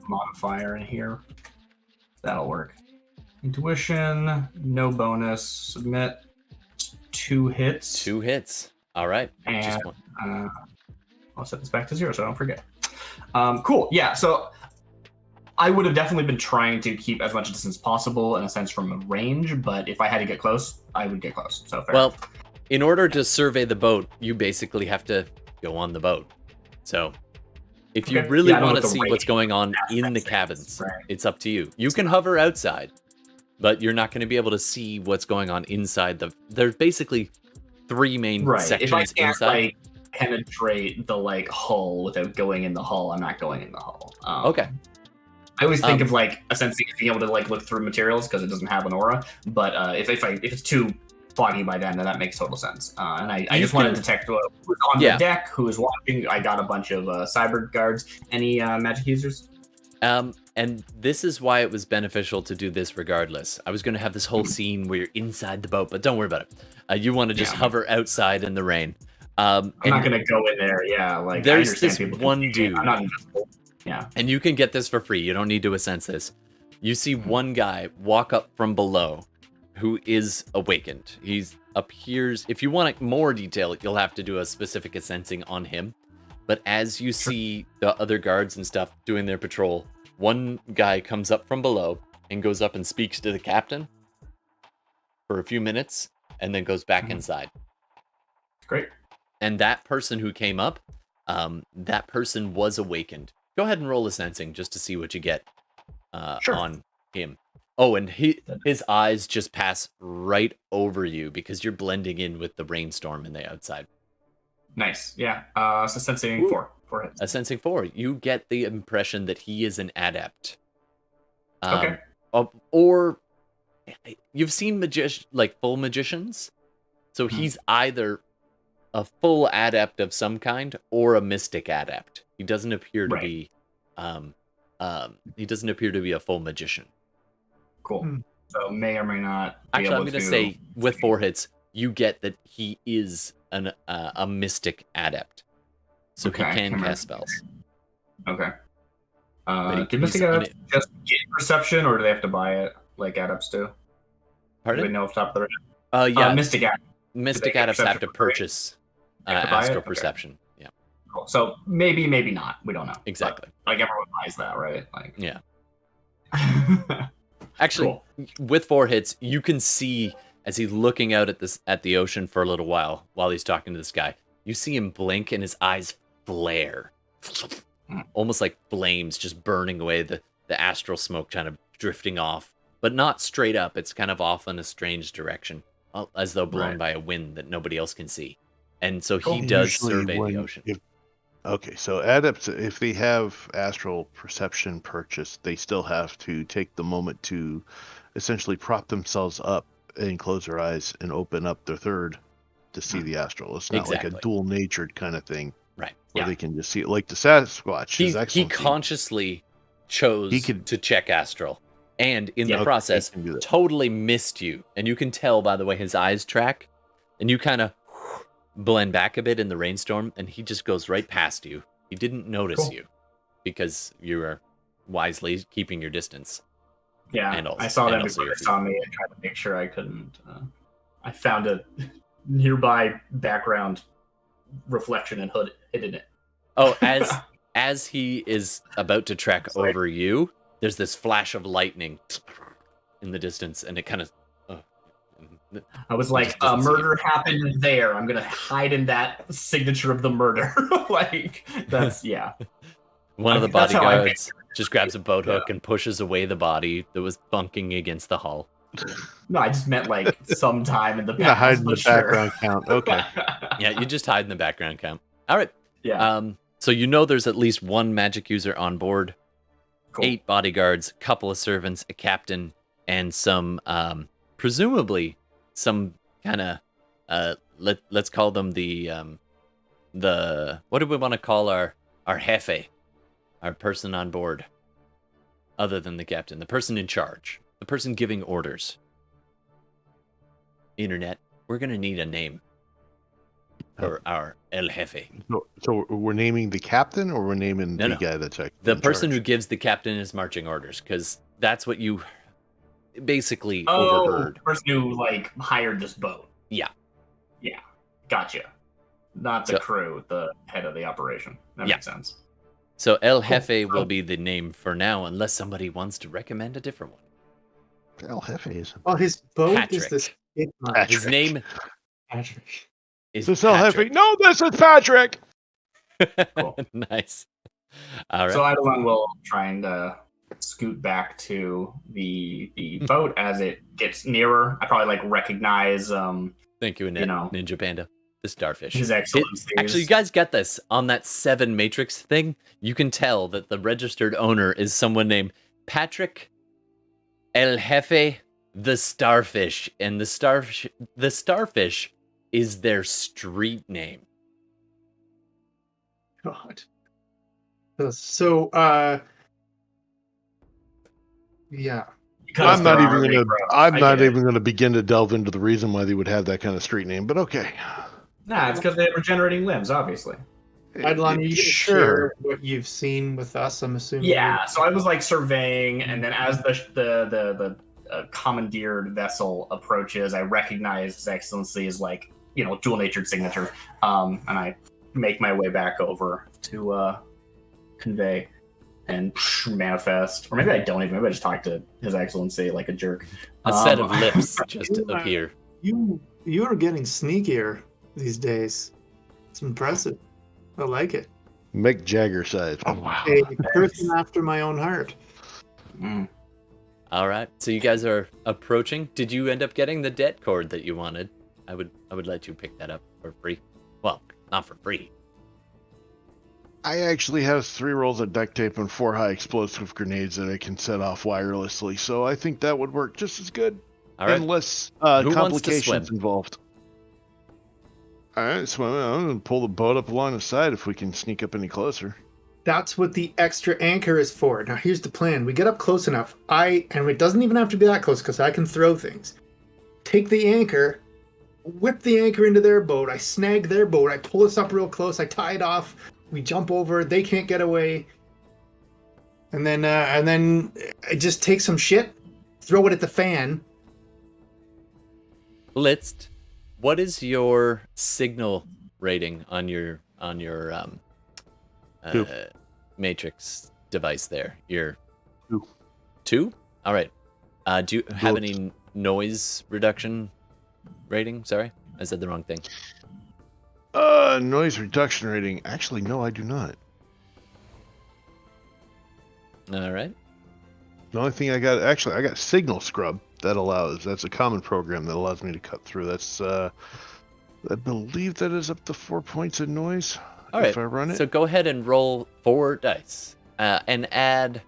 Modifier in here. That'll work. Intuition, no bonus. Submit. 2 hits. 2 hits. All right. And just one. I'll set this back to 0 so I don't forget. Cool. Yeah. So I would have definitely been trying to keep as much distance possible in a sense from a range, but if I had to get close, I would get close. So fair enough. In order to survey the boat, you basically have to go on the boat. So if you really want to see what's going on in the cabins, it's up to you. You can hover outside, but you're not going to be able to see what's going on inside. There's basically 3 main sections if I can't, inside. Like, penetrate the like hull without going in the hull, I'm not going in the hull. Okay. I always think of like essentially being able to like look through materials because it doesn't have an aura. But if it's too foggy by then that makes total sense. And I just want to detect who's on the deck, who is watching. I got a bunch of cyber guards. Any magic users? And this is why it was beneficial to do this regardless. I was going to have this whole scene where you're inside the boat, but don't worry about it. You want to just hover outside in the rain. I'm not going to go in there. Yeah, like there's this one dude. I'm not invisible. Yeah. And you can get this for free. You don't need to assense this. You see one guy walk up from below who is awakened. He's appears. If you want more detail, you'll have to do a specific sensing on him. But as you see the other guards and stuff doing their patrol, one guy comes up from below and goes up and speaks to the captain for a few minutes, and then goes back inside. Great. And that person who came up, that person was awakened. Go ahead and roll a sensing just to see what you get on him. Oh, and his eyes just pass right over you because you're blending in with the rainstorm in the outside. Nice. Yeah. So sensing 4 for it. A sensing 4. You get the impression that he is an adept. Okay. Or you've seen full magicians, so he's either a full adept of some kind or a mystic adept. He doesn't appear to be he doesn't appear to be a full magician. Cool. So may or may not be Actually, I'm able going to say with 4 hits, you get that he is a mystic adept. So he can cast spells. Okay. But Do mystic adepts just get perception, or do they have to buy it like adepts do? Pardon? Do they know off the top of their head? Yeah. Mystic adepts. Mystic adepts have to purchase astral perception. Yeah. Cool. So maybe not. We don't know. Exactly. But, like everyone buys that, right? Like. Yeah. Actually, with 4 hits, you can see as he's looking out at the ocean for a little while he's talking to this guy. You see him blink and his eyes flare, almost like flames just burning away, the astral smoke kind of drifting off, but not straight up. It's kind of off in a strange direction, as though blown by a wind that nobody else can see. And so he does survey the ocean. So adepts, if they have astral perception purchased, they still have to take the moment to essentially prop themselves up and close their eyes and open up their third to see the astral. It's not like a dual-natured kind of thing. Right. Where they can just see it. Like the Sasquatch is excellent. He consciously chose to check astral. And in the process, totally missed you. And you can tell by the way his eyes track. And you kind of blend back a bit in the rainstorm, and he just goes right past you. He didn't notice you because you are wisely keeping your distance. Yeah, and also, I saw them before they saw me and tried to make sure I couldn't. I found a nearby background reflection and hidden it. Oh, as he is about to trek over you, there's this flash of lightning in the distance, and it kind of. I was like, murder happened there. I'm gonna hide in that signature of the murder. Like that's One of the bodyguards just grabs a boat hook and pushes away the body that was bunking against the hull. No, I just meant like sometime in the past. Hide in the background count. Okay. Yeah, you just hide in the background count. All right. Yeah. So there's at least one magic user on board, 8 bodyguards, a couple of servants, a captain, and some presumably some kind of let's call them the what do we want to call our jefe, our person on board, other than the captain, the person in charge, the person giving orders. Internet, we're gonna need a name for our el jefe. So we're naming the captain, or we're naming the guy that's the person who gives the captain his marching orders, because that's what you basically overheard. The person who like hired this boat. Yeah, gotcha. Not the crew, the head of the operation. That makes sense. So El Jefe will be the name for now, unless somebody wants to recommend a different one. El Jefe is. Oh, his boat Patrick. is this. His name Patrick. is this El Jefe? No, this is Patrick. Cool. Nice. All right. So Eidolon will try and scoot back to the boat as it gets nearer. I probably like recognize. Thank you, Ninja Panda. The starfish. His Excellency. Actually, you guys get this on that 7 Matrix thing. You can tell that the registered owner is someone named Patrick El Jefe the Starfish, and the starfish is their street name. God. So, yeah. I'm not even gonna begin to delve into the reason why they would have that kind of street name, but okay. Nah, it's because they have regenerating limbs, obviously. Eidolon, you share what you've seen with us, I'm assuming. Yeah, so I was like surveying, and then as the commandeered vessel approaches, I recognize His Excellency as like, dual-natured signature, and I make my way back over to convey and manifest. Or maybe I don't even. Maybe I just talk to His Excellency like a jerk. A set of lips just appear. You are getting sneakier these days. It's impressive. I like it. Mick Jagger size. Oh wow. A person after my own heart. Mm. All right. So you guys are approaching. Did you end up getting the debt cord that you wanted? I would let you pick that up for free. Well, not for free. I actually have 3 rolls of duct tape and 4 high explosive grenades that I can set off wirelessly, so I think that would work just as good. All right. Unless Who wants to complications swim? involved. All right, swim. I'm going to pull the boat up along the side if we can sneak up any closer. That's what the extra anchor is for. Now here's the plan. We get up close enough. And it doesn't even have to be that close because I can throw things. Take the anchor, whip the anchor into their boat. I snag their boat. I pull us up real close. I tie it off. We jump over. They can't get away. And then I just take some shit, throw it at the fan. Blitzed. What is your signal rating on your Two. matrix device there? Your 2. 2? All right. Do you have Whoops. any noise reduction rating? Sorry, I said the wrong thing. Noise reduction rating. Actually, no, I do not. All right. The only thing I got signal scrub that's a common program that allows me to cut through. That's I believe that is up to 4 points of noise. All right. If I run it. So go ahead and roll 4 dice and add.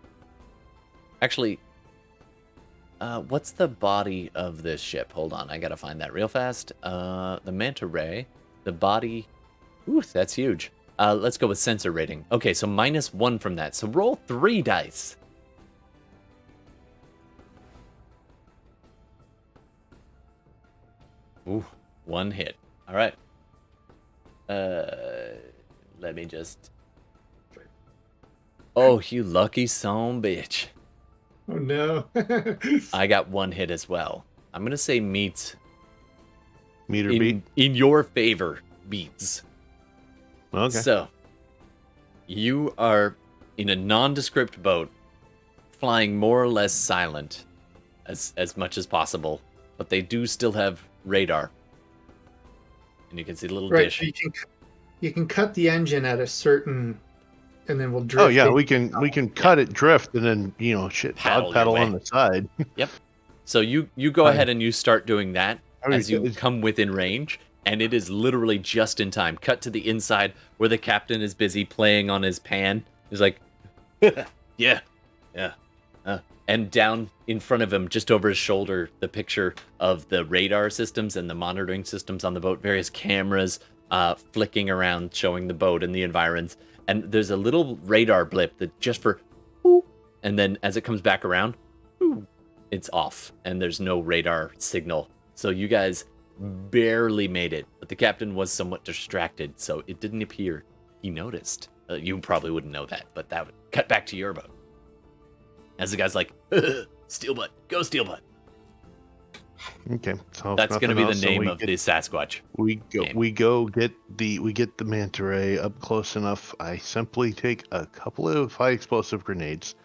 Actually, what's the body of this ship? Hold on, I gotta find that real fast. The manta ray, the body. Ooh, that's huge. Let's go with sensor rating. Okay, so -1 from that. So roll 3 dice. Ooh, 1 hit. All right. Let me just. Oh, you lucky son bitch. Oh no. I got 1 hit as well. I'm gonna say meets Meter beat. in your favor. Beats. Okay. So you are in a nondescript boat, flying more or less silent, as much as possible, but they do still have radar, and you can see the little Right. dish. So you can cut the engine at a certain, and then we'll drift. Oh yeah, it. we can cut it, drift, and then Paddle your paddle way. on the side. So you go ahead and you start doing that as you it's- come within range, and it is literally just in time. Cut to the inside where the captain is busy playing on his pan. He's like, yeah. And down in front of him, just over his shoulder, the picture of the radar systems and the monitoring systems on the boat, various cameras flicking around, showing the boat and the environs. And there's a little radar blip that just for, whoop, and then as it comes back around, whoop, it's off, and there's no radar signal. So you guys barely made it, but the captain was somewhat distracted, so it didn't appear he noticed. You probably wouldn't know that, but that would cut back to your boat. As the guy's like, Steelbutt, go Steelbutt. Okay, so if That's going to nothing be the else, then name we of get- the Sasquatch. We game. get the manta ray up close enough. I simply take a couple of high explosive grenades,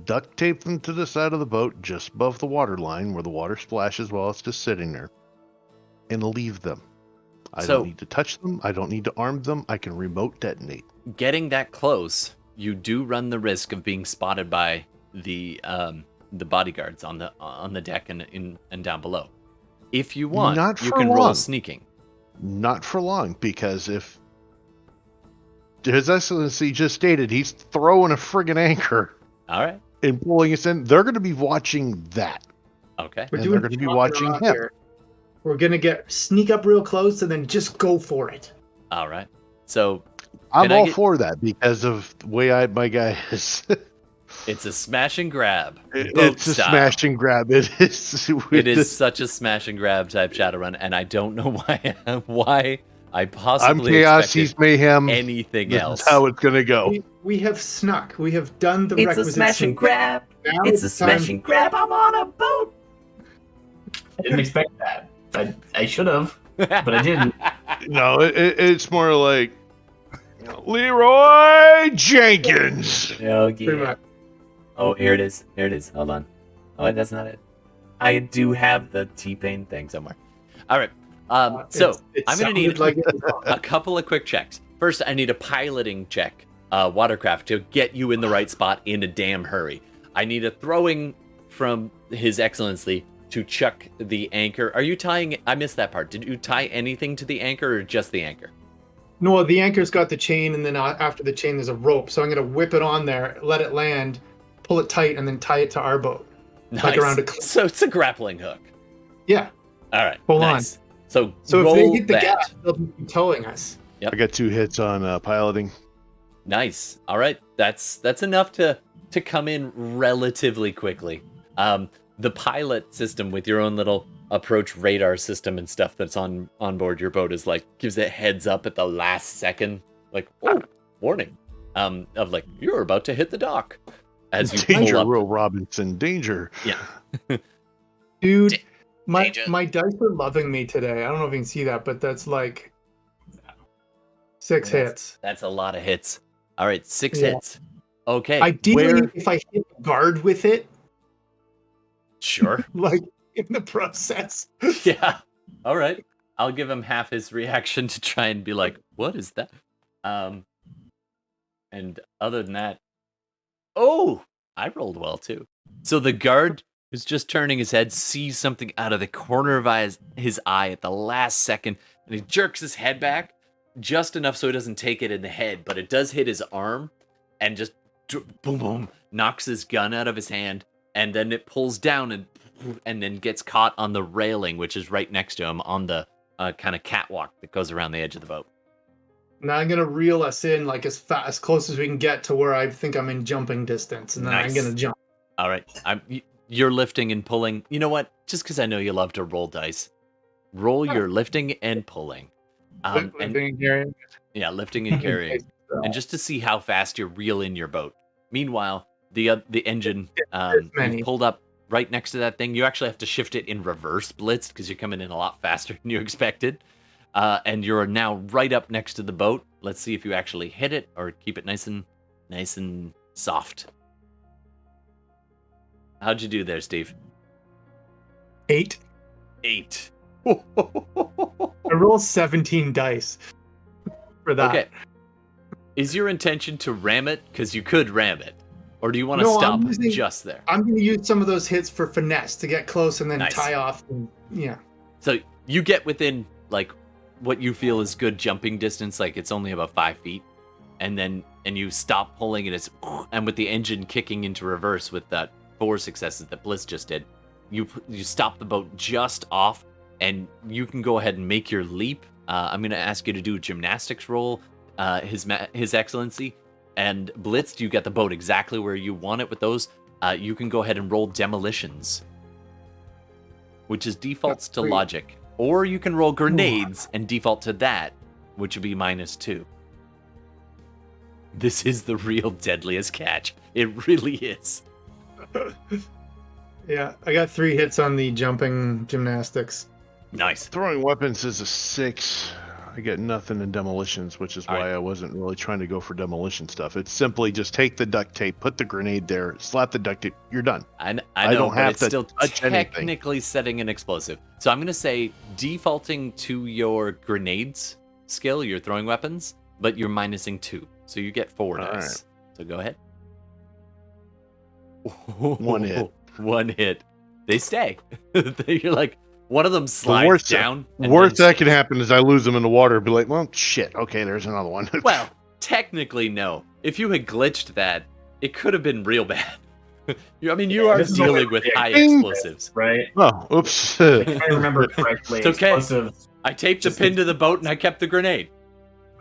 duct tape them to the side of the boat just above the water line where the water splashes while it's just sitting there, and leave them. I So- don't need to touch them. I don't need to arm them. I can remote detonate. Getting that close, you do run the risk of being spotted by the bodyguards on the deck and down below. If you want, Not you for can roll long. sneaking. Not for long, because if His Excellency just stated he's throwing a friggin' anchor All right. and pulling us in, they're going to be watching that. Okay. We're And doing they're gonna be shot watching draw him. here. We're gonna sneak up real close and then just go for it. All right. So I'm Can I all get- for that because of the way my guy is. it's a smash and grab. boat It's a style. smash and grab. It is. It is such a smash and grab type Shadowrun, and I don't know why I I'm possibly chaos. expected He's mayhem. anything This else. is how it's gonna go. We have snuck. We have done the It's a requisite smash and sneak. grab. Now It's a time- smash and grab. I'm on a boat. I didn't expect that. I should have, but I didn't. No, it's more like Leroy Jenkins. Oh, Pretty much. Oh, here it is. Here it is. Hold on. Oh, that's not it. I do have the T-Pain thing somewhere. All right. So It I'm going to need sounded like it was a couple of quick checks. First, I need a piloting check, watercraft, to get you in the right spot in a damn hurry. I need a throwing from His Excellency to chuck the anchor. Are you tying? I missed that part. Did you tie anything to the anchor or just the anchor? No, the anchor's got the chain, and then after the chain, there's a rope. So I'm going to whip it on there, let it land, pull it tight, and then tie it to our boat. Nice. Like around a cliff. So it's a grappling hook. Yeah. All right. Hold nice. So So if roll they hit the that. gas, they'll be towing us. I got 2 hits on piloting. Nice. All right. That's enough to come in relatively quickly. The pilot system with your own little approach radar system and stuff that's on board your boat is like gives it heads up at the last second, like, oh, warning, of like you're about to hit the dock as you Danger, pull up. Will Robinson, danger. Yeah. Dude, my Danger. my dice are loving me today. I don't know if you can see that, but that's like 6 hits. That's a lot of hits. All right, 6 Yeah. hits. Okay. Ideally, if I hit guard with it, Sure. like in the process. Yeah. All right. I'll give him half his reaction to try and be like, what is that? And other than that, oh, I rolled well too. So the guard who's just turning his head sees something out of the corner of his eye at the last second, and he jerks his head back just enough so he doesn't take it in the head, but it does hit his arm and just boom, boom, knocks his gun out of his hand, and then it pulls down and then gets caught on the railing, which is right next to him on the kind of catwalk that goes around the edge of the boat. Now I'm gonna reel us in like as close as we can get to where I think I'm in jumping distance, and then I'm Nice. gonna jump. All right, you're lifting and pulling. You know what? Just because I know you love to roll dice, roll your lifting and pulling. And, yeah, lifting and carrying, and just to see how fast you reel in your boat. Meanwhile, the engine you've pulled up right next to that thing. You actually have to shift it in reverse, Blitz, because you're coming in a lot faster than you expected. And you're now right up next to the boat. Let's see if you actually hit it or keep it nice and soft. How'd you do there, Steve? 8. 8. I rolled 17 dice for that. Okay. Is your intention to ram it? Because you could ram it. Or do you want to No, stop I'm using- just there? I'm going to use some of those hits for finesse to get close and then Nice. tie off. And, yeah. So you get within, like, what you feel is good jumping distance, like it's only about 5 feet. And you stop pulling, and it's, and with the engine kicking into reverse with that 4 successes that Bliss just did, you stop the boat just off, and you can go ahead and make your leap. I'm going to ask you to do a gymnastics roll, His Excellency. And Blitz, you get the boat exactly where you want it with those. You can go ahead and roll demolitions, which is defaults to logic. Or you can roll grenades and default to that, which would be -2. This is the real deadliest catch. It really is. Yeah, I got 3 hits on the jumping gymnastics. Nice. Throwing weapons is a 6. I get nothing in demolitions, which is why Alright. I wasn't really trying to go for demolition stuff. It's simply just take the duct tape, put the grenade there, slap the duct tape, you're done. I know, don't but have it's to still touch anything. technically setting an explosive. So I'm going to say defaulting to your grenades skill, your throwing weapons, but you're minusing 2. So you get 4 dice. Alright. So go ahead. 1 hit. 1 hit. They stay. You're like, one of them slides worst- down. and Worst then that can happen is I lose them in the water and be like, well, shit, okay, there's another one. Well, technically, no. If you had glitched that, it could have been real bad. You are This is dealing what with we're high doing. explosives. Right? Oh, oops. If I remember correctly, It's okay. explosives. I taped Just the pin the- to the boat and I kept the grenade.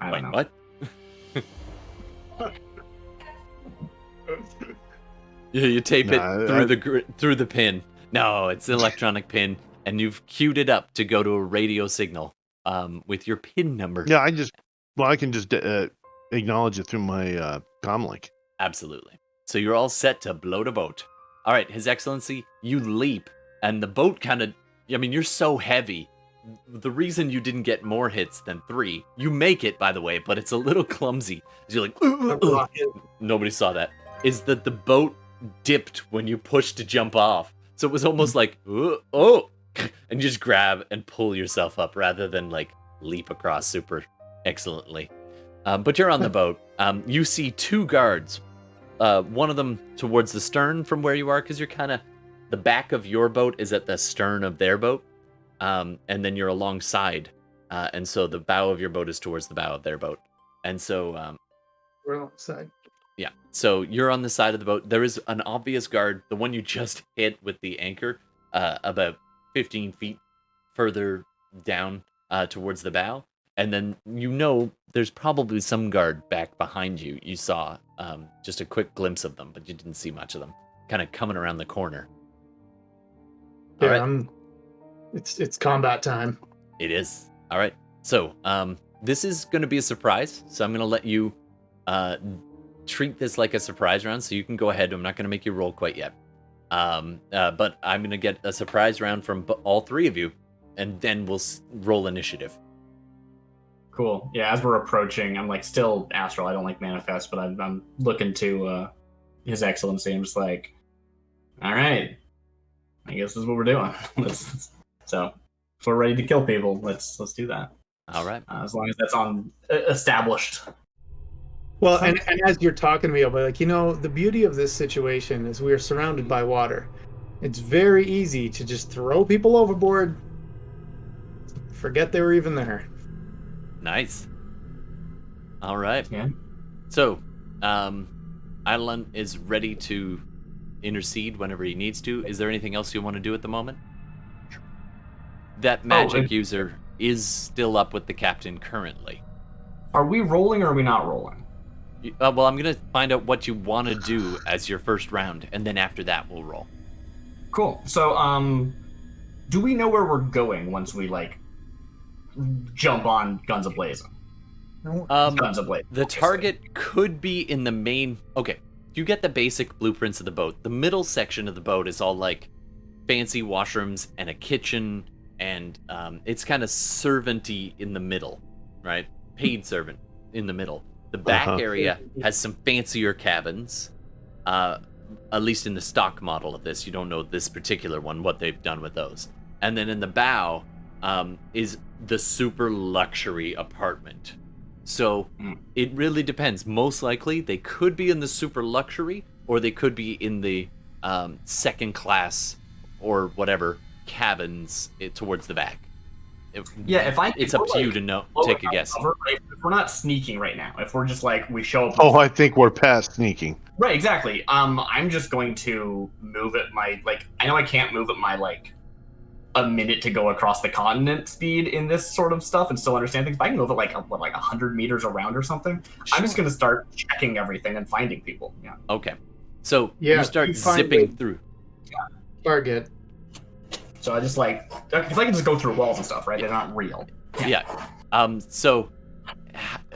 I Wait, don't know. what? You tape it Nah, through the pin. No, it's an electronic pin, and you've queued it up to go to a radio signal with your pin number. Yeah, I can just acknowledge it through my comlink. Absolutely. So you're all set to blow the boat. All right, His Excellency, you leap, and the boat kind of I mean, you're so heavy. The reason you didn't get more hits than 3, you make it, by the way, but it's a little clumsy. You're like, nobody saw that. Is that the boat dipped when you pushed to jump off? So it was almost like, and you just grab and pull yourself up rather than like leap across super excellently. But you're on the boat. You see 2 guards. One of them towards the stern from where you are, because you're kind of, the back of your boat is at the stern of their boat. And then you're alongside, and so the bow of your boat is towards the bow of their boat, and so We're alongside. yeah. So you're on the side of the boat. There is an obvious guard, the one you just hit with the anchor, about 15 feet further down towards the bow, and then there's probably some guard back behind you. You saw just a quick glimpse of them, but you didn't see much of them, kind of coming around the corner. Yeah, All right. It's combat time. It is. All right. So, this is going to be a surprise. So I'm going to let you treat this like a surprise round. So you can go ahead. I'm not going to make you roll quite yet. But I'm going to get a surprise round from all 3 of you, and then we'll roll initiative. Cool. Yeah, as we're approaching, I'm like still Astral. I don't like manifest, but I'm looking to His Excellency. I'm just like, all right, I guess this is what we're doing. So if we're ready to kill people, let's do that. All right. As long as that's on established. Well, and as you're talking to me, I'll be like, the beauty of this situation is we are surrounded by water. It's very easy to just throw people overboard, forget they were even there. Nice. All right. Yeah. So, Adelan is ready to intercede whenever he needs to. Is there anything else you want to do at the moment? That magic user is still up with the captain currently. Are we rolling or are we not rolling? Well, I'm going to find out what you want to do as your first round, and then after that, we'll roll. Cool. So, do we know where we're going once we, jump on Guns Ablazing? Guns Ablazing. The target could be in the main... Okay, you get the basic blueprints of the boat. The middle section of the boat is all, fancy washrooms and a kitchen, and it's kind of servant-y in the middle, right? Paid servant in the middle. The back area has some fancier cabins, at least in the stock model of this. You don't know this particular one, what they've done with those. And then in the bow is the super luxury apartment. So it really depends. Most likely, they could be in the super luxury, or they could be in the second class or whatever cabins towards the back. It's up to you to know. Take a guess. If we're not sneaking right now, if we're just we show up. Oh, I think we're past sneaking. Right, exactly. I'm just going to move at my I know I can't move at my a minute to go across the continent speed in this sort of stuff and still understand things. But I can move at 100 meters around or something. Sure. I'm just going to start checking everything and finding people. Yeah. Okay. So you start zipping through. Yeah. Target. So I just because I can just go through walls and stuff, right? They're not real. Yeah. So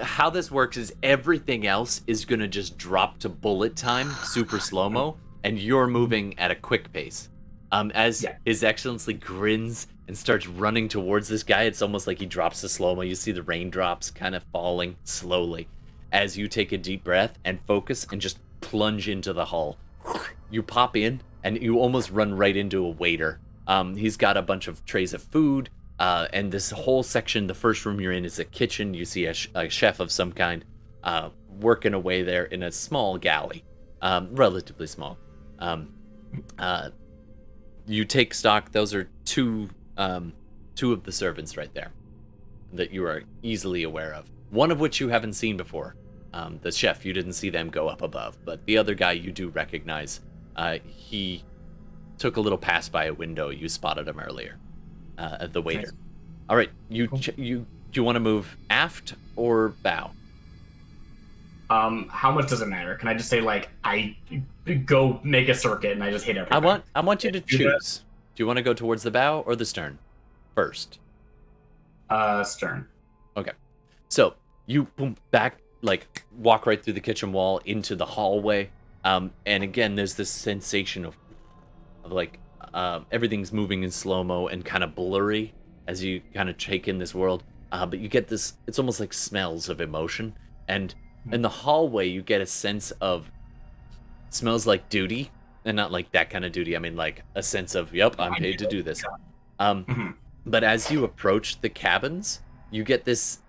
how this works is everything else is gonna just drop to bullet time, super slow-mo, and you're moving at a quick pace. As His Excellency grins and starts running towards this guy, it's almost like he drops the slow-mo. You see the raindrops kind of falling slowly as you take a deep breath and focus and just plunge into the hull. You pop in and you almost run right into a waiter. He's got a bunch of trays of food, and this whole section, the first room you're in, is a kitchen. You see a chef of some kind working away there in a small galley, relatively small. You take stock. Those are two of the servants right there that you are easily aware of. One of which you haven't seen before. The chef, you didn't see them go up above, but the other guy you do recognize. He took a little pass by a window. You spotted him earlier. The waiter. Nice. All right, do you want to move aft or bow? How much does it matter? Can I just say I go make a circuit and I just hit everything? I want you to choose. Do you want to go towards the bow or the stern first? Stern. Okay. So you back walk right through the kitchen wall into the hallway. And again, there's this sensation of everything's moving in slow-mo and kind of blurry as you kind of take in this world. But you get this, it's almost like smells of emotion. And in the hallway, you get a sense of smells like duty, and not like that kind of duty. I mean, like a sense of, yep, I'm paid to do this. But as you approach the cabins, you get this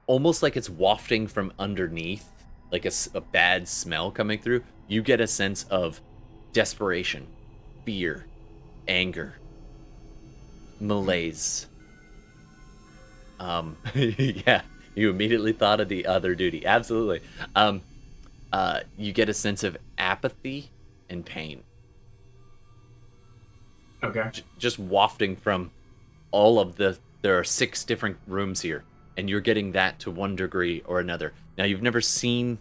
almost like it's wafting from underneath, like a bad smell coming through. You get a sense of desperation, fear, anger, malaise. Yeah, you immediately thought of the other duty. Absolutely. You get a sense of apathy and pain. Okay. Just wafting from all of there are 6 different rooms here, and you're getting that to one degree or another. Now, you've never seen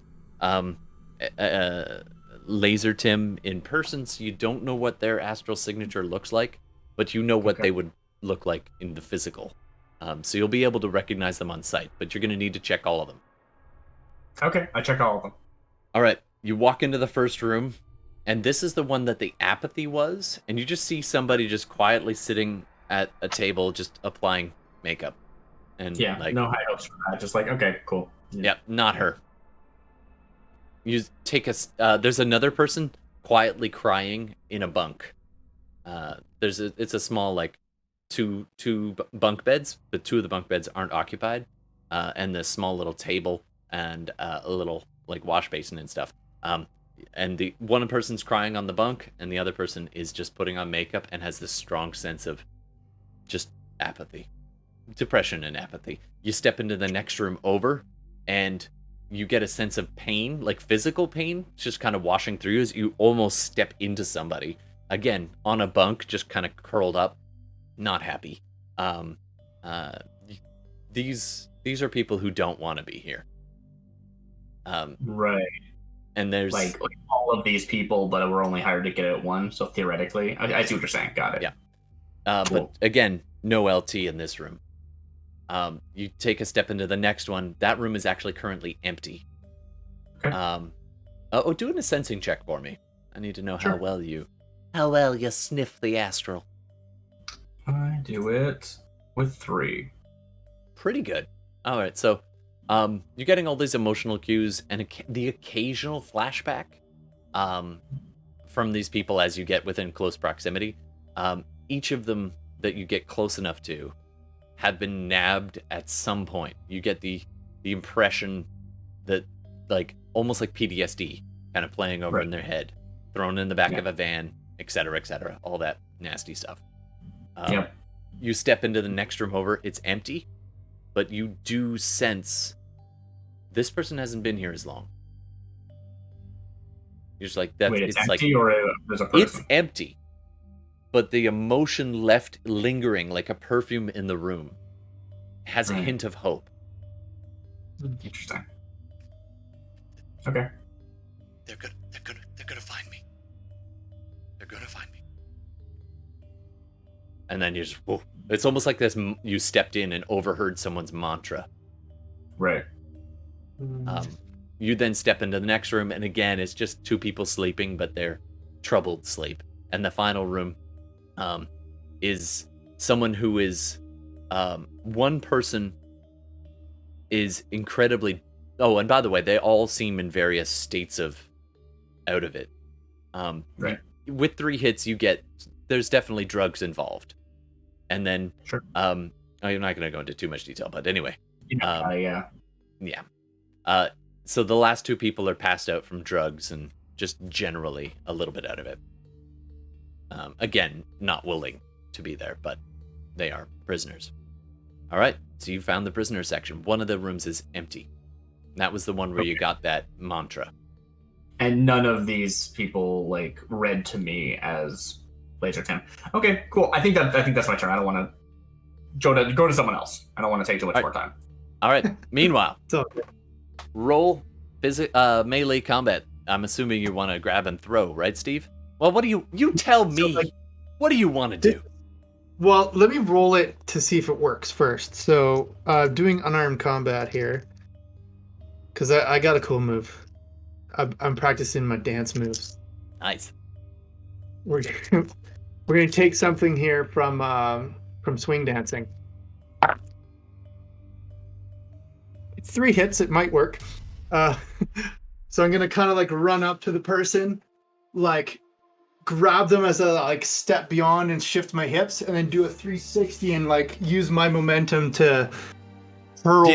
Laser Tim in person, so you don't know what their astral signature looks like, but you know what they would look like in the physical. So you'll be able to recognize them on sight, but you're going to need to check all of them. Okay, I check all of them. All right, you walk into the first room, and this is the one that the apathy was, and you just see somebody just quietly sitting at a table, just applying makeup. And Yeah, like, no high hopes for that. Just like, okay, cool. Yeah, not her. You take there's another person quietly crying in a bunk. It's a small, like, two bunk beds, but 2 of the bunk beds aren't occupied, and the small little table and a little, like, wash basin and stuff. And the one person's crying on the bunk, and the other person is just putting on makeup and has this strong sense of just apathy, depression and apathy. You step into the next room over, and you get a sense of pain, like physical pain, just kind of washing through you as you almost step into somebody. Again, on a bunk, just kind of curled up, not happy. These are people who don't want to be here. Right. And there's like all of these people, but we're only hired to get it one. So theoretically, I see what you're saying. Got it. Yeah. Cool. But again, no LT in this room. You take a step into the next one. That room is actually currently empty. Okay. Do a sensing check for me. I need to know Sure. how well you sniff the astral. I do it with 3. Pretty good. All right, so you're getting all these emotional cues and the occasional flashback from these people as you get within close proximity. Each of them that you get close enough to have been nabbed at some point. You get the impression that, like, almost like PTSD kind of playing over in their head, thrown in the back of a van, etc., all that nasty stuff. Yep. You step into the next room over, it's empty, but you do sense this person hasn't been here as long. You're just like, that's Wait, it's like, empty or there's a person? it's empty, but the emotion left lingering like a perfume in the room has a hint of hope. Interesting. Okay. They're gonna find me. They're gonna find me. And then you just, whoa. It's almost like this. You stepped in and overheard someone's mantra. Right. You then step into the next room, and again, it's just 2 people sleeping, but they're troubled sleep. And the final room is someone who is one person is incredibly. Oh, and by the way, they all seem in various states of out of it. Right. With 3 hits, you get there's definitely drugs involved, and then Sure. I'm not going to go into too much detail, but anyway. Yeah. So the last 2 people are passed out from drugs and just generally a little bit out of it. Again, not willing to be there, but they are prisoners. All right, so you found the prisoner section. One of the rooms is empty. That was the one where you got that mantra. And none of these people like read to me as Laser Tim. Okay, cool. I think that's my turn. I don't want to go to someone else. I don't want to take too much more time. All right. Meanwhile, So, roll melee combat. I'm assuming you want to grab and throw, right, Steve? Well, what do you tell me? What do you want to do? well, let me roll it to see if it works first. So, doing unarmed combat here, because I got a cool move. I'm practicing my dance moves. Nice. We're We're gonna take something here from swing dancing. It's 3 hits. It might work. So I'm gonna kind of like run up to the person, like grab them as a like step beyond and shift my hips, and then do a 360 and like use my momentum to hurl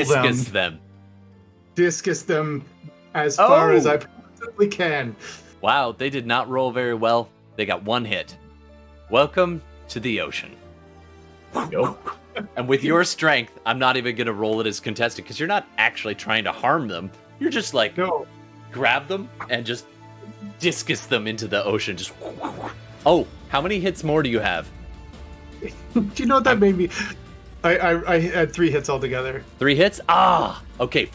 discus them as far as I possibly can. Wow, they did not roll very well. They got 1 hit. Welcome to the ocean. Nope. And with your strength, I'm not even going to roll it as contested because you're not actually trying to harm them. You're just like, grab them and just discus them into the ocean. Just. Oh, how many hits more do you have? Do you know what that made me? I had 3 hits altogether. 3 hits? Okay,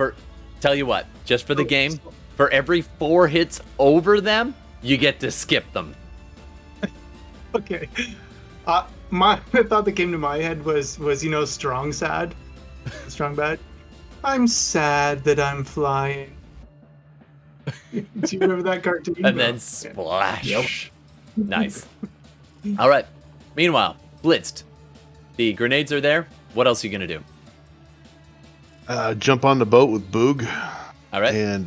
tell you what, just for the game, for every 4 hits over them, you get to skip them. Okay. The thought that came to my head was strong sad, strong bad. I'm sad that I'm flying. Do you remember that cartoon? And then splash. Yep. Nice. All right. Meanwhile, blitzed. The grenades are there. What else are you gonna do? Jump on the boat with Boog. All right. And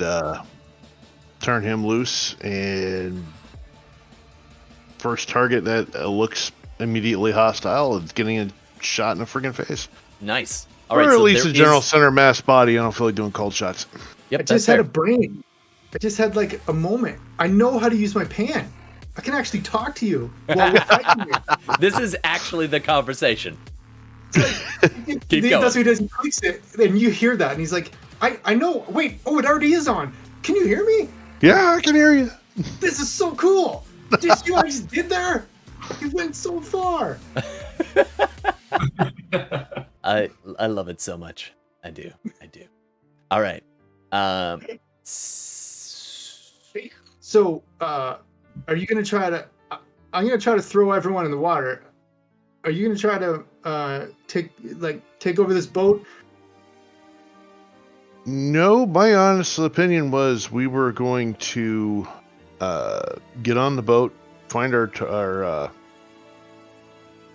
turn him loose. And first target that looks immediately hostile is getting a shot in the friggin' face. Nice. All right. Or at least a general center mass body. I don't feel like doing cold shots. Yep. I just had a brain. I just had like a moment. I know how to use my pan. I can actually talk to you while we're fighting here. This is actually the conversation. Keep going. That's why he doesn't fix it. And you hear that, and he's like, I know. Wait, it already is on. Can you hear me? Yeah, I can hear you. This is so cool. Did you see what I just did there? You went so far. I love it so much. I do. All right. So, are you gonna try to? I'm gonna try to throw everyone in the water. Are you gonna try to take over this boat? No, my honest opinion was we were going to get on the boat, find our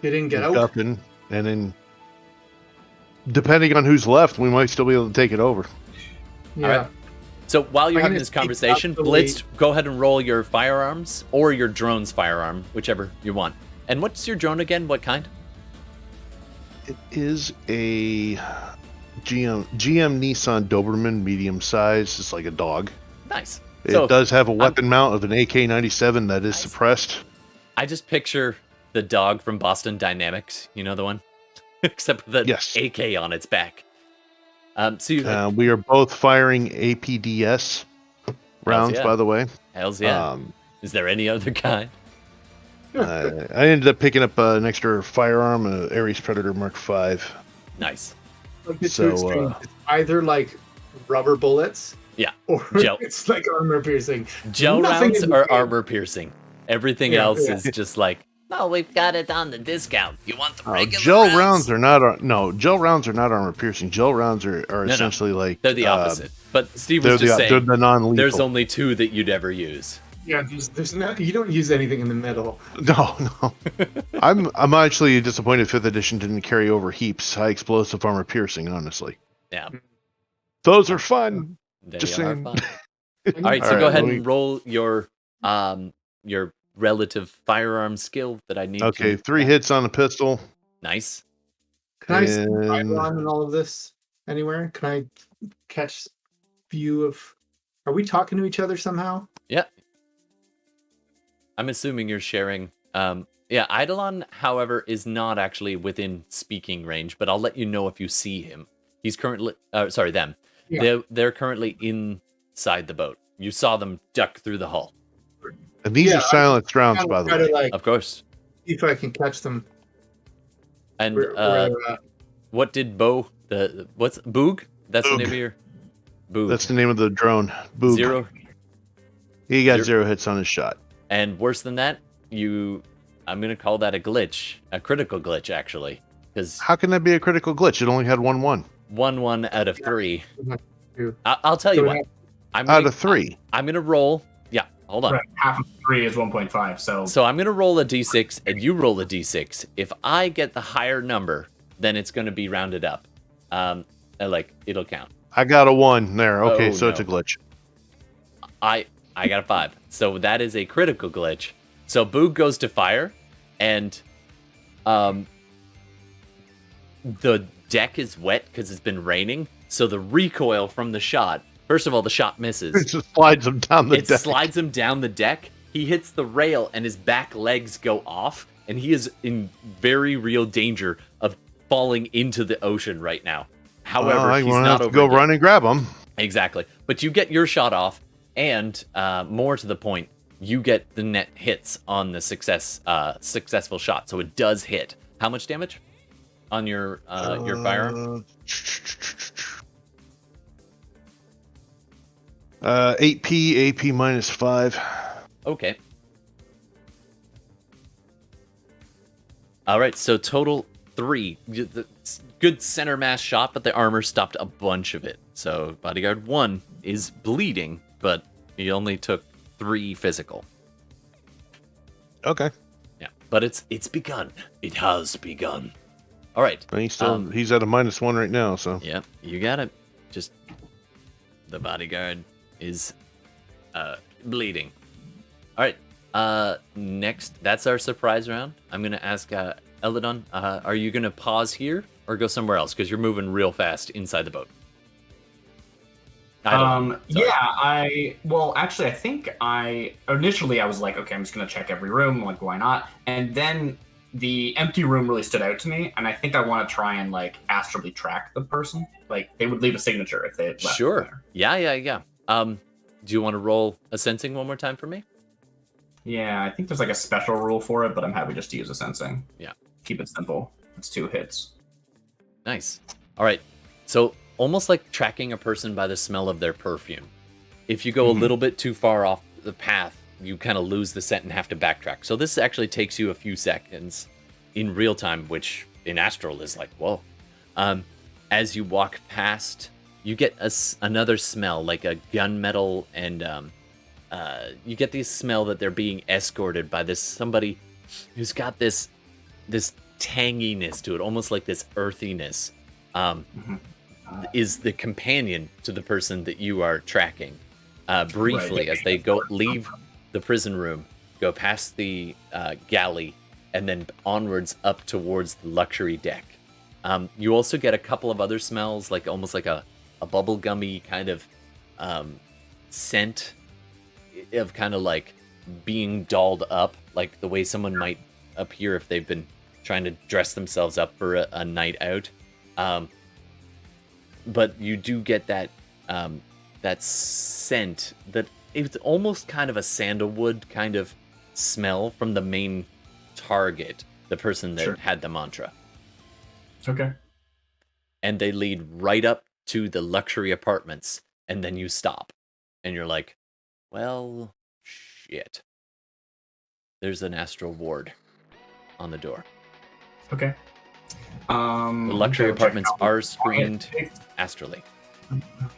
get in, get out, and then depending on who's left, we might still be able to take it over. Yeah. All right. So while you're having this conversation, Blitz, go ahead and roll your firearms or your drone's firearm, whichever you want. And what's your drone again? What kind? It is a GM Nissan Doberman, medium size. It's like a dog. Nice. It does have a weapon mount of an AK-97 that is suppressed. I just picture the dog from Boston Dynamics. You know the one? Except with the AK on its back. So we are both firing APDS rounds, by the way. Hells yeah. Is there any other kind? I ended up picking up an extra firearm, an Ares Predator Mark V. Nice. Like it's either like rubber bullets, or it's like armor piercing. Gel rounds are armor piercing. Everything else is just like, no, we've got it on the discount. You want the regular gel rounds are not gel rounds are not armor piercing. Gel rounds are essentially like they're the opposite. But Steve was just saying they're the non-lethal. There's only 2 that you'd ever use. Yeah, there's not. You don't use anything in the middle. No. I'm actually disappointed 5th edition didn't carry over heaps high explosive armor piercing. Honestly. Yeah. Those are fun. They are fun. All right, so go ahead and roll your relative firearm skill that I need. Okay, 3 hits on a pistol. Nice. Can I see Shadowrun in all of this anywhere? Can I catch view of? Are we talking to each other somehow? Yeah. I'm assuming you're sharing. Eidolon, however, is not actually within speaking range, but I'll let you know if you see him. He's currently, them. Yeah. They're currently inside the boat. You saw them duck through the hull. And these are silenced rounds, by the way. Of course. See if I can catch them. And what did what's Boog? That's the name of your Boog. That's the name of the drone. Boog. 0. He got 0 hits on his shot. And worse than that, I'm going to call that a glitch, a critical glitch, actually. Because how can that be a critical glitch? It only had 1-1. 1-1 out of 3. I'll tell you what. Out of 3. I'm going to roll. Yeah, hold on. Right, half of 3 is 1.5. So I'm gonna roll a d6 and you roll a d6. If I get the higher number, then it's gonna be rounded up. It'll count. I got a 1 there. Okay, Oh, so it's no. a glitch. I got a 5. So that is a critical glitch. So Boog goes to fire, and the deck is wet because it's been raining. So the recoil from the shot, first of all, the shot misses. It just slides him down the It deck. slides him down the deck. He hits the rail, and his back legs go off, and he is in very real danger of falling into the ocean right now. However, I'm he's gonna not have to go over run and grab him. Exactly. But you get your shot off, and more to the point, you get the net hits on the successful shot. So it does hit. How much damage on your firearm? 8p, AP minus 5. Okay. All right, so total 3. Good center mass shot, but the armor stopped a bunch of it. So Bodyguard 1 is bleeding, but he only took 3 physical. Okay. Yeah, but it's begun. It has begun. All right. And he's at a -1 right now, so. Yeah, you got it. Just the Bodyguard is bleeding. All right. Next, that's our surprise round. I'm gonna ask Eladon, are you gonna pause here or go somewhere else? Because you're moving real fast inside the boat. Actually, I think initially I was like, okay, I'm just gonna check every room, like why not? And then the empty room really stood out to me, and I think I want to try and like astrally track the person. Like they would leave a signature if they had left. Sure. There. Yeah. Do you want to roll a sensing one more time for me? Yeah, I think there's like a special rule for it, but I'm happy just to use a sensing. Yeah. Keep it simple. It's 2 hits. Nice. All right. So almost like tracking a person by the smell of their perfume. If you go a little bit too far off the path, you kind of lose the scent and have to backtrack. So this actually takes you a few seconds in real time, which in Astral is like, whoa. As you walk past, you get another smell, like a gunmetal, and you get this smell that they're being escorted by somebody who's got this tanginess to it, almost like this earthiness. Is the companion to the person that you are tracking. Briefly, as they leave the prison room, go past the galley, and then onwards up towards the luxury deck. You also get a couple of other smells, like almost like a bubblegummy kind of scent of kind of like being dolled up, like the way someone might appear if they've been trying to dress themselves up for a night out. But you do get that scent that it's almost kind of a sandalwood kind of smell from the main target, the person that had the mantra. Okay. And they lead right up to the luxury apartments, and then you stop. And you're like, well, shit. There's an Astral ward on the door. Okay. The luxury apartments are screened astrally.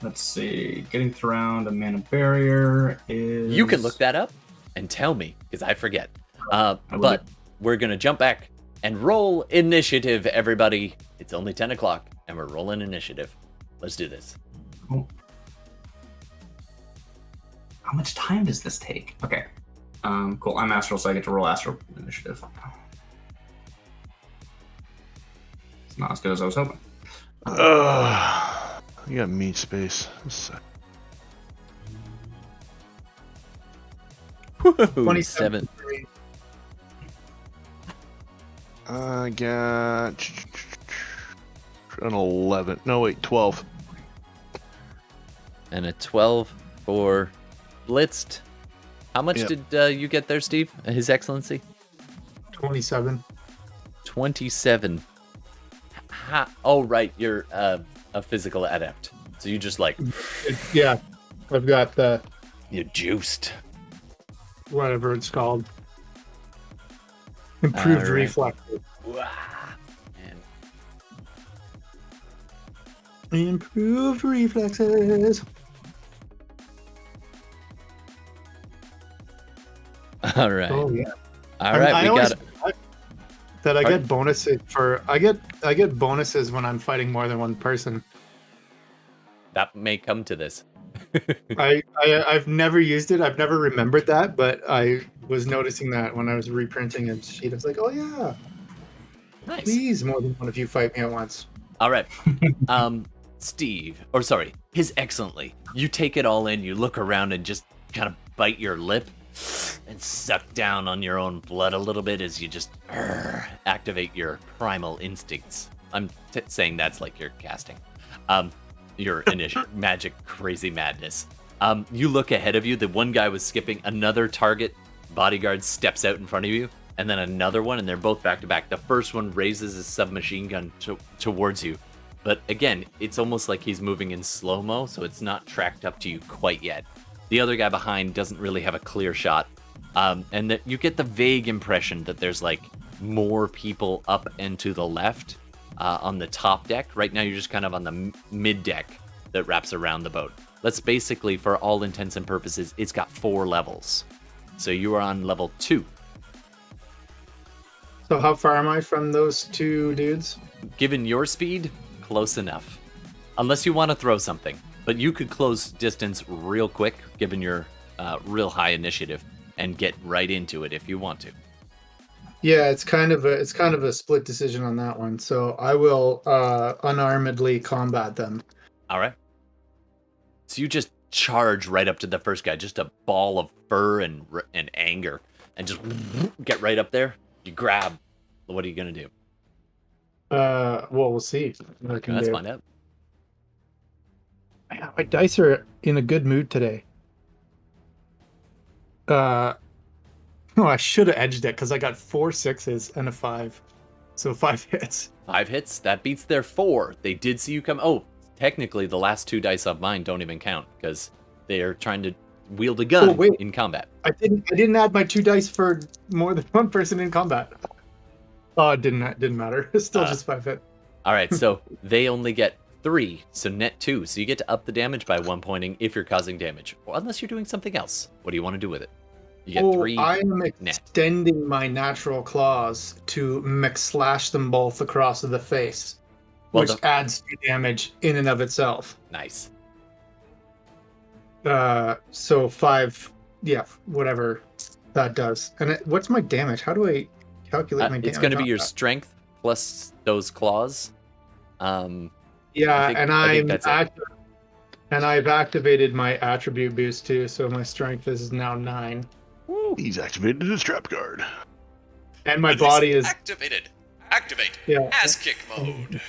Let's see. Getting around a mana barrier is... You can look that up and tell me, because I forget. But we're going to jump back and roll initiative, everybody. It's only 10 o'clock, and we're rolling initiative. Let's do this. Cool. How much time does this take? Okay. Cool. I'm Astral, so I get to roll Astral initiative. It's not as good as I was hoping. You got meat space. 27. I got an 11. No, wait, 12. And a 12 for Blitzed. How much did you get there, Steve? His Excellency? 27. 27. Oh, right. You're a physical adept. So you just like... Yeah. I've got the... You're juiced. Whatever it's called. Improved reflexes. Improved reflexes. All right. Oh yeah. All right. I We always got. forget that I get bonuses for I get bonuses when I'm fighting more than one person. That may come to this. I've never used it. I've never remembered that, but I was noticing that when I was reprinting a sheet. I was like, oh yeah, Nice. please, more than one of you fight me at once. All right. Steve, or sorry, His Excellently. You take it all in. You look around and just kind of bite your lip and suck down on your own blood a little bit as you just activate your primal instincts. I'm saying that's like your casting. Your initial magic crazy madness. You look ahead of you. The one guy was skipping. Another target bodyguard steps out in front of you, and then another one, and they're both back to back. The first one raises his submachine gun towards you, but again, it's almost like he's moving in slow-mo, so it's not tracked up to you quite yet. The other guy behind doesn't really have a clear shot, and that you get the vague impression that there's like more people up and to the left on the top deck. Right now, you're just kind of on the mid deck that wraps around the boat. Let's basically, for all intents and purposes, it's got 4 levels. So you are on level 2. So how far am I from those two dudes? Given your speed, close enough. Unless you want to throw something. But you could close distance real quick, given your real high initiative, and get right into it if you want to. Yeah, it's kind of a split decision on that one. So I will unarmedly combat them. All right. So you just charge right up to the first guy, just a ball of fur and anger, and just get right up there. You grab. What are you gonna do? Well, we'll see. What I can Let's do. find out. Man, my dice are in a good mood today. Oh, I should have edged it because I got 4 6s and a 5, so 5 hits. 5 hits. That beats their 4. They did see you come. Oh, technically, the last 2 dice of mine don't even count because they are trying to wield a gun in combat. I didn't add my 2 dice for more than one person in combat. Oh, it didn't matter. It's still just 5 hit. All right, so they only get 3, so net 2. So you get to up the damage by 1 pointing if you're causing damage, or unless you're doing something else. What do you want to do with it? You get 3 I'm net. extending my natural claws to slash them both across the face, Well, which adds 2 damage in and of itself. Nice. So 5, yeah, whatever that does. And what's my damage? How do I calculate my damage? It's going to be your strength plus those claws. Yeah, I think and I've activated my attribute boost too, so my strength is now 9. He's activated his trap guard. And my body is activated. Activate. Yeah. Ass kick mode.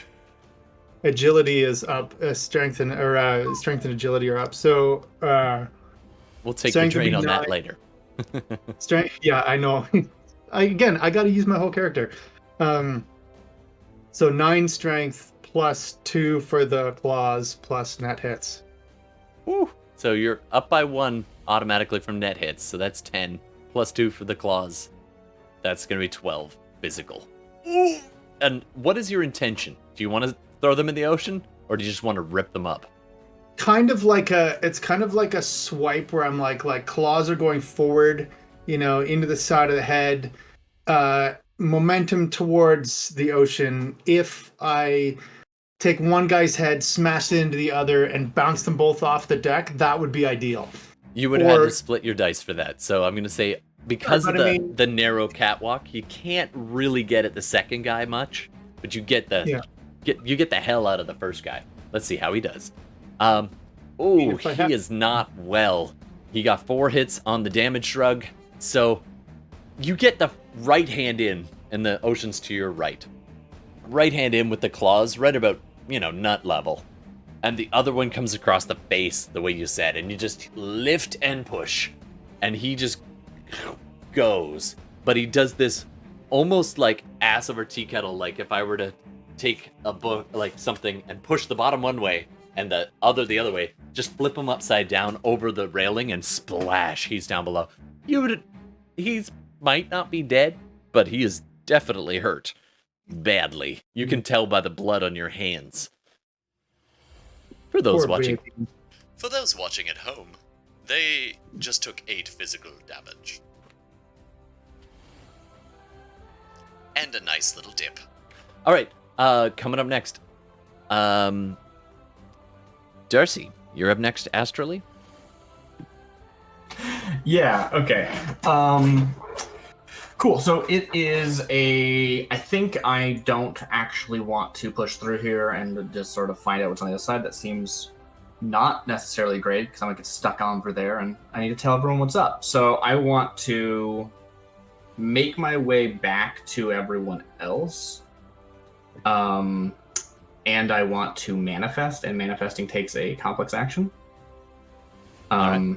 Agility is up. Strength and agility are up. So We'll take the train on that later. strength. Yeah, I know. I got to use my whole character. So 9 strength plus 2 for the claws plus net hits. Woo. So you're up by 1 automatically from net hits. So that's 10 plus 2 for the claws. That's going to be 12 physical. Ooh. And what is your intention? Do you want to throw them in the ocean, or do you just want to rip them up? It's kind of like a swipe where I'm like claws are going forward, into the side of the head, momentum towards the ocean. If I take one guy's head, smash it into the other, and bounce them both off the deck, that would be ideal. You would have to split your dice for that. So I'm going to say, because of the narrow catwalk, you can't really get at the second guy much, but you get the hell out of the first guy. Let's see how he does. He is not well. He got 4 hits on the damage shrug. So you get the right hand in, and the ocean's to your right. Right hand in with the claws, right about, nut level. And the other one comes across the face, the way you said, and you just lift and push. And he just goes. But he does this almost like ass over tea kettle, like if I were to take a book, like something, and push the bottom one way, and the other the other way, just flip him upside down over the railing, and splash, he's down below. He's might not be dead, but he is definitely hurt. Badly. You can tell by the blood on your hands. For those watching at home, they just took 8 physical damage. and a nice little dip. All right, coming up next. Darcy, you're up next astrally. Yeah, okay. Cool. So it is I think I don't actually want to push through here and just sort of find out what's on the other side. That seems not necessarily great because I'm going to get stuck on over there and I need to tell everyone what's up. So I want to make my way back to everyone else. And I want to manifest, and manifesting takes a complex action. Right.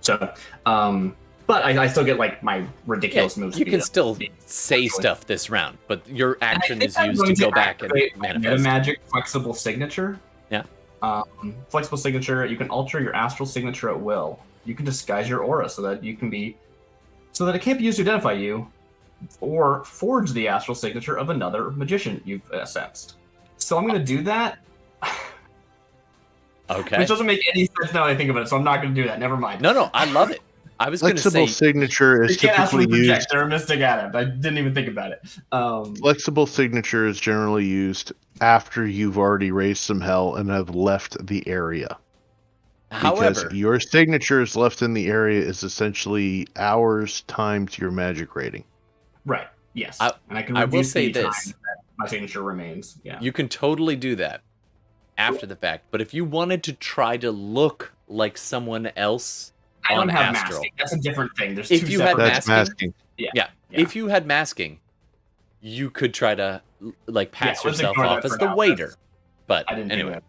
So, but I still get like my ridiculous moves. You can still say stuff this round, but your action is used to go back and manifest. Magic flexible signature. Yeah. Flexible signature. You can alter your astral signature at will. You can disguise your aura so that it can't be used to identify you, or forge the astral signature of another magician you've sensed. So I'm going to do that. Okay. Which doesn't make any sense now that I think of it, so I'm not going to do that. Never mind. No, I love it. I was going to say... Flexible signature is typically used... They're a mystic adept. I didn't even think about it. Flexible signature is generally used after you've already raised some hell and have left the area. However... Because your signatures left in the area is essentially hours times your magic rating. Right. Yes. And I will say this. My signature remains. Yeah. You can totally do that after the fact, but if you wanted to try to look like someone else I don't on have Astral, masking. That's a different thing. There's if two you had separate... That's masking. Yeah. If you had masking, you could try to like pass yourself off as the waiter. But I didn't anyway.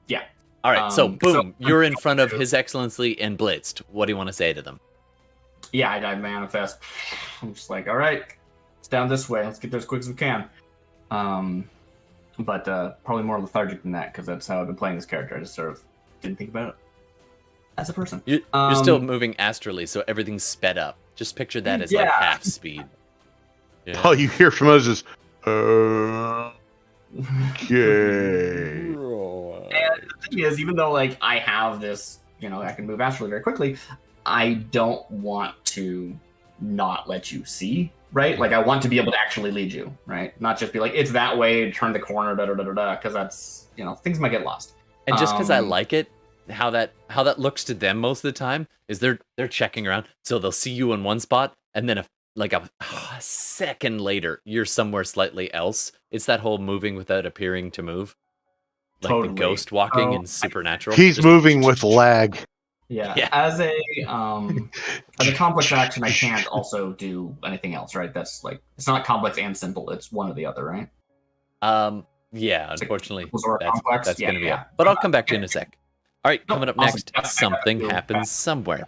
Yeah. All right, so boom, you're in front of His Excellency and Blitzed. What do you want to say to them? Yeah, I manifest. I'm just like, all right, it's down this way. Let's get there as quick as we can. But probably more lethargic than that because that's how I've been playing this character. I just sort of didn't think about it as a person. You're still moving astrally, so everything's sped up. Just picture that as like half speed. Yeah. All you hear from us is, okay. And the thing is, even though like I have this, I can move astrally very quickly, I don't want to not let you see, right? Like I want to be able to actually lead you, right? Not just be like, it's that way, turn the corner, because that's, things might get lost. And just because I like it, how that looks to them most of the time is they're checking around, so they'll see you in one spot, and then a second later you're somewhere slightly else. It's that whole moving without appearing to move, like Totally. the ghost walking in Supernatural. He's moving with lag. Yeah. As a complex action, I can't also do anything else, right? That's like, it's not complex and simple. It's one or the other, right? Yeah, unfortunately, complex. that's going to be it. But I'll come back to you in a sec. All right, coming up next, something happens somewhere.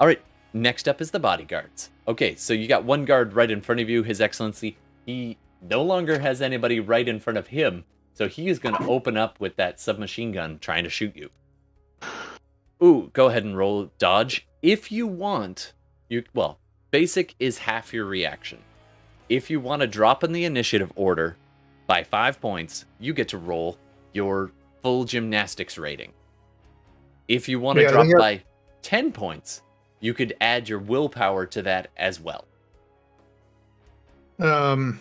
All right, next up is the Bodyguards. Okay, so you got one guard right in front of you, His Excellency. He no longer has anybody right in front of him, so he is going to open up with that submachine gun trying to shoot you. Ooh, go ahead and roll dodge. If you want, basic is half your reaction. If you want to drop in the initiative order by 5 points, you get to roll your full gymnastics rating. If you want to drop by 10 points, you could add your willpower to that as well. No, I'm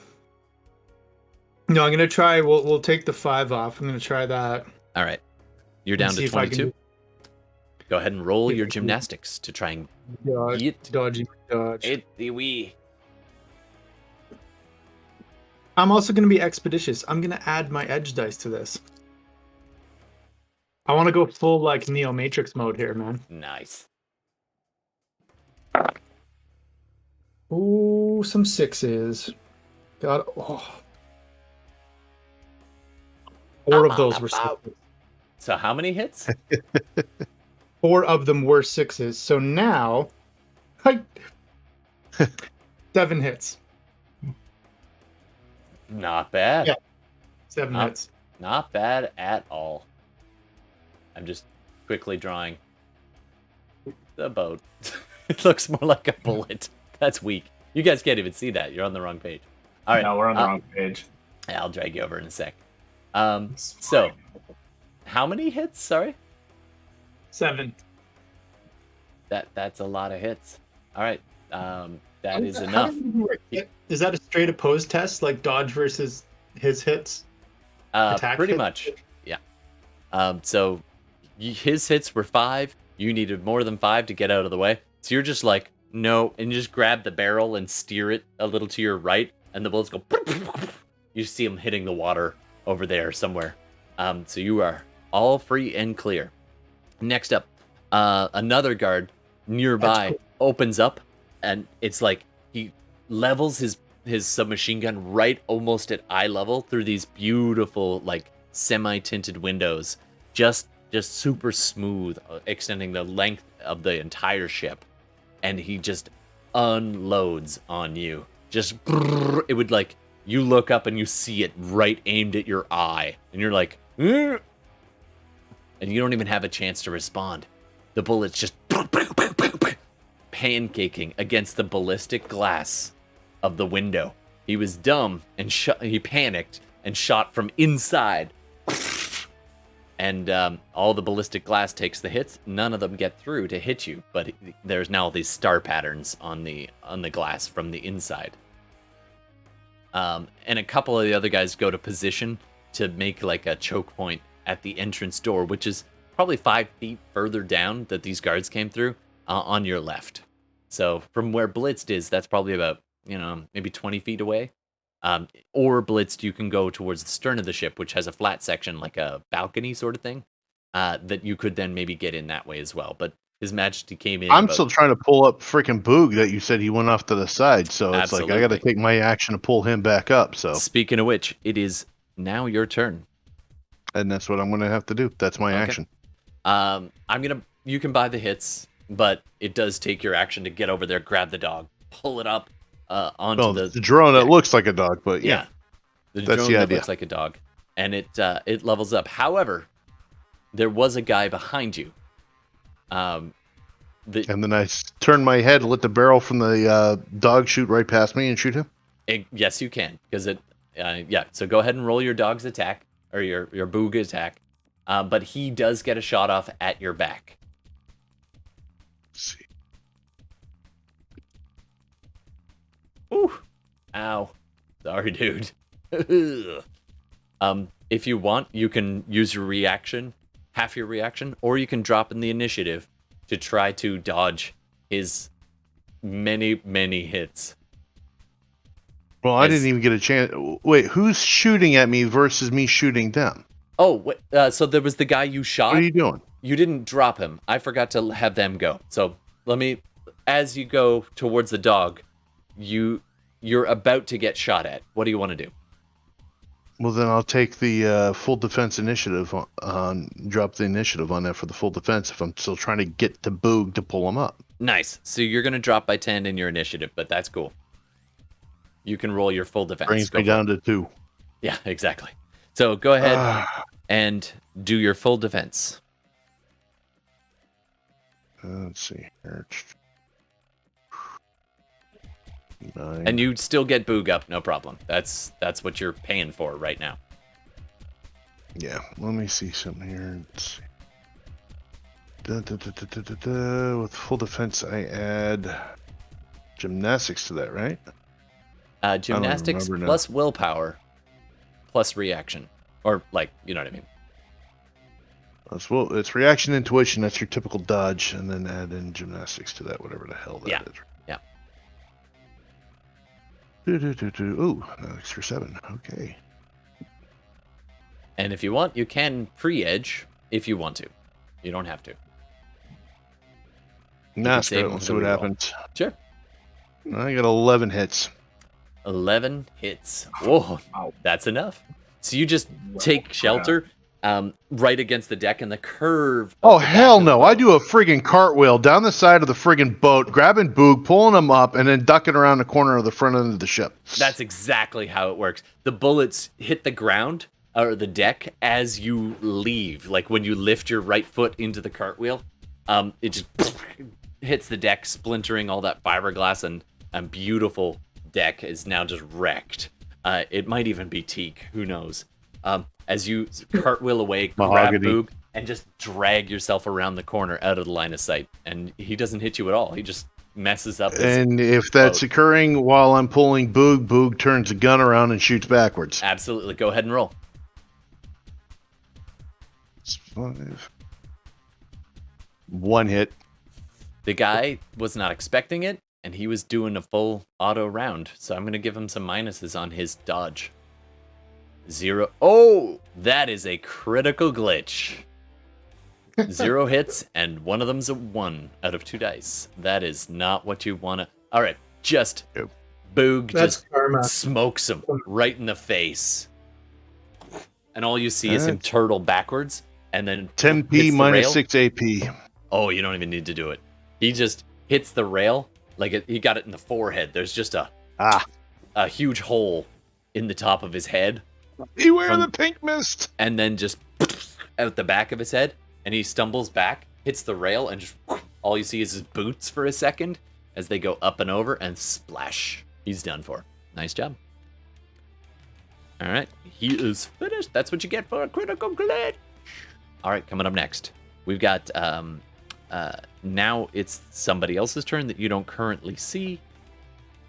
gonna try. We'll take the 5 off. I'm gonna try that. All right, you're down to 22. Go ahead and roll your gymnastics to try and dodge. wee. I'm also gonna be expeditious. I'm gonna add my edge dice to this. I want to go full like Neo Matrix mode here, man. Nice. Ooh, some 6s. God, oh. 4 of those were 6s. So how many hits? 4 of them were 6s. So now, 7 hits. Not bad. Yeah. 7 hits. Not bad at all. I'm just quickly drawing the boat. It looks more like a bullet. That's weak. You guys can't even see that. You're on the wrong page. All right. No, we're on the wrong page. I'll drag you over in a sec. So, how many hits? Sorry? 7. That's a lot of hits. All right. That is How enough. does it work? Is that a straight opposed test, like dodge versus his hits? Attack Pretty hits? much, yeah. So his hits were 5. You needed more than 5 to get out of the way. So you're just like, no, and you just grab the barrel and steer it a little to your right, and the bullets go. You see them hitting the water over there somewhere. So you are all free and clear. Next up, another guard nearby opens up, and it's like he levels his submachine gun right almost at eye level through these beautiful, like, semi-tinted windows, just super smooth, extending the length of the entire ship, and he just unloads on you. Just it would, like, you look up and you see it right aimed at your eye, and you're like, and you don't even have a chance to respond. The bullets just pancaking against the ballistic glass of the window. He was dumb and he panicked and shot from inside. And all the ballistic glass takes the hits. None of them get through to hit you, but there's now these star patterns on the glass from the inside. And a couple of the other guys go to position to make like a choke point at the entrance door, which is probably 5 feet further down that these guards came through, on your left. So from where Blitzed is, that's probably about, maybe 20 feet away. Or Blitzed, you can go towards the stern of the ship, which has a flat section, like a balcony sort of thing, that you could then maybe get in that way as well. But His Majesty came in. I'm still trying to pull up freaking Boog that you said he went off to the side. So it's Absolutely. like I got to take my action to pull him back up. So Speaking of which, it is now your turn. and that's what I'm going to have to do. That's my Okay. action. You can buy the hits, but it does take your action to get over there, grab the dog, pull it up onto Oh, the the drone that deck. looks like a dog, but yeah. The That's drone the that idea. looks like a dog, and it levels up. However, there was a guy behind you. And then I turn my head, let the barrel from the dog shoot right past me and shoot him. Yes, you can, because So go ahead and roll your dog's attack or your boog attack, but he does get a shot off at your back. Let's see. Ooh, ow, sorry, dude. If you want, you can use your reaction, half your reaction, or you can drop in the initiative to try to dodge his many hits. Well, I didn't even get a chance. Wait, who's shooting at me versus me shooting them? Oh, wait, so there was the guy you shot. What are you doing? You didn't drop him. I forgot to have them go. So as you go towards the dog, you're about to get shot at. What do you want to do? Well, then I'll take the full defense initiative drop the initiative on that for the full defense if I'm still trying to get to Boog to pull him up. Nice. So you're going to drop by 10 in your initiative, but that's cool. You can roll your full defense. Brings Go me for down it. to 2. Yeah, exactly. So go ahead and do your full defense. Let's see here. 9. And you still get Boog up, no problem. That's what you're paying for right now. Yeah, let me see something here. Let's see. With full defense, I add gymnastics to that, right? Gymnastics remember now. plus willpower plus reaction. Or, you know what I mean. It's reaction, intuition. That's your typical dodge, and then add in gymnastics to that, whatever the hell that Yeah. is. Yeah. Ooh, extra 7. Okay. And if you want, you can pre-edge if you want to. You don't have to. Nah, save let's the see what reroll. happens. Sure. I got 11 hits. 11 hits. Whoa, that's enough. So you just take shelter right against the deck and the curve. Oh, of the back hell of the no. I boat. do a friggin' cartwheel down the side of the friggin' boat, grabbing Boog, pulling him up, and then ducking around the corner of the front end of the ship. That's exactly how it works. The bullets hit the ground or the deck as you leave. Like when you lift your right foot into the cartwheel, it just hits the deck, splintering all that fiberglass, and beautiful deck is now just wrecked. It might even be teak, who knows. As you cartwheel away, grab Mahogany. Boog, and just drag yourself around the corner out of the line of sight. And he doesn't hit you at all. He just messes up his And if that's boat. occurring while I'm pulling Boog, Boog turns the gun around and shoots backwards. Absolutely. Go ahead and roll. It's 5. 1 hit. The guy was not expecting it, and he was doing a full auto round, so I'm going to give him some minuses on his dodge. 0. Oh, that is a critical glitch. 0 hits, and one of them's a 1 out of 2 dice. That is not what you want to... All right, just Yep. Boog That's just karma. smokes him right in the face. And all you see is him turtle backwards, and then 10p hits the minus rail. 6 AP. Oh, you don't even need to do it. He just hits the rail, like he got it in the forehead. There's just a huge hole in the top of his head. Beware the pink mist! And then just out the back of his head, and he stumbles back, hits the rail, and just all you see is his boots for a second as they go up and over, and splash. He's done for. Nice job. All right, he is finished. That's what you get for a critical glitch. All right, coming up next, we've got now it's somebody else's turn that you don't currently see,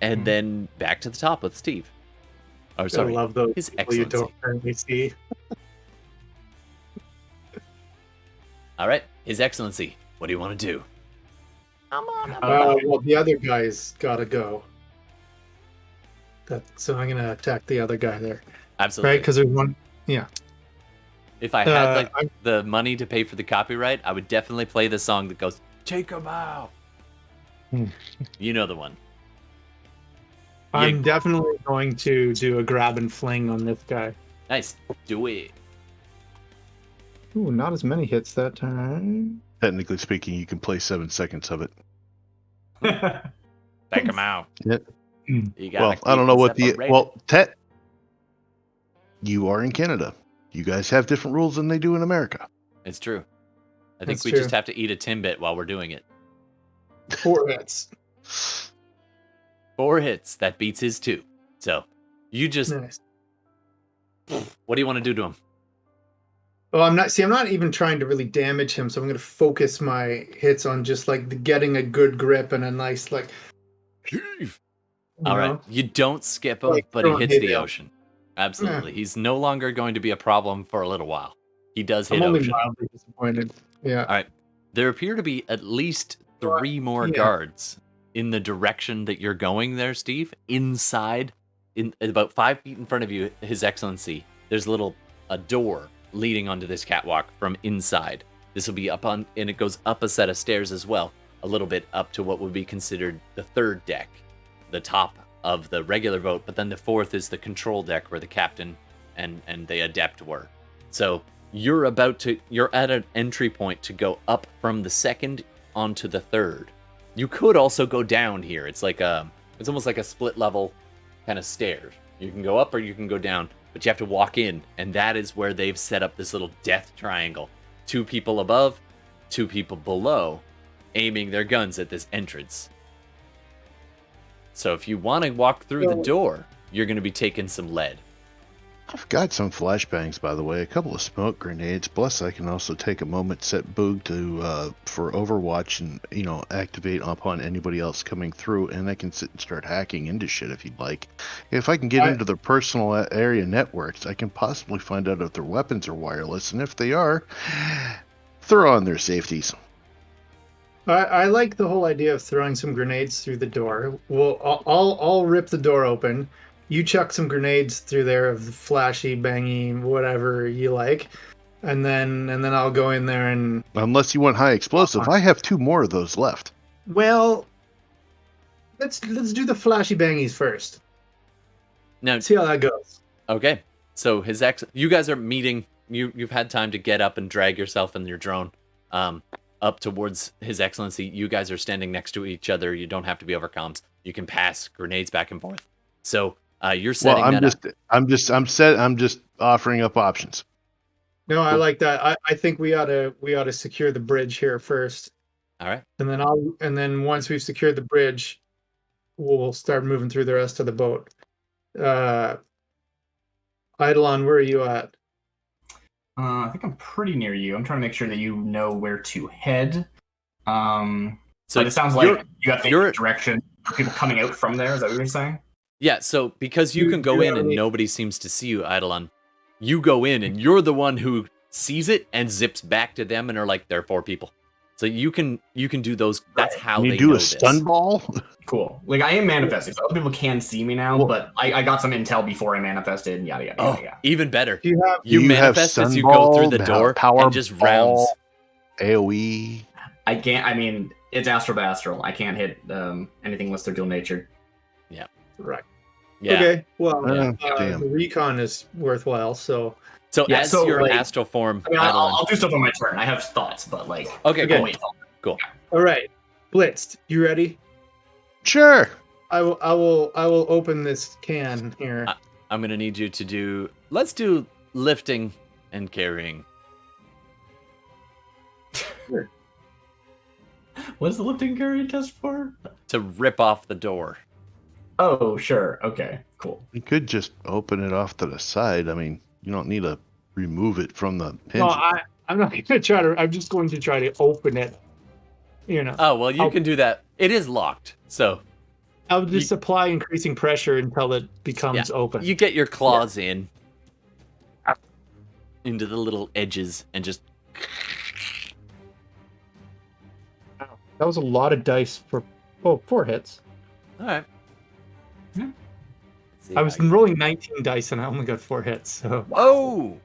and then back to the top with Steve. Oh, sorry, I love those His people you Excellency. don't currently see. All right, His Excellency. What do you want to do? Come on. Well, the other guy's gotta go. So I'm gonna attack the other guy there, Absolutely. right? Because there's one. Yeah. If I had the money to pay for the copyright, I would definitely play the song that goes, "Take him out." You know the one. I'm definitely going to do a grab and fling on this guy. Nice. Do it. Ooh, not as many hits that time. Technically speaking, you can play 7 seconds of it. Take him out. Yep. You gotta Well, I don't know keep what them the... separated. You are in Canada. You guys have different rules than they do in America. It's true. I think That's we true. just have to eat a Timbit while we're doing it. 4 hits. 4 hits. That beats his 2. So, you just... Nice. What do you want to do to him? Well, I'm not even trying to really damage him, so I'm going to focus my hits on just like getting a good grip and a nice like. All right. You don't skip him, Like but he throwing hits hate the out. ocean. Absolutely. He's no longer going to be a problem for a little while. He does hit I'm only ocean. mildly disappointed. Yeah. All right. There appear to be at least 3 more yeah. guards in the direction that you're going there, Steve. Inside, in about 5 feet in front of you, His Excellency, there's a door leading onto this catwalk from inside. This will be up on, and it goes up a set of stairs as well, a little bit up to what would be considered the 3rd deck, the top of the regular boat, but then the 4th is the control deck where the captain and the adept were. So you're at an entry point to go up from the 2nd onto the 3rd. You could also go down here. It's almost like a split level kind of stairs. You can go up or you can go down, but you have to walk in, and that is where they've set up this little death triangle. 2 people above, 2 people below, aiming their guns at this entrance. So if you want to walk through the door, you're going to be taking some lead. I've got some flashbangs, by the way. A couple of smoke grenades. Plus, I can also take a moment, set Boog to for Overwatch, and activate upon anybody else coming through. And I can sit and start hacking into shit if you'd like. If I can get into their personal area networks, I can possibly find out if their weapons are wireless, and if they are, throw on their safeties. I like the whole idea of throwing some grenades through the door. Well, I'll rip the door open. You chuck some grenades through there of the flashy, bangy, whatever you like, and then I'll go in there and. Unless you want high explosive, I have 2 more of those left. Well, let's do the flashy bangies first. Now, See how that goes. okay. So you guys are meeting. You've had time to get up and drag yourself and your drone up towards His Excellency. You guys are standing next to each other. You don't have to be over comms. You can pass grenades back and forth. So you're setting up. I'm just offering up options. No, I like that. I think we ought to secure the bridge here first. All right. And then once we've secured the bridge, we'll start moving through the rest of the boat. Eidolon, where are you at? I think I'm pretty near you. I'm trying to make sure that you know where to head. So So but it sounds like you got the direction for people coming out from there. Is that what you're saying? Yeah, so because you can go in and nobody seems to see you, Eidolon, you go in and you're the one who sees it and zips back to them and are like, there are 4 people. So you can do those. That's how Can they you do know a stun this. ball? Cool. Like I am manifesting, so other people can see me now, but I got some intel before I manifested and yada yada yada. Even better. Do you have You manifest as you go through the door power and just rounds. AoE. I can't. I mean, it's Astral by Astral. I can't hit anything unless they're dual natured. Yeah. Right. Yeah. Okay. Well, Damn. the recon is worthwhile. So as your astral form, I mean, I'll do stuff on my turn. I have thoughts, but like. Okay. Cool. All right, Blitzed, you ready? Sure. I will open this can here. I'm gonna need you to do. Let's do lifting and carrying. Sure. What's the lifting carry test for? To rip off the door. Oh, sure. Okay, cool. You could just open it off to the side. I mean, you don't need to remove it from the hinge. No, I'm not going to try to. I'm just going to try to open it. You know. Oh well, you can do that. It is locked, so I'll just apply increasing pressure until it becomes open. You get your claws in into the little edges and just. That was a lot of dice for 4 hits. All right. I was rolling 19 dice and I only got 4 hits. So. Oh!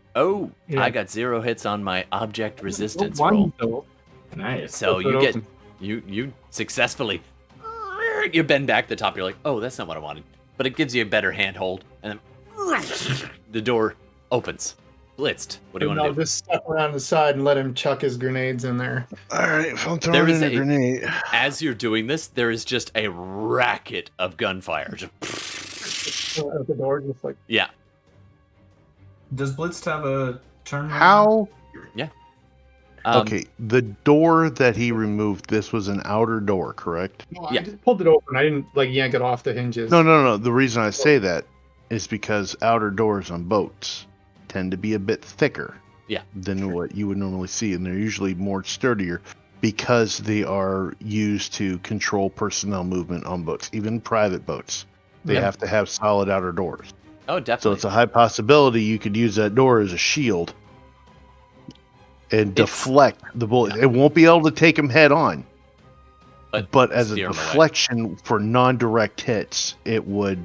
Yeah. I got 0 hits on my object resistance One, roll. though. Nice. So you get you successfully you bend back the top. You're like, oh, that's not what I wanted, but it gives you a better handhold, and then the door opens. Blitzed. What do you want to do? Just step around the side and let him chuck his grenades in there. All right, if I'm throwing in a grenade. As you're doing this, there is just a racket of gunfire. Just, At the door, just like. Yeah. Does Blitzed have a turn? How? Yeah. Okay, the door that he removed, this was an outer door, correct? No, Yeah. I just pulled it open. I didn't yank it off the hinges. No. The reason I say that is because outer doors on boats tend to be a bit thicker than what you would normally see, and they're usually more sturdier because they are used to control personnel movement on boats, even private boats. They have to have solid outer doors. Oh, definitely. So it's a high possibility you could use that door as a shield and deflect the bullet. It won't be able to take them head on, but as a deflection for non-direct hits, it would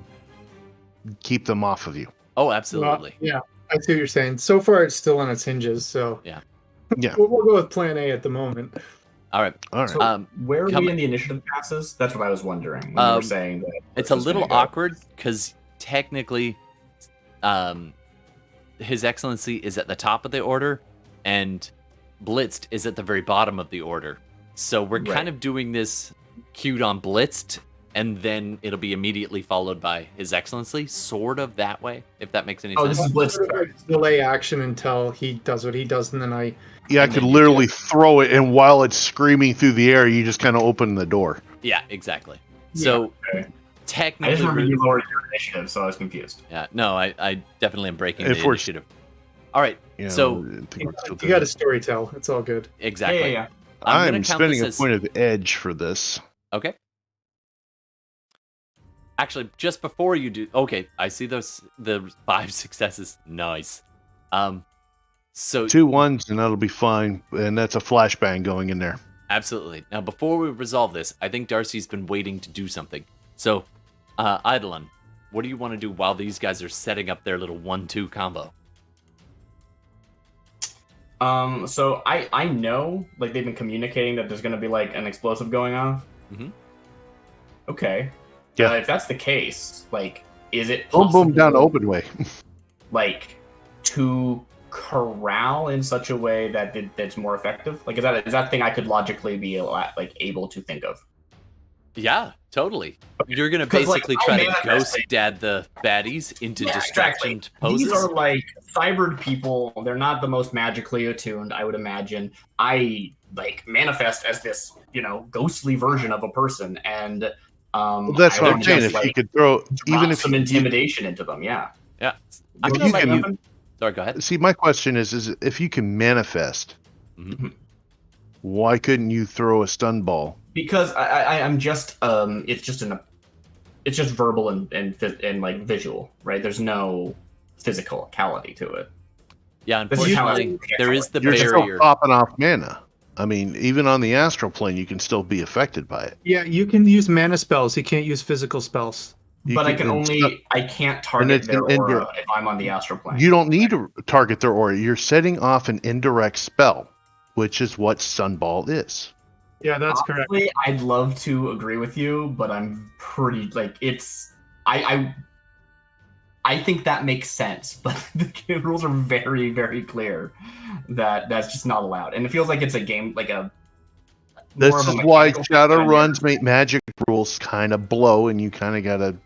keep them off of you. Oh, absolutely. Yeah, I see what you're saying. So far, it's still on its hinges, so Yeah. we'll go with Plan A at the moment. All right. So where are we in the initiative passes? That's what I was wondering when you were saying that. It's a little awkward because technically, His Excellency is at the top of the order, and Blitzed is at the very bottom of the order. So we're kind of doing this queued on Blitzed, and then it'll be immediately followed by His Excellency, sort of that way, if that makes any sense. This is Blitzed. Delay action until he does what he does, and then I could literally throw it, and while it's screaming through the air, you just kind of open the door. Yeah, exactly. So technically, I just remember you lowered your initiative, so I was confused. Yeah, no, I definitely am breaking the initiative. All right, so you got to story tell. It's all good. Exactly. Yeah. I'm spending a point of edge for this. Okay. Actually, just before you do, okay, I see the 5 successes. Nice. So 2 1s and that'll be fine, and that's a flashbang going in there. Absolutely. Now, before we resolve this, I think Darcy's been waiting to do something. So, Eidolon, what do you want to do while these guys are setting up their little 1-2 combo? So I know, like, they've been communicating that there's going to be, like, an explosive going off. Mm-hmm. Okay. Yeah. If that's the case, like, is it Boom, possible, boom, down the open way. like, to corral in such a way that that's more effective? Like, is that a thing I could logically be, like, able to think of? Yeah, totally. You're going to 'Cause, basically like, try I to ghost dad the baddies into distraction poses. These are like cybered people. They're not the most magically attuned, I would imagine. I like manifest as this, ghostly version of a person, and well, that's what I'm saying. If you could throw even if some intimidation into them, yeah. I'm gonna let you. Sorry, go ahead. See, my question is if you can manifest, mm-hmm. Why couldn't you throw a stun ball? Because I'm just it's just verbal and like visual, right? There's no physicality to it. Yeah, This is how unfortunately, there is the You're still barrier. popping off mana. I mean, even on the astral plane, you can still be affected by it. Yeah, you can use mana spells. You can't use physical spells. But I can't target it's their an aura if I'm on the astral plane. You don't need to target their aura. You're setting off an indirect spell, which is what Sunball is. Yeah, that's correct. Honestly, I'd love to agree with you, but I'm pretty like it's I think that makes sense, but the rules are very, very clear that that's just not allowed, and it feels like it's a game like a. This more of a is why mechanical thing than a Shadowrun's narrative. magic rules kind of blow, and you kind of gotta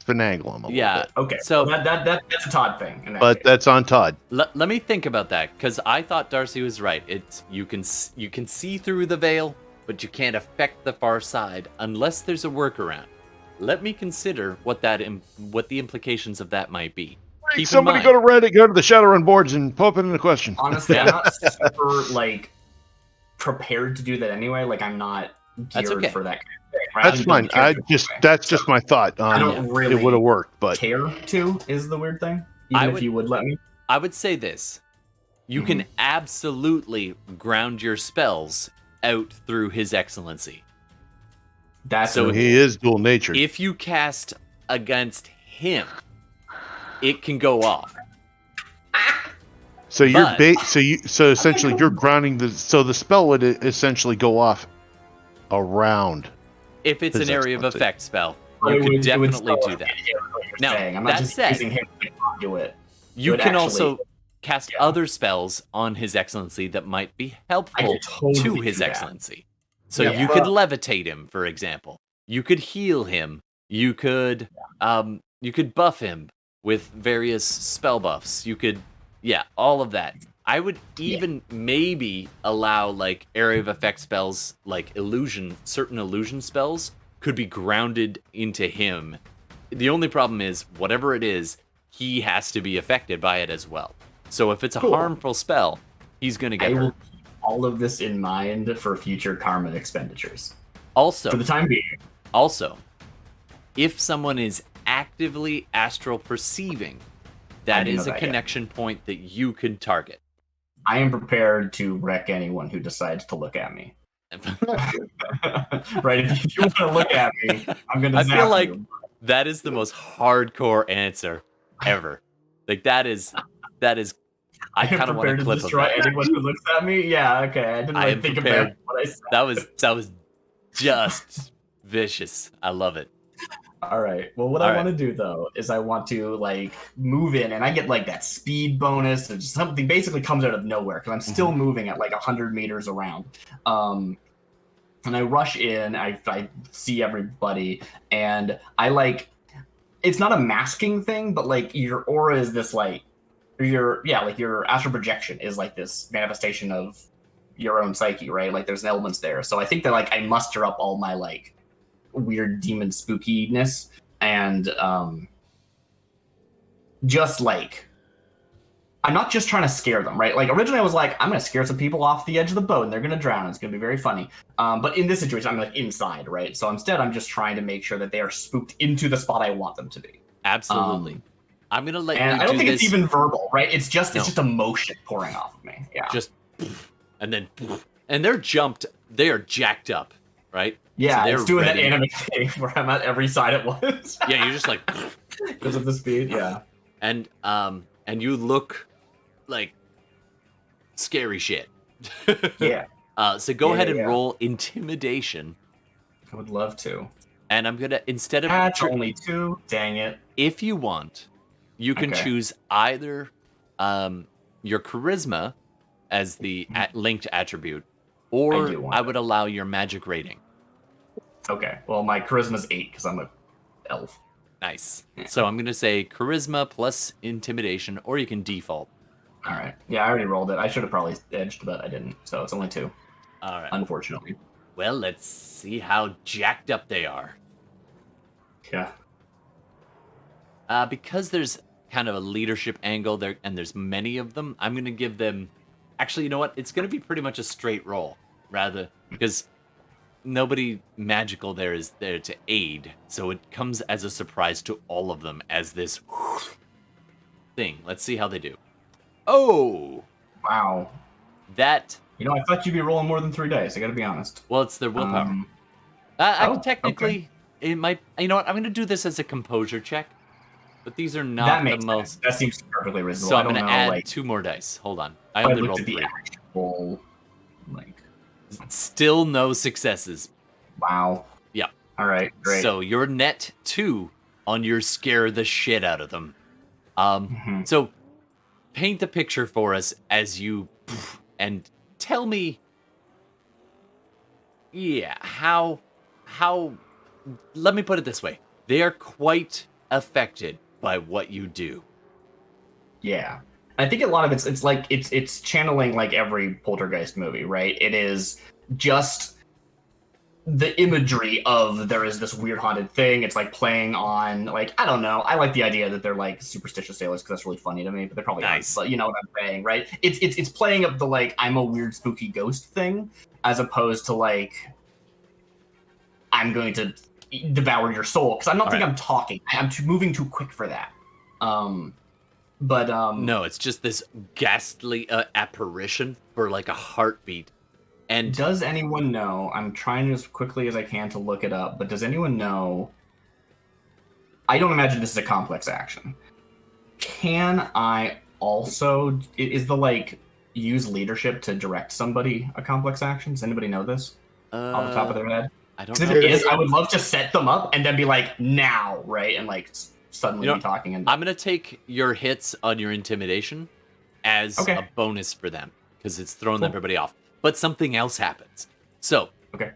finagle them a little Yeah. bit. Okay, So- so that's a Todd thing. In that But case. that's on Todd. Let me think about that, because I thought Darcy was right. It's you can see through the veil, but you can't affect the far side unless there's a workaround. Let me consider what the implications of that might be. Keep in Somebody mind- go to Reddit, go to the Shadowrun boards, and pop it in the question. Honestly, I'm not super like prepared to do that anyway. Like I'm not That's geared okay. for that kind of thing. Right? I That's haven't fine. built characters anyway. That's just my thought. I don't really it would have worked, but care to is the weird thing. I Even would- if you would let me. I would say this. You can absolutely ground your spells out through His Excellency. That's So he is dual natured. If you cast against him, it can go off. So you're but- so essentially you're grounding the the spell would essentially go off around. If it's His an area of Excellency. effect spell, But you it could would definitely still do that. hit what you're Now, saying. I'm not that just said- using him to conduit. You would can actually- also cast yeah. other spells on His Excellency that might be helpful could totally to do His that. Excellency. So Yeah. you could levitate him, for example. You could heal him. You could buff him with various spell buffs. You could, all of that. I would even maybe allow like area of effect spells, like certain illusion spells could be grounded into him. The only problem is, whatever it is, he has to be affected by it as well. So if it's a Cool. harmful spell, he's going to get I will hurt. keep all of this in mind for future karma expenditures. Also, For the time being. Also, if someone is actively astral perceiving, that didn't is know a that yet. connection point that you can target. I am prepared to wreck anyone who decides to look at me. Right? If you want to look at me, I'm going to I zap feel like you. that is the most hardcore answer ever. Like that is I am kind of want a prepared to clip of destroy that. anyone who looks at me. Yeah, okay. I didn't I really am think prepared. about what I said. That was just vicious. I love it. All right. Well, what All I right. want to do though is I want to like move in, and I get like that speed bonus. Or something basically comes out of nowhere because I'm still moving at like 100 meters around. And I rush in. I see everybody, and I like. It's not a masking thing, but like your aura is this like your astral projection is like this manifestation of your own psyche, right? Like there's elements there. So I think that like I muster up all my like weird demon spookiness and just like I'm not just trying to scare them, right? Like originally I was like, I'm gonna scare some people off the edge of the boat and they're gonna drown. It's gonna be very funny. But in this situation, I'm like inside, right? So instead I'm just trying to make sure that they are spooked into the spot I want them to be. Absolutely. I'm gonna let And you I don't do think this. it's even verbal, right? It's just No. emotion pouring off of me. Yeah. Just and then and they are jacked up, right? Yeah, So they're it's doing ready. that anime thing where I'm at every side at once. Yeah, you're just like Because of the speed, yeah. and you look like scary shit. Yeah. So go Yeah, ahead and yeah. roll intimidation, I would love to. and I'm gonna instead of That's only 2. Dang it. if you want, you can Okay. choose either your charisma as the linked attribute, or do want I that. would allow your magic rating. Okay. Well, my charisma's 8 because I'm a elf. Nice. Yeah. So I'm gonna say charisma plus intimidation, or you can default. All right. Yeah, I already rolled it. I should have probably edged, but I didn't. So it's only 2, All right. unfortunately. Well, let's see how jacked up they are. Yeah. Because there's kind of a leadership angle there, and there's many of them, I'm going to give them... Actually, you know what? It's going to be pretty much a straight roll. rather because nobody magical there is there to aid, so it comes as a surprise to all of them as this thing. Let's see how they do. Oh, Wow. that. You know, I thought you'd be rolling more than 3 dice. I got to be honest. Well, it's their willpower. Technically, it might. You know what? I'm going to do this as a composure check, but these are not that the makes most. sense. That seems perfectly reasonable. So I'm going going to add 2 more dice. Hold on. I only rolled 3. Actual, Still no successes. Wow. Yeah. All right. Great. So you're net 2 on your scare the shit out of them. Mm-hmm. So paint the picture for us as you and tell me. Yeah, how? Let me put it this way: they are quite affected by what you do. Yeah. I think a lot of it's like it's channeling like every poltergeist movie, right? It is just the imagery of there is this weird haunted thing. It's like playing on like I don't know. I like the idea that they're like superstitious sailors because that's really funny to me, but they're probably nice. Not, but you know what I'm saying, right? It's playing up the like I'm a weird spooky ghost thing as opposed to like I'm going to devour your soul because I don't think I'm talking. I'm moving too quick for that. No, it's just this ghastly apparition for like a heartbeat. And does anyone know? I'm trying as quickly as I can to look it up, but does anyone know? I don't imagine this is a complex action. Can I also is the like use leadership to direct somebody a complex action? Does anybody know this off the top of their head? I don't know. If it is, I would love to set them up and then be like now, right? And like suddenly be talking. And I'm gonna take your hits on your intimidation as a bonus for them because it's throwing everybody off. But something else happens. So okay,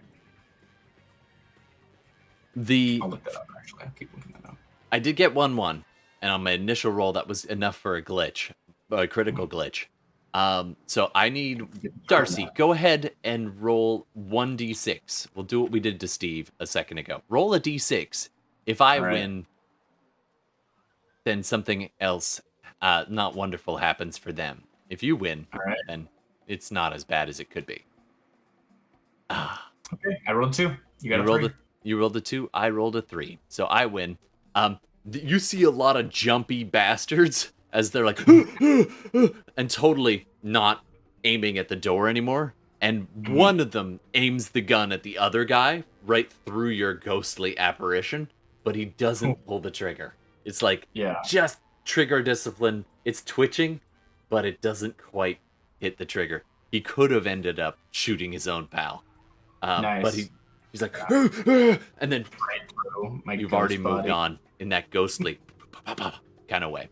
I'll look that up. Actually, I'll keep looking that up. I did get 1-1, and on my initial roll, that was enough for a glitch, a critical glitch. So I need Darcy. Go ahead and roll 1d6. We'll do what we did to Steve a second ago. Roll a d6. If I win, then something else not wonderful happens for them. If you win, then it's not as bad as it could be. Okay, I rolled 2. You rolled a 2. I rolled a 3. So I win. You see a lot of jumpy bastards as they're like, and totally not aiming at the door anymore. And one of them aims the gun at the other guy right through your ghostly apparition, but he doesn't pull the trigger. It's like, just trigger discipline. It's twitching, but it doesn't quite hit the trigger. He could have ended up shooting his own pal. Nice. But he's like, and then right through my you've already moved on in that ghostly kind of way.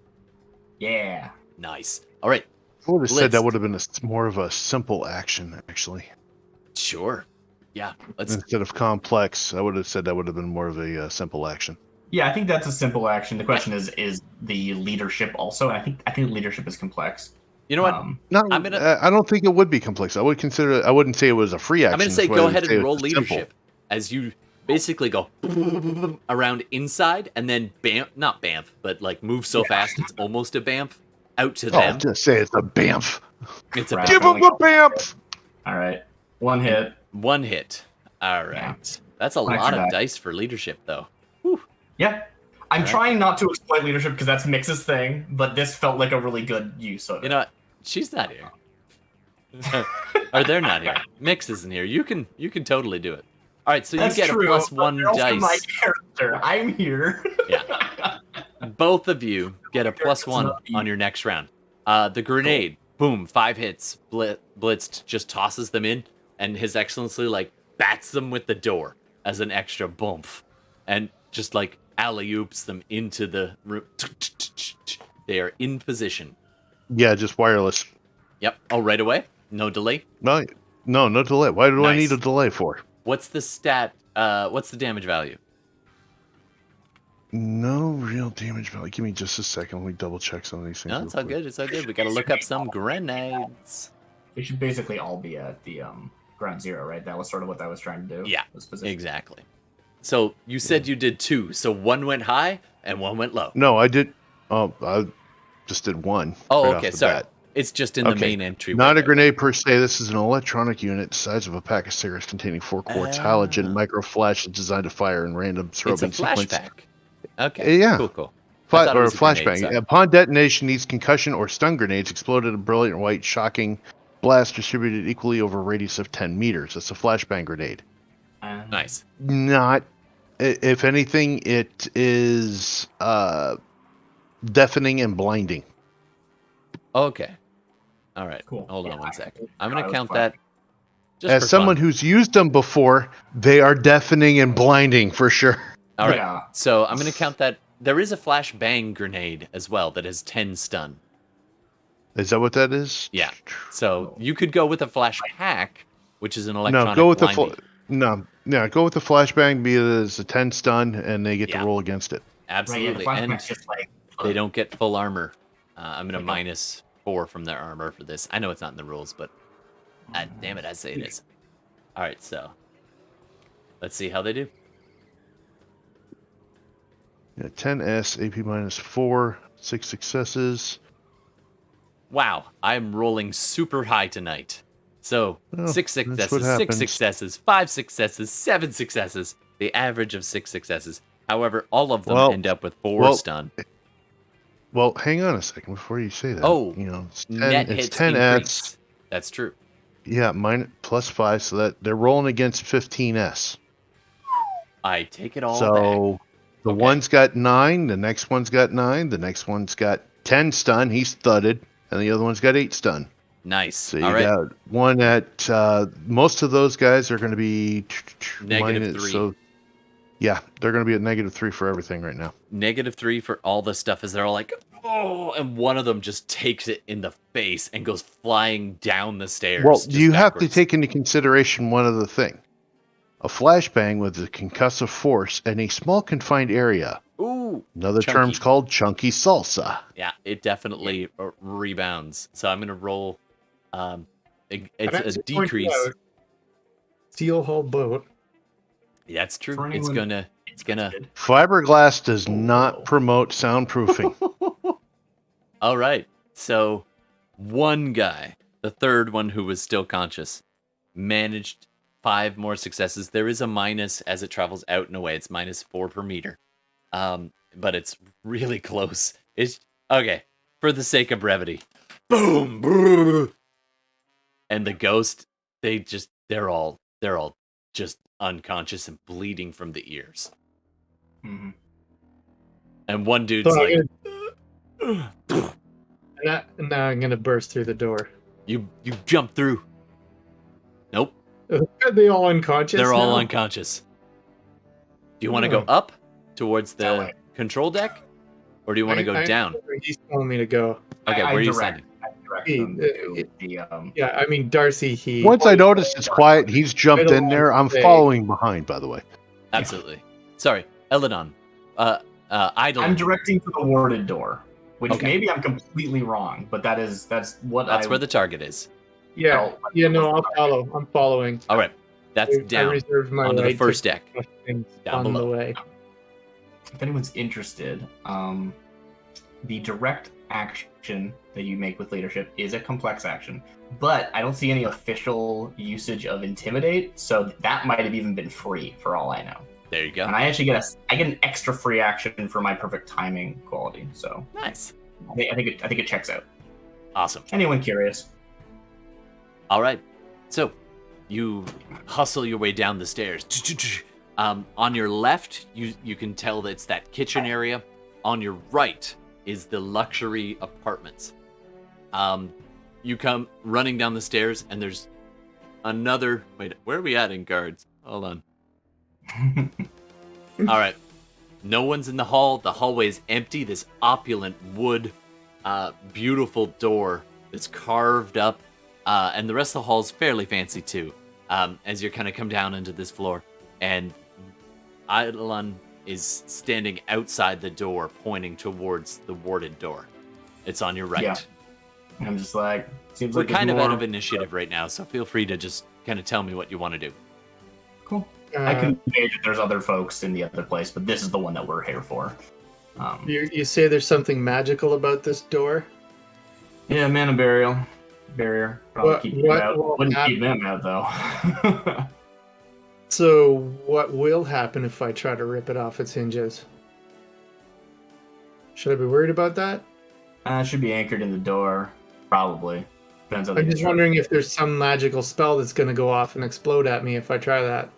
Yeah. Nice. All right. I would have said that would have been more of a simple action, actually. Sure. Yeah. Instead of complex, I would have said that would have been more of a simple action. Yeah, I think that's a simple action. The question is the leadership also? And I think leadership is complex. You know what? I don't think it would be complex. I wouldn't say it was a free action. I'm going to say go ahead and roll leadership as you basically go around inside and then not bamf, but like move so fast it's almost a bamf out to them. Just say it's a bamf. It's a Give him a bamf. All right. One hit. All right. Yeah. That's a lot of dice for leadership, though. Whew. Yeah. I'm trying not to exploit leadership because that's Mix's thing, but this felt like a really good use of it. You know what? She's not here. Or they're not here. Mix isn't here. You can totally do it. All right, so that's you get true, a +1 dice. My character. I'm here. Yeah. Both of you get a +1 on your next round. The grenade, boom, 5 hits. Blitzed just tosses them in, and His Excellency like bats them with the door as an extra boomph, and just like alley-oops them into the room. They are in position. Yeah, just wireless. Yep. Oh, right away? No delay? No delay. Why do I need a delay for? What's the stat? What's the damage value? No real damage value. Give me just a second. Let me double check some of these things. No, it's all good. It's all good. We gotta look up some grenades. They should basically all be at the ground zero, right? That was sort of what I was trying to do. Yeah, exactly. So you said you did 2. So 1 went high and 1 went low. No, I did. I just did 1. Oh, okay. Sorry. It's just in the main entry. Not a grenade per se. This is an electronic unit the size of a pack of cigarettes containing 4 quartz halogen micro flash designed to fire in random throwing It's a sequence. flashback. Okay. Yeah. Cool. Or a flashbang. Upon detonation, these concussion or stun grenades exploded a brilliant white, shocking blast distributed equally over a radius of 10 meters. It's a flashbang grenade. Nice. Not, if anything, it is deafening and blinding. Okay. All right. Cool. Hold on Yeah, one sec. I'm going to count fine. that. Just As for someone fun. who's used them before, they are deafening and blinding for sure. All right. Yeah. So I'm going to count that. There is a flashbang grenade as well that has 10 stun. Is that what that is? Yeah. So you could go with a flash pack, which is an electronic No, go with blinding. go with the flashbang. Be it as a 10 stun, and they get to roll against it. Absolutely. Right, yeah, And just like they don't get full armor. I'm going to -4 from their armor for this. I know it's not in the rules, but damn it, I say it is. All right, so let's see how they do. Yeah, 10S, AP -4, 6 successes. Wow, I'm rolling super high tonight. So, Well, 6 that's what successes, 6 happens. successes, 5 successes, 7 successes. The average of 6 successes. However, all of them Well- end up with 4 stun. Well, hang on a second before you say that. Oh, it's Net 10, it's hits 10S. increase. That's true. Yeah, mine +5, so that they're rolling against 15S. I take it all So back. the Okay. one's got 9, the next one's got 9, the next one's got 10 stun. He's thudded, and the other one's got 8 stun. Nice. So you all right. got one at most of those guys are going to be -3. So yeah, they're going to be at -3 for everything right now. -3 for all the stuff as they're all like, oh, and one of them just takes it in the face and goes flying down the stairs. Well, just you have to backwards. take into consideration one other thing. A flashbang with a concussive force in a small confined area. Ooh. Another Chunky. term's called chunky salsa. Yeah, it definitely rebounds. So I'm gonna roll. It's a decrease. Steel hull boat. That's true. For It's anyone gonna. Fiberglass does not promote soundproofing. All right. So one guy, the third one who was still conscious, managed 5 more successes. There is a minus as it travels out and away. It's -4 per meter. But it's really close. It's okay. For the sake of brevity. Boom. Brrr. And the ghost, they're all just unconscious and bleeding from the ears. Mm-hmm. And one dude's So like, now I'm gonna burst through the door. you jump through. Nope. Are they all unconscious? They're all now? unconscious. Do you want to go Oh. up towards That the way. control deck? Or do you want to go I- down? He's telling me to go. Okay, I where are you direct- standing? I direct He- them to the, Yeah, I mean Darcy. He Once I notice it's quiet, he's jumped don't in there. want I'm to say- following behind, by the way. Absolutely. Sorry, Eladon. Idle. I'm directing to the warded door, which Okay. maybe I'm completely wrong, but that's what That's where the target is. Yeah, no, I'll follow. I'm following. All right, that's I down reserve my onto right the first to deck. crush things Down on below. the way. If anyone's interested, the direct action that you make with leadership is a complex action, but I don't see any official usage of intimidate, so that might have even been free for all I know. There you go. And I actually get an extra free action for my perfect timing quality, so Nice. I think it checks out. Awesome. Anyone curious? All right. So you hustle your way down the stairs. On your left, you can tell that it's that kitchen area. On your right is the luxury apartments. You come running down the stairs, and there's another. Wait, where are we at in guards? Hold on. All right. No one's in the hall. The hallway is empty. This opulent wood, beautiful door that's carved up, and the rest of the hall is fairly fancy too. As you kind of come down into this floor, and Eidolon is standing outside the door, pointing towards the warded door. It's on your right. Yeah. I'm just like, seems We're like there's kind of more. out of initiative right now, so feel free to just kind of tell me what you want to do. Cool. I can gauge that there's other folks in the other place, but this is the one that we're here for. You say there's something magical about this door? Yeah, mana barrier. Probably wouldn't keep them out though. So what will happen if I try to rip it off its hinges? Should I be worried about that? It should be anchored in the door. Probably. Depends on the I'm just wondering if there's some magical spell that's going to go off and explode at me if I try that.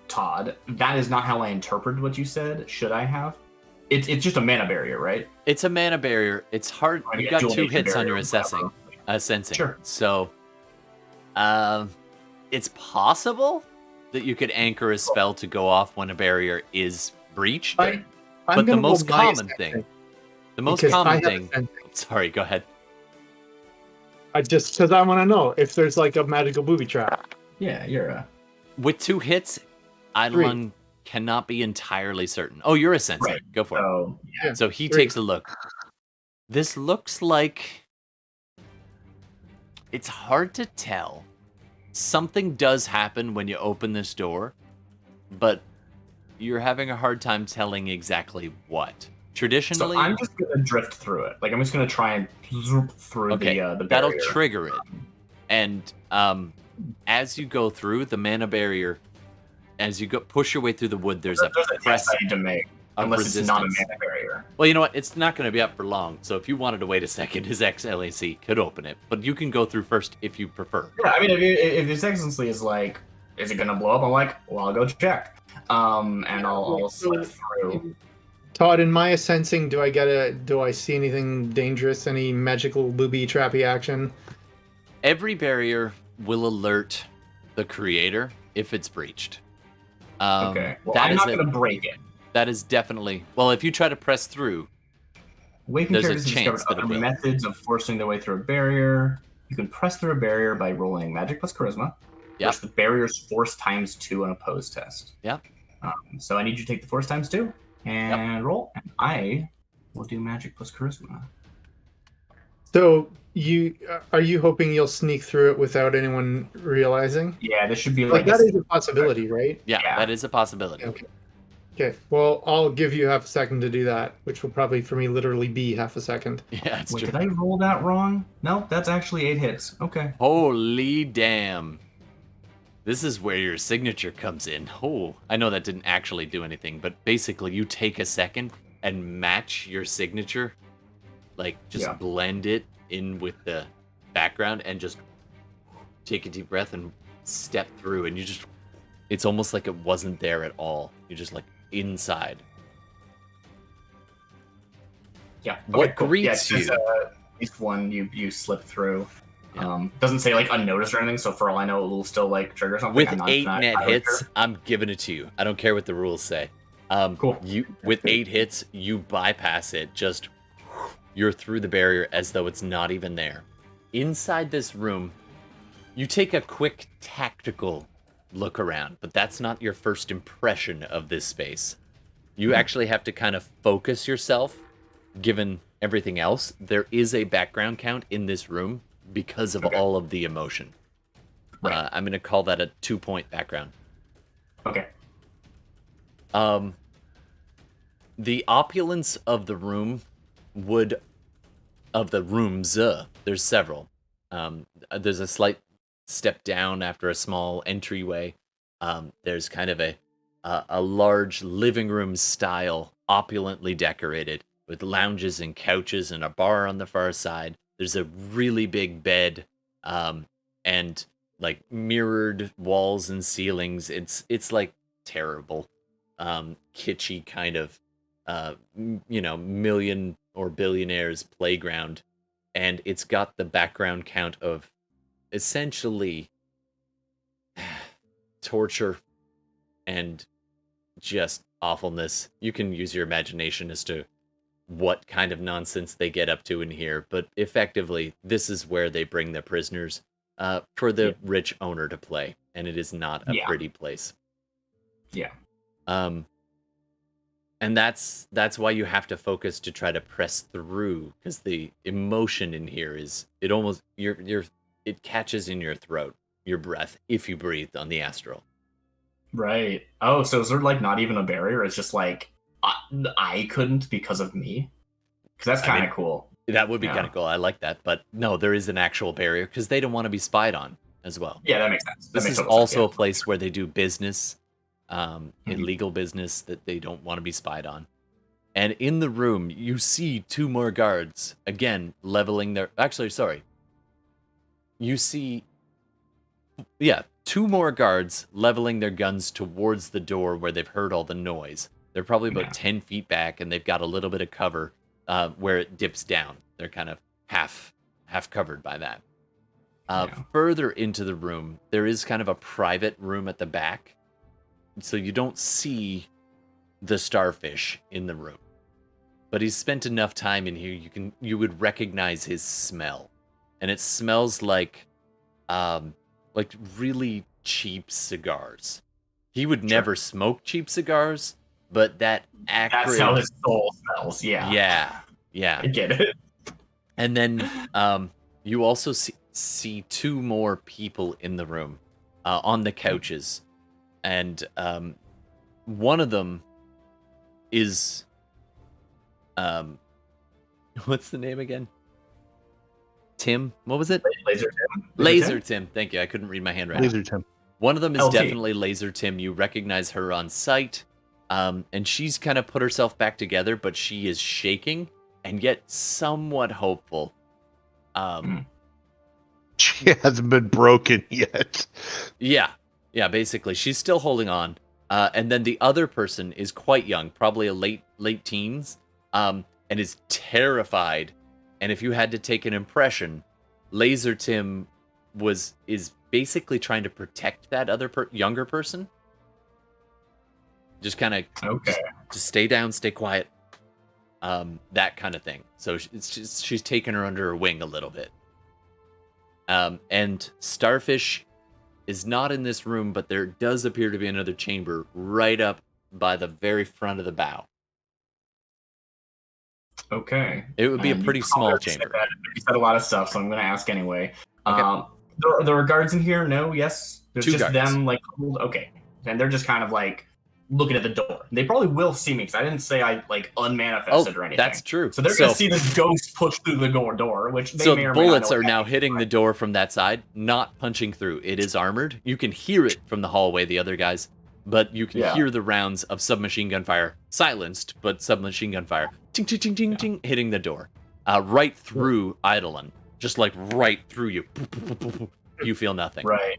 Todd, that is not how I interpreted what you said. Should I have? It's just a mana barrier, right? It's a mana barrier. It's hard. You got 2 hits on your sensing. Sure. So, it's possible that you could anchor a spell to go off when a barrier is breached. But the most common thing. Sorry, go ahead. Because I want to know if there's like a magical booby trap. Yeah, With 2 hits, Eidolon cannot be entirely certain. Oh, you're a sensei. Right. Go for it. Yeah. So he takes a look. This looks like... It's hard to tell. Something does happen when you open this door, but you're having a hard time telling exactly what. Traditionally... So I'm just going to drift through it. Like, I'm just going to try and zoom through the barrier. That'll trigger it. And as you go through the mana barrier, as you push your way through the wood, there's a press I need to make, unless it's not a mana barrier. Well, you know what? It's not going to be up for long. So if you wanted to wait a second, his XLAC could open it. But you can go through first if you prefer. Yeah, I mean, if his excellency is like, is it going to blow up? I'm like, well, I'll go check. And I'll slip through. Todd, in my sensing, do I see anything dangerous? Any magical booby trappy action? Every barrier will alert the creator if it's breached. Okay. Well, I'm not going to break it. That is definitely... Well, if you try to press through, Awakened there's characters a chance discovered that it other will. methods of forcing their way through a barrier. You can press through a barrier by rolling Magic plus Charisma. Yep. Which the barrier's force ×2 on a pose test. Yep. So I need you to take the force ×2 and roll. And I will do Magic plus Charisma. So are you hoping you'll sneak through it without anyone realizing? Yeah, this should be like that is a possibility, right? Yeah, that is a possibility. Okay. Well, I'll give you half a second to do that, which will probably for me literally be half a second. Yeah, it's true. Did I roll that wrong? No, that's actually 8 hits. Okay. Holy damn. This is where your signature comes in. Oh, I know that didn't actually do anything, but basically you take a second and match your signature. Like, just blend it in with the background and just take a deep breath and step through. And you just, it's almost like it wasn't there at all. You're just like inside. Yeah. What greets you? Each one you slip through. Doesn't say like unnoticed or anything, so for all I know, it will still like trigger something. With 8 net hits, I'm giving it to you. I don't care what the rules say. Cool. With 8 hits, you bypass it. Just you're through the barrier as though it's not even there. Inside this room, you take a quick tactical look around, but that's not your first impression of this space. You actually have to kind of focus yourself, given everything else. There is a background count in this room because of all of the emotion. Right. I'm going to call that a 2-point background. Okay. The opulence of the room of the rooms, there's several. There's a slight step down after a small entryway. There's kind of a large living room style, opulently decorated, with lounges and couches and a bar on the far side. There's a really big bed, and like mirrored walls and ceilings. It's like terrible, kitschy kind of, million or billionaires playground, and it's got the background count of essentially torture and just awfulness. You can use your imagination as to what kind of nonsense they get up to in here, but effectively, this is where they bring the prisoners for the rich owner to play, and it is not a pretty place. Yeah. And that's why you have to focus to try to press through, because the emotion in here is, it almost, it catches in your throat, your breath, if you breathe on the Astral. Right. Oh, so is there like not even a barrier? It's just like I couldn't because of me? Because that's kind of cool. That would be kind of cool. I like that. But no, there is an actual barrier because they don't want to be spied on as well. Yeah, that makes sense. This is also a place where they do business, illegal business that they don't want to be spied on. And in the room, you see 2 more guards, again, leveling their... Actually, sorry. You see... Yeah, 2 more guards leveling their guns towards the door where they've heard all the noise. They're probably about 10 feet back, and they've got a little bit of cover where it dips down. They're kind of half covered by that. Further into the room, there is kind of a private room at the back. So you don't see the starfish in the room. But he's spent enough time in here, you would recognize his smell. And it smells like really cheap cigars. He would never smoke cheap cigars, but that's how his soul smells. Yeah. I get it. And then you also see 2 more people in the room on the couches. And one of them is what's the name again? Tim? What was it? Laser Tim. Laser Tim. Thank you. I couldn't read my handwriting. Laser Tim. One of them is LT. definitely Laser Tim. You recognize her on sight. And she's kind of put herself back together, but she is shaking and yet somewhat hopeful. She hasn't been broken yet. Yeah, basically. She's still holding on. And then the other person is quite young, probably a late teens, and is terrified. And if you had to take an impression, Laser Tim is basically trying to protect that other younger person. Just kind of just stay down, stay quiet, that kind of thing. So she's taken her under her wing a little bit. And Starfish is not in this room, but there does appear to be another chamber right up by the very front of the bow. Okay. It would be a pretty small chamber. You said a lot of stuff, so I'm going to ask anyway. Okay. There are guards in here? No? Yes? There's 2 just guards. them, okay. And they're just kind of, looking at the door. They probably will see me, because I didn't say I, unmanifested or anything. That's true. So they're going to see this ghost push through the door, which they may or may not bullets know are now that. hitting the door from that side, not punching through. It is armored. You can hear it from the hallway, the other guys, but you can hear the rounds of submachine gun fire, silenced, but submachine gun fire, ting, ting, ting, ting, ting, hitting the door, right through Eidolon, just right through you. You feel nothing. Right.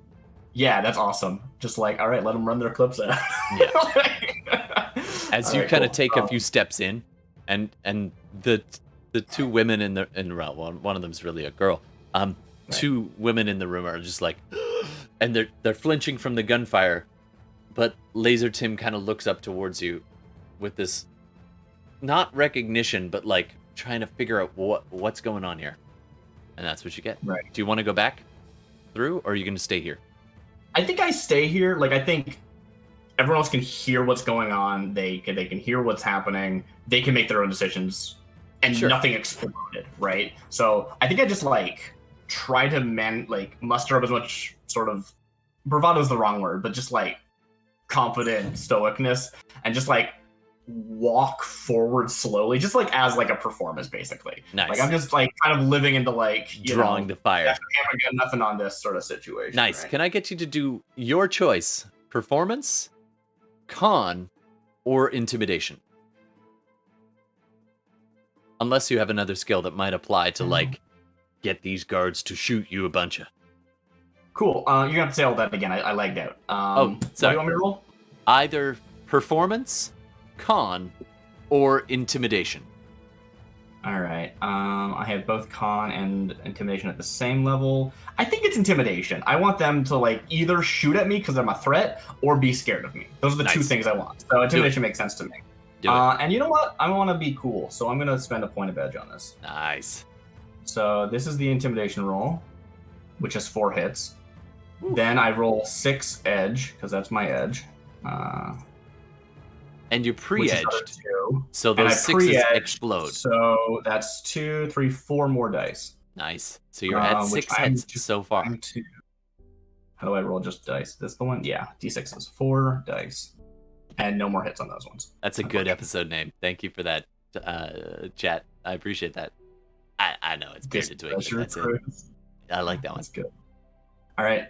Yeah, that's awesome. Just all right, let them run their clips out. Yeah. As you kind of take a few steps in, and the 2 women one of them's really a girl. 2 women in the room are just and they're flinching from the gunfire, but Laser Tim kind of looks up towards you with this, not recognition, but trying to figure out what's going on here, and that's what you get. Right. Do you want to go back through, or are you going to stay here? I think I stay here. I think everyone else can hear what's going on. They can hear what's happening. They can make their own decisions, and nothing exploded, right? So I think I just try to muster up as much sort of bravado is the wrong word, but just confident stoicness, and just walk forward slowly, just as a performance, basically. Nice. I'm just kind of living into drawing the fire. I got nothing on this sort of situation. Nice. Right? Can I get you to do your choice? Performance, con, or intimidation? Unless you have another skill that might apply to get these guards to shoot you a bunch of. Cool. You're gonna have to say all that again. I lagged out. Sorry. What do you want me to roll? Either performance, con, or intimidation. All right. I have both con and intimidation at the same level. I think it's intimidation. I want them to either shoot at me because I'm a threat, or be scared of me. Those are the 2 things I want. So intimidation makes sense to me. Do it. And you know what? I want to be cool, so I'm gonna spend a point of edge on this. Nice. So this is the intimidation roll, which is 4 hits. Ooh. Then I roll 6 edge, because that's my edge. And you're pre-edged, so and those 6s explode. So that's 2, 3, 4 more dice. Nice. So you're at 6 hits so far. How do I roll just dice? This the one? Yeah, d6s. 4 dice. And no more hits on those ones. That's a good episode name. Thank you for that, chat. I appreciate that. I know it's painted twig. Displeasure That's it. Cruise. I like that one. That's good. All right.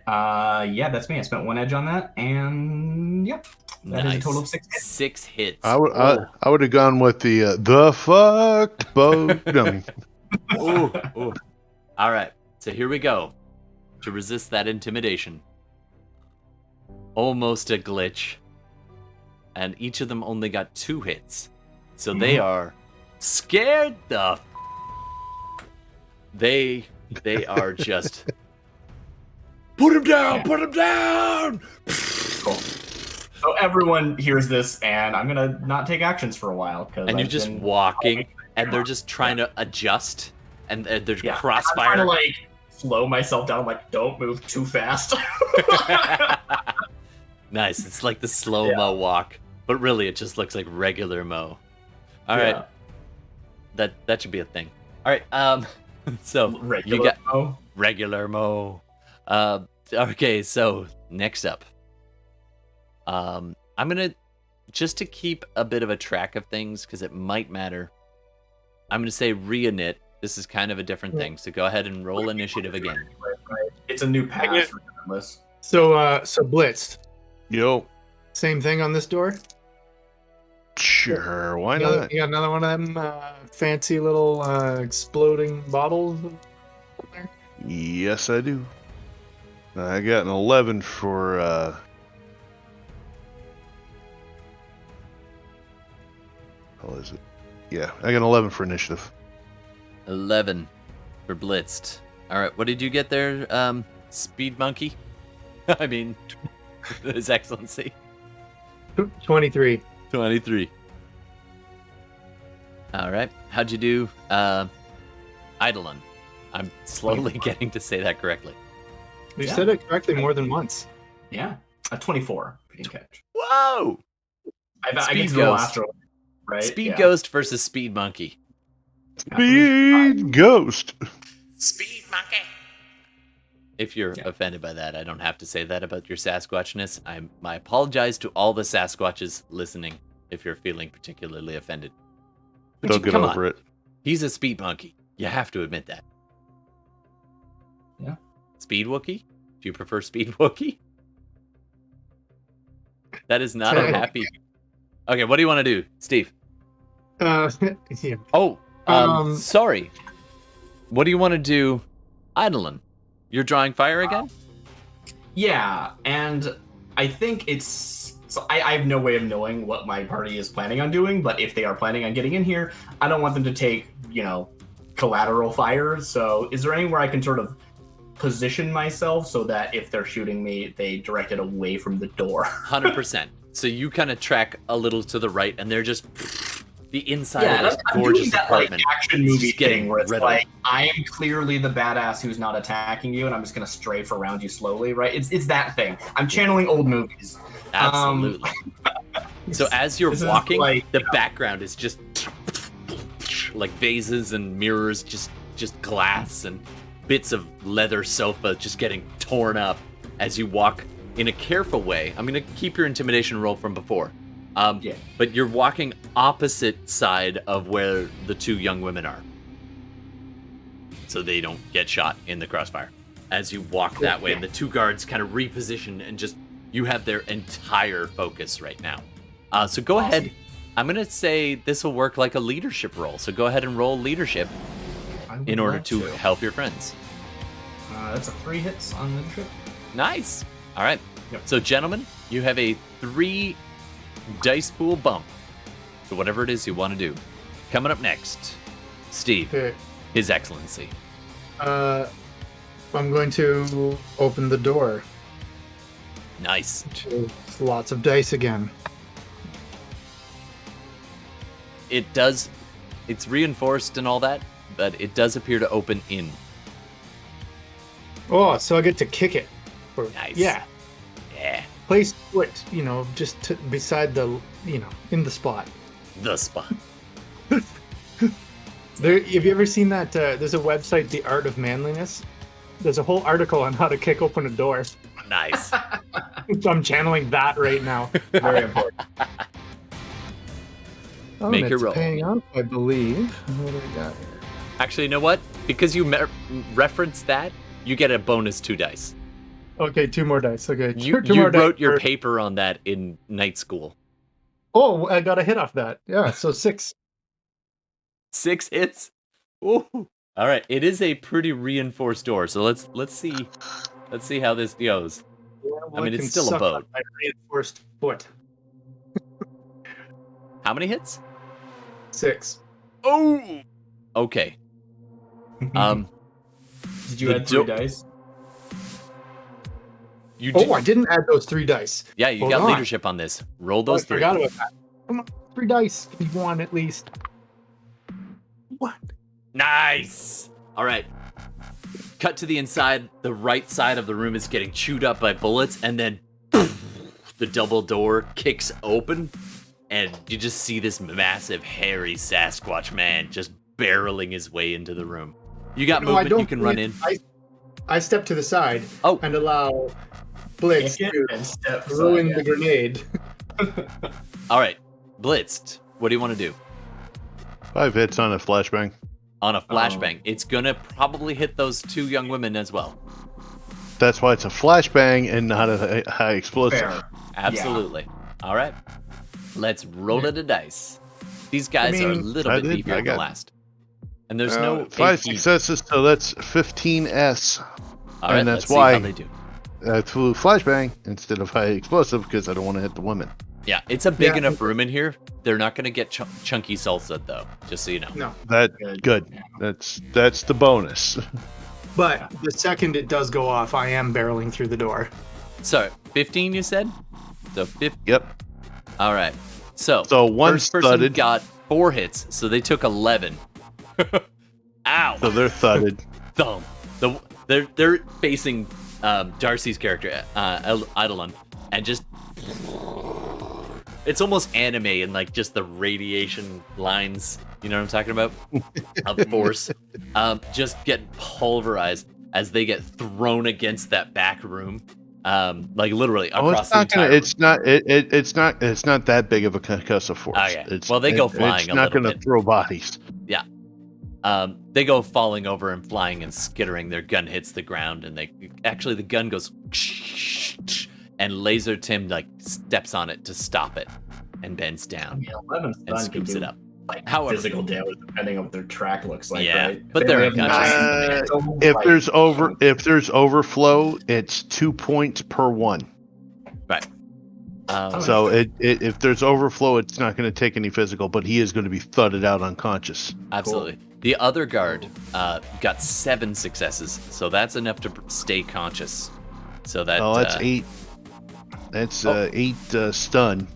Yeah, that's me. I spent 1 edge on that, and yep, that is a total of 6 hits. 6 hits. I would have gone with the fucked boat dummy. Ooh. All right. So here we go. To resist that intimidation. Almost a glitch. And each of them only got 2 hits. So they are scared the They are just put him down, put him down. Cool. So everyone hears this, and I'm gonna not take actions for a while and you're just walking, and they're just trying to adjust, and there's crossfire. I'm trying to like slow myself down. I'm like, don't move too fast. Nice. It's like the slow-mo walk, but really it just looks like regular mo. All right, that should be a thing. All right, so regular you got mo. regular mo. Okay, so next up, I'm gonna, just to keep a bit of a track of things because it might matter, I'm gonna say re-init. This is kind of a different thing, so go ahead and roll initiative again. Right. It's a new pass regardless. So blitzed. Yo, Same thing on this door. sure, why not? You got another one of them fancy little exploding bottles. Yes, I do. I got an 11 for how is it? Yeah, I got an 11 for initiative. 11 for blitzed. All right, what did you get there, Speed Monkey? I mean, His Excellency. 23. 23. All right, how'd you do, Eidolon? I'm slowly getting to say that correctly. You said it correctly more than once. Yeah, a 24. If you can catch. Whoa! I Speed get to roll Ghost. Astral, right? Speed Ghost versus Speed Monkey. Speed Ghost. Speed Monkey. If you're offended by that, I don't have to say that about your Sasquatchness. I apologize to all the Sasquatches listening if you're feeling particularly offended. But They'll get come over on. it. He's a speed monkey. You have to admit that. Yeah. Speed Wookie? Do you prefer Speed Wookie? That is not a happy... Okay, what do you want to do, Steve? Yeah. Oh, sorry. What do you want to do, Eidolon? You're drawing fire again? Yeah, and I think it's... So I have no way of knowing what my party is planning on doing, but if they are planning on getting in here, I don't want them to take, collateral fire. So is there anywhere I can sort of position myself so that if they're shooting me, they direct it away from the door? 100%. So you kind of track a little to the right, and they're just... The inside of this I'm gorgeous doing that, apartment. action movie just getting thing where it's riddled. like, I am clearly the badass who's not attacking you, and I'm just going to strafe around you slowly, right? It's that thing. I'm channeling old movies. Absolutely. So as you're walking, like, the background is just like vases and mirrors, just glass and bits of leather sofa just getting torn up as you walk in a careful way. I'm going to keep your intimidation roll from before. But you're walking opposite side of where the 2 young women are. So they don't get shot in the crossfire. As you walk that way, and the 2 guards kind of reposition and just, you have their entire focus right now. So go ahead. I'm going to say this will work like a leadership roll. So go ahead and roll leadership in order to help your friends. That's a 3 hits on leadership. Nice. All right. Yep. So gentlemen, you have a 3 dice pool bump to whatever it is you want to do. Coming up next, Steve, Okay. His Excellency. I'm going to open the door Nice. to lots of dice again. It's reinforced and all that, but it does appear to open in. Oh, so I get to kick it. Nice. Yeah. Yeah. Place foot, just beside the, in the spot. The spot. Have you ever seen that? There's a website, The Art of Manliness. There's a whole article on how to kick open a door. Nice. I'm channeling that right now. Very important. Oh, Make and your it's roll. paying off, I believe. What do we got here? Actually, you know what? Because you referenced that, you get a bonus 2 dice. Okay, 2 more dice. Okay, You two more wrote dice your for- paper on that in night school. Oh, I got a hit off that. Yeah, so 6. 6 hits. Ooh. All right, it is a pretty reinforced door, so let's see how this goes. Yeah, I mean, it's can still a suck boat. on my reinforced foot. How many hits? 6. Oh. Okay. Did you the add 3 dice? You Oh, I didn't add those 3 dice. Yeah, you Hold got on. leadership on this. Roll Oh, I those 3. forgot about that. Come on, 3 dice. Need 1 at least. What? Nice. All right. Cut to the inside. The right side of the room is getting chewed up by bullets, and then the double door kicks open, and you just see this massive, hairy Sasquatch man just barreling his way into the room. You got No, I movement. don't You can run in. I step to the side Oh. and allow Blitz Kick it to and step throw in aside, the grenade. All right. Blitzed. What do you want to do? 5 hits on a flashbang. On a flashbang. It's going to probably hit those 2 young women as well. That's why it's a flashbang and not a high explosive. Fair. Absolutely. All right. Let's roll it a dice. These guys are a little I bit did. beefier I than the got- last. And there's no 5 AP. successes, so that's 15S. All right, and let's that's see why how they do. I flew flashbang instead of high explosive because I don't want to hit the women. Yeah, it's a big Yeah. enough room in here. They're not going to get chunky salsa, though, just so you know. No. That Good. good. That's the bonus. But the second it does go off, I am barreling through the door. So, 15, you said? So, 15. Yep. All right. So one first person thudded. got 4 hits, so they took 11. Ow! So they're thudded. Thumb. They're facing Darcy's character, Eidolon, and just it's almost anime in like just the radiation lines. You know what I'm talking about? Of force, just get pulverized as they get thrown against that back room, like literally across the entire. It's not that big of a concussive force. Okay. Well, they go flying It's a not little going to bit. throw bodies. Yeah. They go falling over and flying and skittering. Their gun hits the ground, and the gun goes, and Laser Tim like steps on it to stop it, and bends I down mean, 11 and stun can scoops do it up. like However- physical damage depending on what their track looks like. Yeah, right? but They they're only have unconscious. nine, If like, there's overflow, it's 2 points per one. Right. So if there's overflow, it's not going to take any physical, but he is going to be thudded out unconscious. Absolutely. The other guard got 7 successes, so that's enough to stay conscious. So that. Oh, that's 8. That's 8 stun.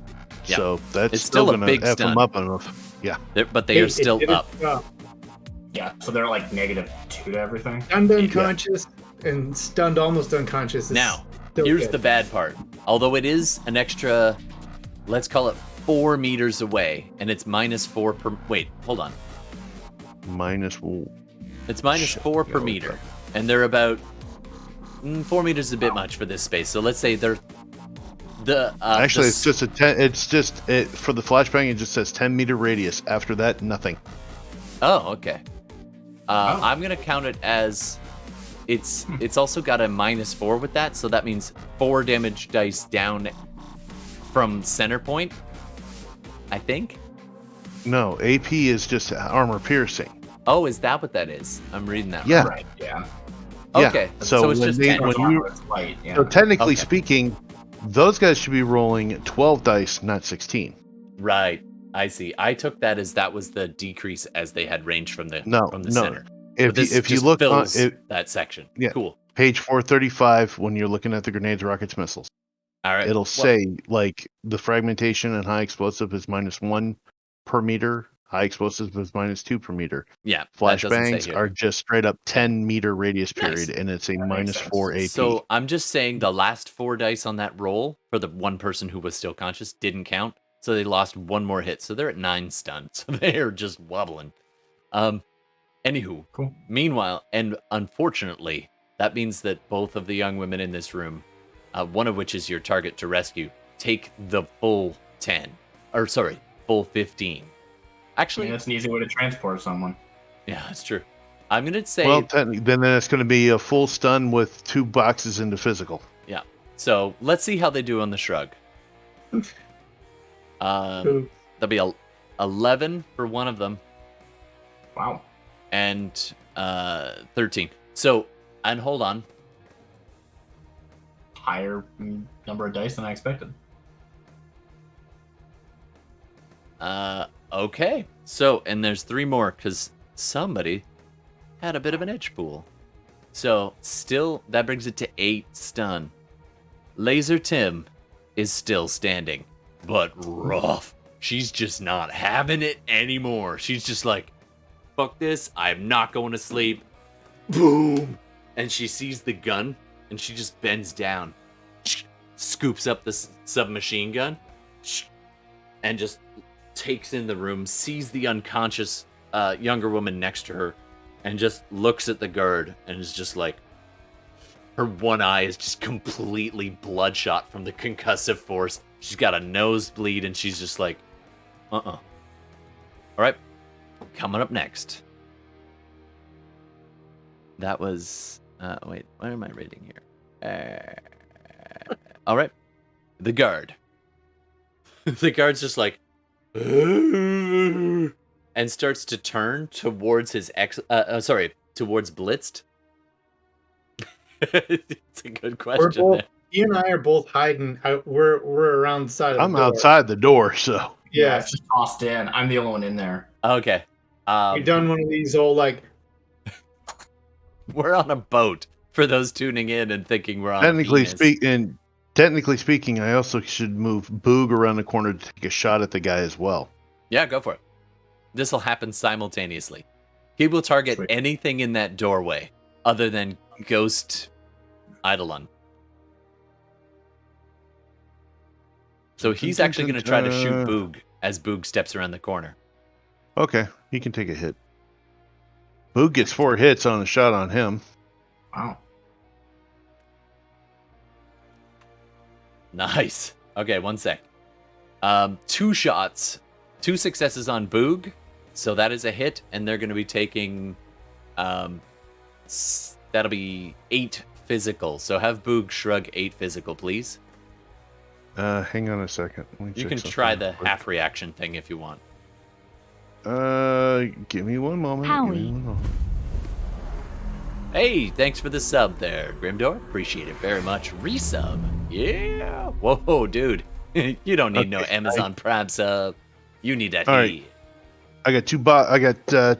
Yeah. So that's It's still a going big to F stun. him up enough. Yeah. But they are still up. Yeah, so they're like -2 to everything. Stunned unconscious and stunned almost unconscious. is Now, still here's good. the bad part. Although it is an extra, let's call it 4 meters away, and it's -4 per. Wait, hold on. Minus. It's -4 per Yeah, meter, and they're about 4 meters is a bit much for this space. So let's say they're the Actually, the it's just a 10. It's just for the flashbang. It just says 10-meter radius. After that, nothing. Oh, okay. I'm gonna count it as it's also got a -4 with that, so that means 4 damage dice down from center point. I think. No, AP is just armor piercing. Oh, is that what that is? I'm reading that. Yeah. Right, yeah. Yeah, Okay. so So it's when just they- 10. when you- It's light, yeah. So technically Okay. speaking, those guys should be rolling 12 dice, not 16. Right. I see. I took that as that was the decrease as they had range from the No, from the no. center. If But this you just look on fills that section. Yeah. Cool. page 435, when you're looking at the grenades, rockets, missiles, All right. it'll Well, say like the fragmentation and high explosive is -1 per meter. High explosive is -2 per meter. yeah. That doesn't say Flashbangs here. are just straight up 10-meter radius Nice. period, and it's a That makes -4 AP. So I'm just saying the last 4 dice on that roll for the one person who was still conscious didn't count, so they lost 1 more hit. So they're at 9 stun. So they're just wobbling. Anywho, Cool. meanwhile, and unfortunately, that means that both of the young women in this room, one of which is your target to rescue, take the full 10, or sorry, full 15. I Actually, mean, that's an easy way to transport someone. Yeah, that's true. I'm gonna say. Well, technically, then it's going to be a full stun with 2 boxes into physical. Yeah. So let's see how they do on the shrug. That'll be 11 for one of them. Wow. And 13. So, and hold on. Higher number of dice than I expected. Okay. So, and there's 3 more because somebody had a bit of an edge pool. So, still, that brings it to 8 stun. Laser Tim is still standing, but rough. She's just not having it anymore. She's just like, fuck this. I'm not going to sleep. Boom. And she sees the gun and she just bends down, scoops up the submachine gun, and just takes in the room, sees the unconscious younger woman next to her, and just looks at the guard and is just like, her one eye is just completely bloodshot from the concussive force. She's got a nosebleed and she's just like, All right, coming up next. That was, wait, what am I reading here? All right, the guard. The guard's just like, and starts to turn towards his towards Blitzed. It's a good question. You and I are both hiding. We're around the side of the door. I'm outside the door, so. Yeah, it's just tossed in. I'm the only one in there. Okay. We've done one of these old, like... We're on a boat, for those tuning in and thinking we're on Technically speaking, I also should move Boog around the corner to take a shot at the guy as well. Yeah, go for it. This will happen simultaneously. He will target anything in that doorway other than Ghost Eidolon. So he's actually going to try to shoot Boog as Boog steps around the corner. Okay, he can take a hit. Boog gets 4 hits on a shot on him. Wow. Nice. Okay, 1 sec. 2 shots, 2 successes on Boog, so that is a hit, and they're going to be taking, that'll be 8 physical. So have Boog shrug 8 physical, please. Hang on a second. You can try the half reaction thing if you want. Give me one moment. Howie. Hey, thanks for the sub there, Grimdor. Appreciate it very much. Resub. Yeah. Whoa, dude. You don't need no Amazon Prime sub. You need that. All right. I got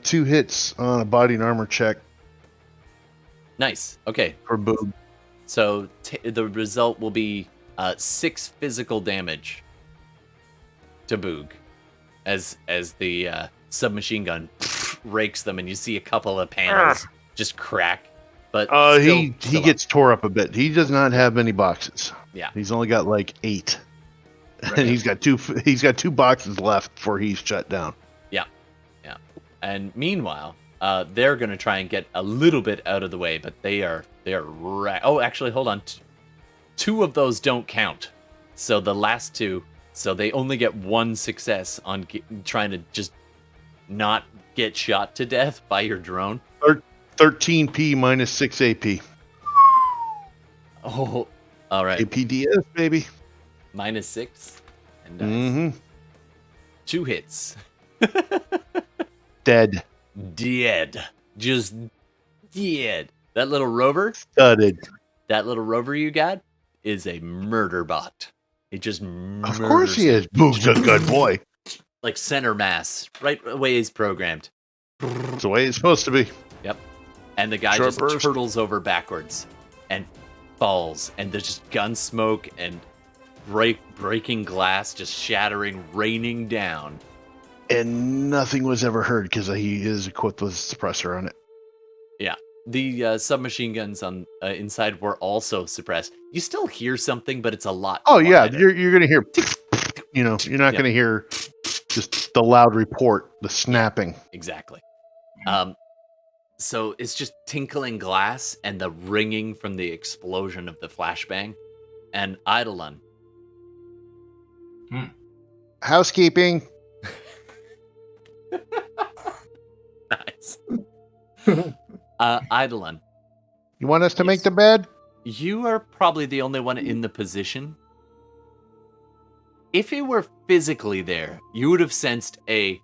2 hits on a body and armor check. Nice. Okay. For Boog. So the result will be 6 physical damage to Boog as the submachine gun rakes them, and you see a couple of panels just crack. But he gets tore up a bit. He does not have many boxes. Yeah, he's only got like 8, right. And he's got 2 boxes left before he's shut down. Yeah. And meanwhile, they're gonna try and get a little bit out of the way, but they are oh, actually, hold on. 2 of those don't count. So the last 2, so they only get 1 success on trying to just not get shot to death by your drone. 13p minus 6 AP. Oh, all right. APDS, baby. Minus 6. And 2 hits. Dead. Just dead. That little rover? Studded. That little rover you got is a murder bot. It just murders. Of course he is. Boog's a good boy. Like center mass. Right the way he's programmed. That's the way it's supposed to be. Yep. And the guy just turtles over backwards and falls. And there's just gun smoke and breaking glass, just shattering, raining down. And nothing was ever heard because he is equipped with a suppressor on it. Yeah. The submachine guns on inside were also suppressed. You still hear something, but it's a lot. Oh, yeah. quieter. You're going to hear, you're not going to hear just the loud report, the snapping. Exactly. So it's just tinkling glass and the ringing from the explosion of the flashbang. And Eidolon. Housekeeping. Nice. Eidolon, You want us to make the bed? you are probably the only one in the position. If it were physically there, you would have sensed a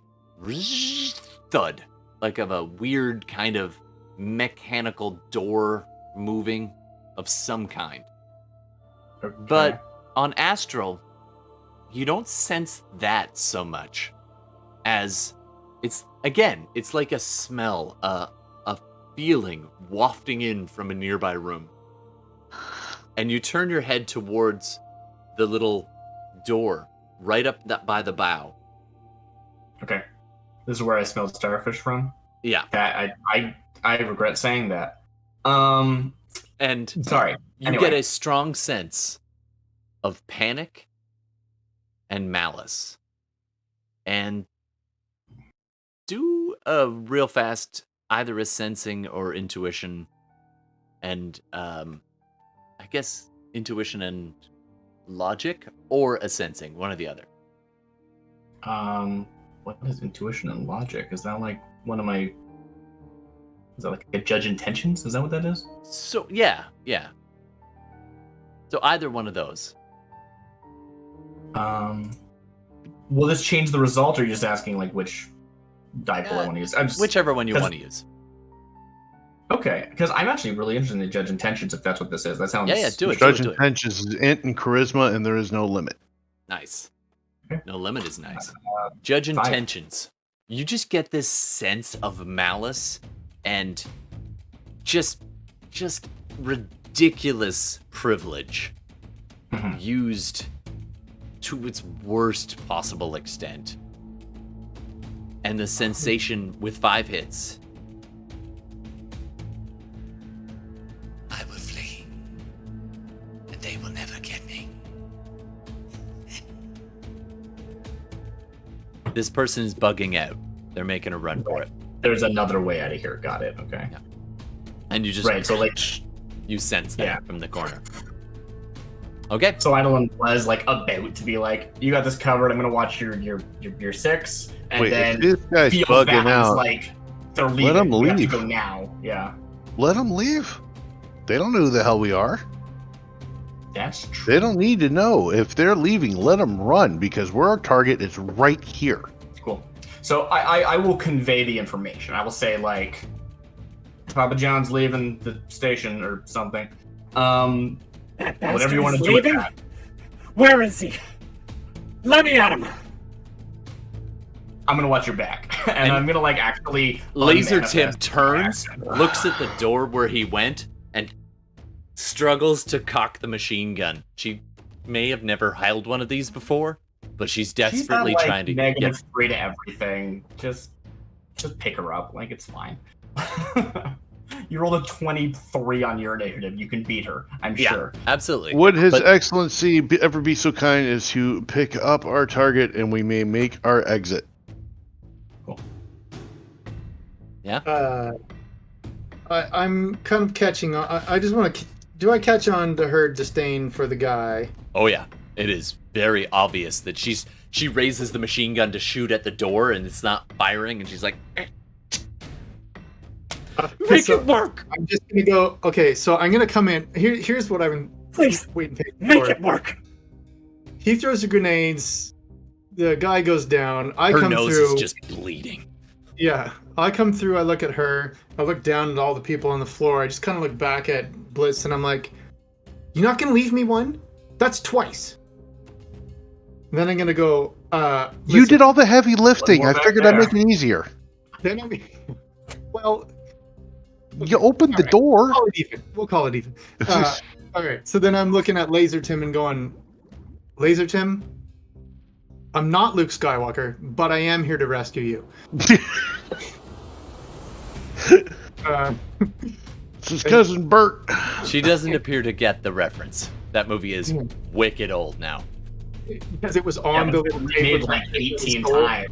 thud, like of a weird kind of mechanical door moving of some kind. Okay. But on Astral, you don't sense that so much as it's like a smell, a feeling wafting in from a nearby room. And you turn your head towards the little door right up by the bow. Okay. This is where I smelled starfish from. Yeah. I regret saying that. And Sorry. you Anyway. get a strong sense of panic and malice. And do a real fast either a sensing or intuition, and I guess intuition and logic, or a sensing, one or the other. What is intuition and logic? Is that like one of my? Is that like a judge intentions? Is that what that is? So yeah. So either one of those. Will this change the result, or are you just asking like which die pool I want to use? Whichever one you want to use. Okay, because I'm actually really interested in the judge intentions. If that's what this is, that sounds. Yeah, do it. Judge intentions is int and charisma, and there is no limit. Nice. Okay. No limit is nice. Judge 5. intentions. You just get this sense of malice and just ridiculous privilege Mhm. used to its worst possible extent. And the sensation with 5 hits. I will flee, and they will never get me. This person is bugging out. They're making a run for it. There's another way out of here. Got it. Okay. Yeah. And you just Right, so, like- you sense that Yeah. from the corner. Okay. So Eidolon was like about to be like, "You got this covered. I'm gonna watch your 6," and Wait, then if this guy's feels bugging that out, like they're leaving. let him We have to leave. go now. Yeah, let them leave. They don't know who the hell we are. that's true. They don't need to know. If they're leaving, let them run, because our target is right here. Cool. So I will convey the information. I will say like, Papa John's leaving the station or something. That Whatever you bastard want is to do with leaving? that. Where is he? Let me at him. I'm gonna watch your back, and I'm gonna like actually. Laser Tim unmanifest. turns, looks at the door where he went, and struggles to cock the machine gun. She may have never held one of these before, but she's desperately She's not, like, trying to negative 3 to everything. Just pick her up. Like, it's fine. You rolled a 23 on your initiative. You can beat her. I'm sure. Absolutely. Would His But- Excellency ever be so kind as to pick up our target, and we may make our exit? I'm kind of catching on. I just want to. Do I catch on to her disdain for the guy? Oh yeah, it is very obvious that she raises the machine gun to shoot at the door, and it's not firing, and she's like, "Make So it work!" I'm just gonna go. Okay, so I'm gonna come in. Here's what I've been Please, waiting make for. it work. He throws the grenades. The guy goes down. I Her come nose through. is just bleeding. Yeah, I come through. I look at her. I look down at all the people on the floor. I just kind of look back at Blitz, and I'm like, "You're not gonna leave me one? That's twice." And then I'm gonna go. You did all the heavy lifting. more I back figured I'd there. make it easier. Then I'm. Well, You opened the Alright. door. we'll call it even. We'll call it even. All right. So then I'm looking at Laser Tim and going, Laser Tim, I'm not Luke Skywalker, but I am here to rescue you. It's his cousin Bert. She doesn't appear to get the reference. That movie is wicked old now. Because it was Yeah, on but the it's been made like 18 times.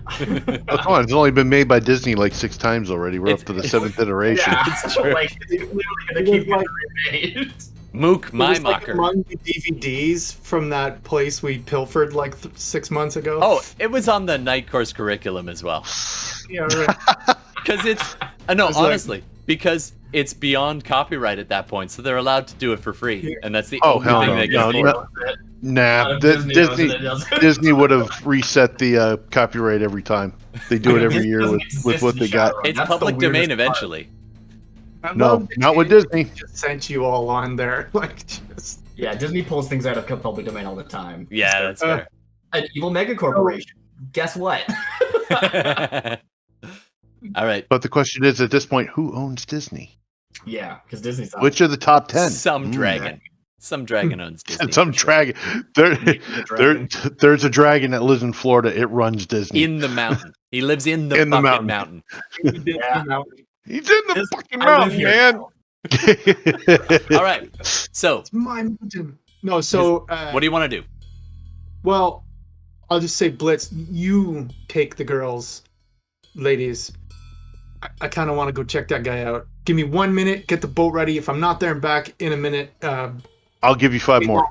Oh, come on, it's only been made by Disney like 6 times already. We're up to the 7th iteration. Yeah, It's true. like it's literally gonna It was keep like- getting remade. Mook, It my was like mocker. among the DVDs from that place we pilfered like 6 months ago. Oh, it was on the night course curriculum as well. yeah, right. Because No, It's like- honestly, because it's beyond copyright at that point, so they're allowed to do it for free, and that's the Oh, only hell thing no. they can No, afford. no. Nah, Disney owns it, it doesn't. Disney would have reset the copyright every time. They do it every Disney year doesn't with exist what in they got. Shadowrun. It's That's the public domain weirdest part. eventually. I No, love the not with change Disney. Just sent you all on there, like just. Yeah, Disney pulls things out of public domain all the time. Yeah, that's fair. An evil mega corporation. Guess what? All right. But the question is, at this point, who owns Disney? Yeah, because Disney's not. Which are the top 10? Some dragon. Some dragon owns Disney. Some for sure. dragon. There, dragon. there's a dragon that lives in Florida. It runs Disney. In the mountain. He lives in the In the fucking mountain. mountain. Yeah. He's in the This- fucking I live mountain, here man. now. All right. So, It's my mountain. No, so what do you want to do? well, I'll just say, Blitz, you take the girls, ladies. I kind of want to go check that guy out. Give me 1 minute, get the boat ready. If I'm not there and back in a minute, I'll give you 5 more.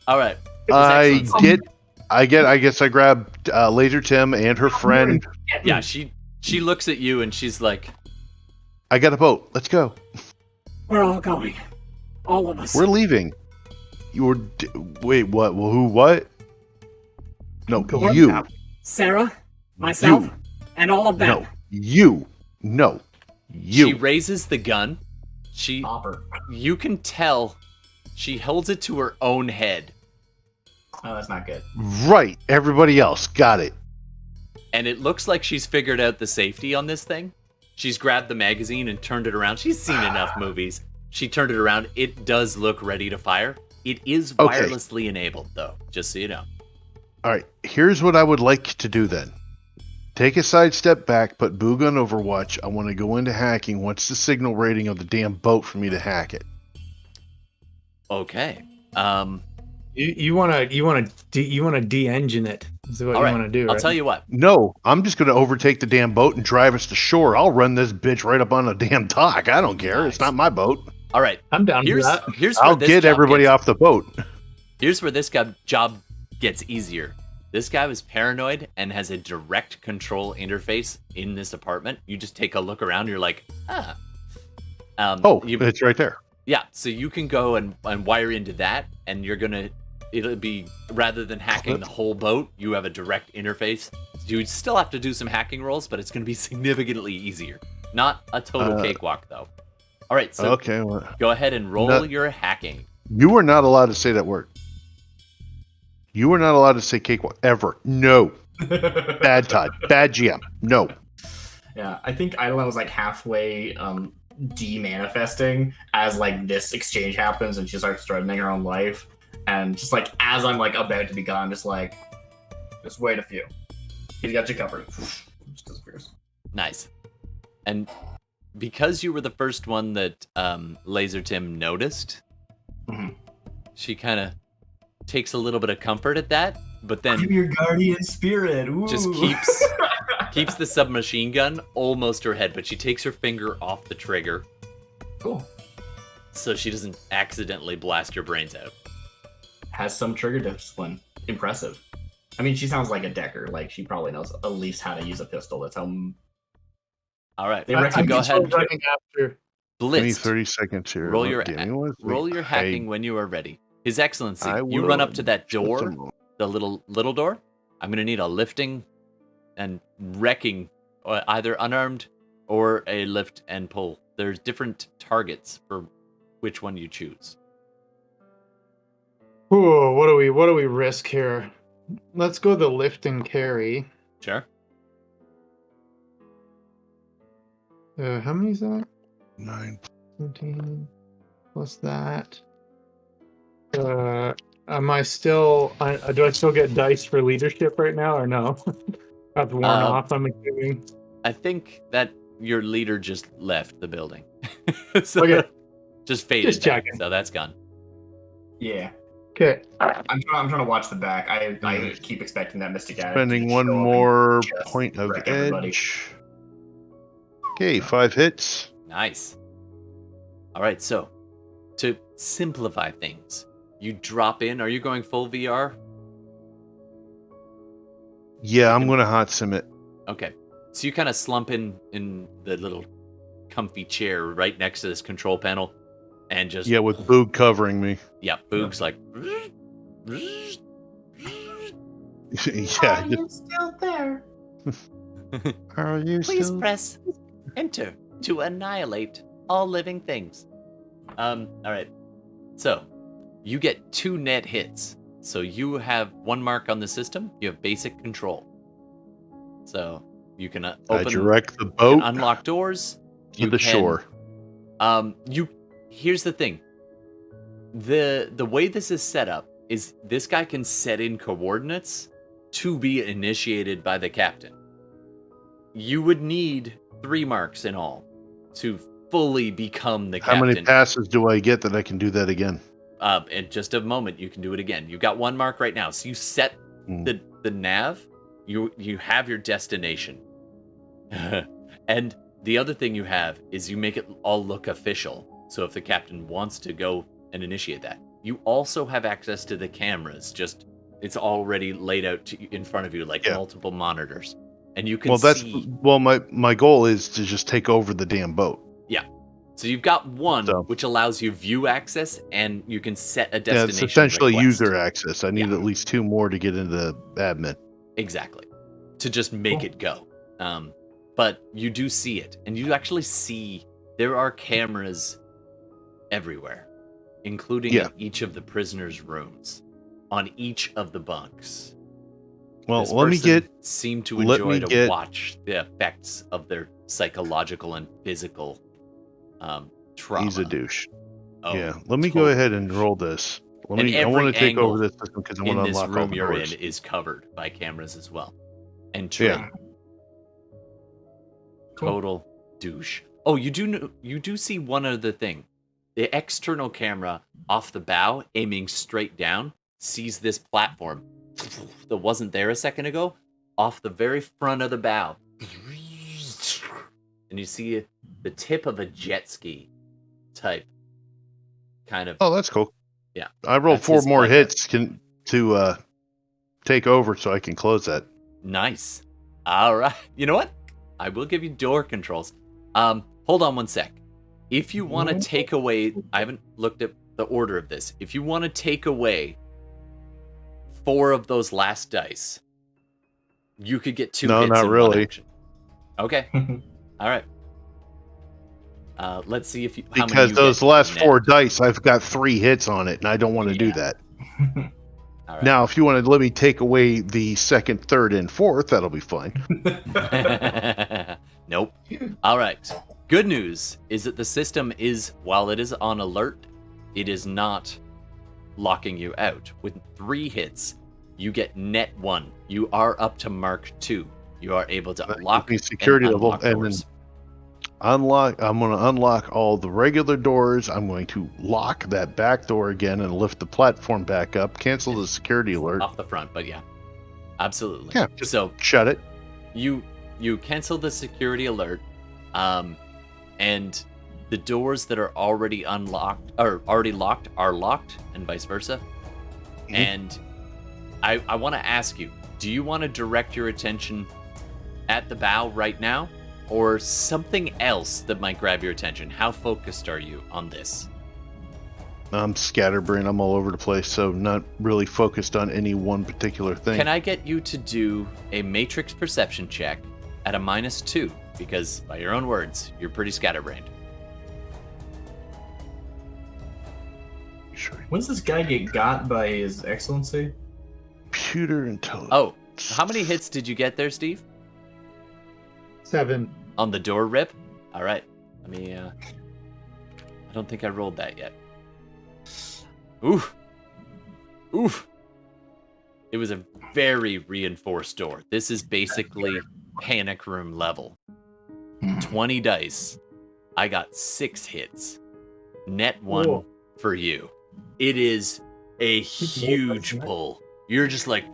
All right. I Excellent. guess I grabbed Laser Tim and her friend. Yeah, she looks at you and she's like, I got a boat. Let's go. We're all going. All of us. We're leaving. Wait, what? Well, who? What? No, Go on you. now. Sarah, myself, and all of them. No, you. No, you. she raises the gun. Hopper. You can tell she holds it to her own head. Oh, that's not good. Right. Everybody else got it. And it looks like she's figured out the safety on this thing. She's grabbed the magazine and turned it around. She's seen enough movies. She turned it around. It does look ready to fire. It is Okay. wirelessly enabled, though, just so you know. All right. Here's what I would like to do then. Take a side step back, put Boog on Overwatch. I want to go into hacking. What's the signal rating of the damn boat for me to hack it? Okay. You wanna de-engine it. Is what All you right. wanna do. I'll right? tell you what. No, I'm just going to overtake the damn boat and drive us to shore. I'll run this bitch right up on the damn dock. I don't care. It's Nice. not my boat. All right. I'm down for Here's that. here's where I'll this get job everybody gets- off the boat. Here's where this job gets easier. This guy was paranoid and has a direct control interface in this apartment. You just take a look around. You're like, ah. It's right there. Yeah, so you can go and wire into that, and it'll be, rather than hacking the whole boat, you have a direct interface. You still have to do some hacking rolls, but it's going to be significantly easier. Not a total cakewalk, though. All right, so Okay. Well, go ahead and roll your hacking. you are not allowed to say that word. You are not allowed to say cakewalk ever. No. Bad Todd. Bad GM. No. Yeah, I think Eidolon was like halfway de-manifesting as like this exchange happens and she starts threatening her own life. And just like as I'm like about to be gone, just wait a few. He's got you covered. Just disappears. Nice. And because you were the first one that Laser Tim noticed, Mhm. she kind of takes a little bit of comfort at that, but then I'm your guardian spirit. Ooh. just keeps the submachine gun almost to her head, but she takes her finger off the trigger Cool. so she doesn't accidentally blast your brains out. Has some trigger discipline. Impressive. I mean, she sounds like a decker. Like she probably knows at least how to use a pistol. That's how. All right, They so reckon go it's ahead. Running after. Give me Blitz. 30 seconds here. Roll your Give me one second. Roll your hacking when you are ready. His Excellency, I you will. run up to that Just door, a moment. the little door. I'm gonna need a lifting and wrecking, either unarmed or a lift and pull. There's different targets for which one you choose. Ooh, what do we risk here? Let's go the lift and carry. Sure. How many is that? 9. 17 plus that. Am I still? Do I still get dice for leadership right now, or no? That's worn off. I'm assuming. I think that your leader just left the building. So Okay. just faded. Just back, checking. so that's gone. Yeah. Okay. I'm trying to watch the back. I keep expecting that mystic attitude. Spending to one show up and more just point of wreck everybody. edge. Okay, 5 hits. Nice. All right, so to simplify things, you drop in. Are you going full VR? Yeah, I'm going to hot sim it. Okay. So you kind of slump in the little comfy chair right next to this control panel, and just with Boog covering me. yeah, Boog's like. Yeah. you still there? Are you Please still? press enter to annihilate all living things. All right. So you get 2 net hits. So you have 1 mark on the system. You have basic control. So you can I open, direct the you boat can unlock doors. to the shore. Here's the thing. The way this is set up is this guy can set in coordinates to be initiated by the captain. You would need 3 marks in all to fully become the captain. How many passes do I get that I can do that again? In just a moment, you can do it again. You got 1 mark right now. So you set the nav. You have your destination. And the other thing you have is you make it all look official. So if the captain wants to go and initiate that, you also have access to the cameras. Just it's already laid out in front of you like multiple monitors, and you can see. My goal is to just take over the damn boat. Yeah. So you've got 1 which allows you view access, and you can set a destination. Yeah, it's essentially request. user access. I need at least 2 more to get into the admin. Exactly. To just make it go. But you do see it, and you actually see there are cameras everywhere, including in each of the prisoners' rooms, on each of the bunks. Well, This let me person get. seemed to let enjoy me to get- watch the effects of their psychological and physical trauma. He's a douche. Oh, Yeah, let me go totally. ahead and roll this. And I want every to take over angle this system because I in want to this unlock all room the you're doors. in is covered by cameras as well, and trim. Total douche. Oh, you do see one other thing. The external camera off the bow, aiming straight down, sees this platform that wasn't there a second ago, off the very front of the bow. And you see the tip of a jet ski type kind of. Oh, that's cool. Yeah. I rolled That's 4 his more blanket. hits to take over so I can close that. Nice. All right. You know what? I will give you door controls. Hold on 1 sec. If you want to take away, I haven't looked at the order of this. If you want to take away 4 of those last dice, you could get 2 No, hits not in really. 1 action. Okay. All right. Let's see if you how many Because you those get last net. 4 dice, I've got 3 hits on it, and I don't want to do that. All right. Now, if you want to let me take away the 2nd, 3rd, and 4th, that'll be fine. Nope. All right. Good news is that the system is, while it is on alert, it is not locking you out. With 3 hits, you get net 1. You are up to mark 2. You are able to unlock gives me security and level, unlock and doors. I'm going to unlock all the regular doors. I'm going to lock that back door again and lift the platform back up. Cancel the security alert. Off the front, but yeah. Absolutely. Yeah, just so shut it. you cancel the security alert, and the doors that are already unlocked or already locked are locked, and vice versa. Mhm. And I want to ask you, do you want to direct your attention at the bow right now, or something else that might grab your attention? How focused are you on this? I'm scatterbrained. I'm all over the place, so not really focused on any one particular thing. Can I get you to do a matrix perception check at a -2? Because, by your own words, you're pretty scatterbrained. Sure. When does this guy get got by his excellency? Computer intelligence. Oh, how many hits did you get there, Steve? 7. On the door rip? All right. Let me, I don't think I rolled that yet. Oof. Oof. It was a very reinforced door. This is basically panic room level. 20 dice. I got 6 hits. Net 1 Whoa. for you. It is a huge pull. You're just like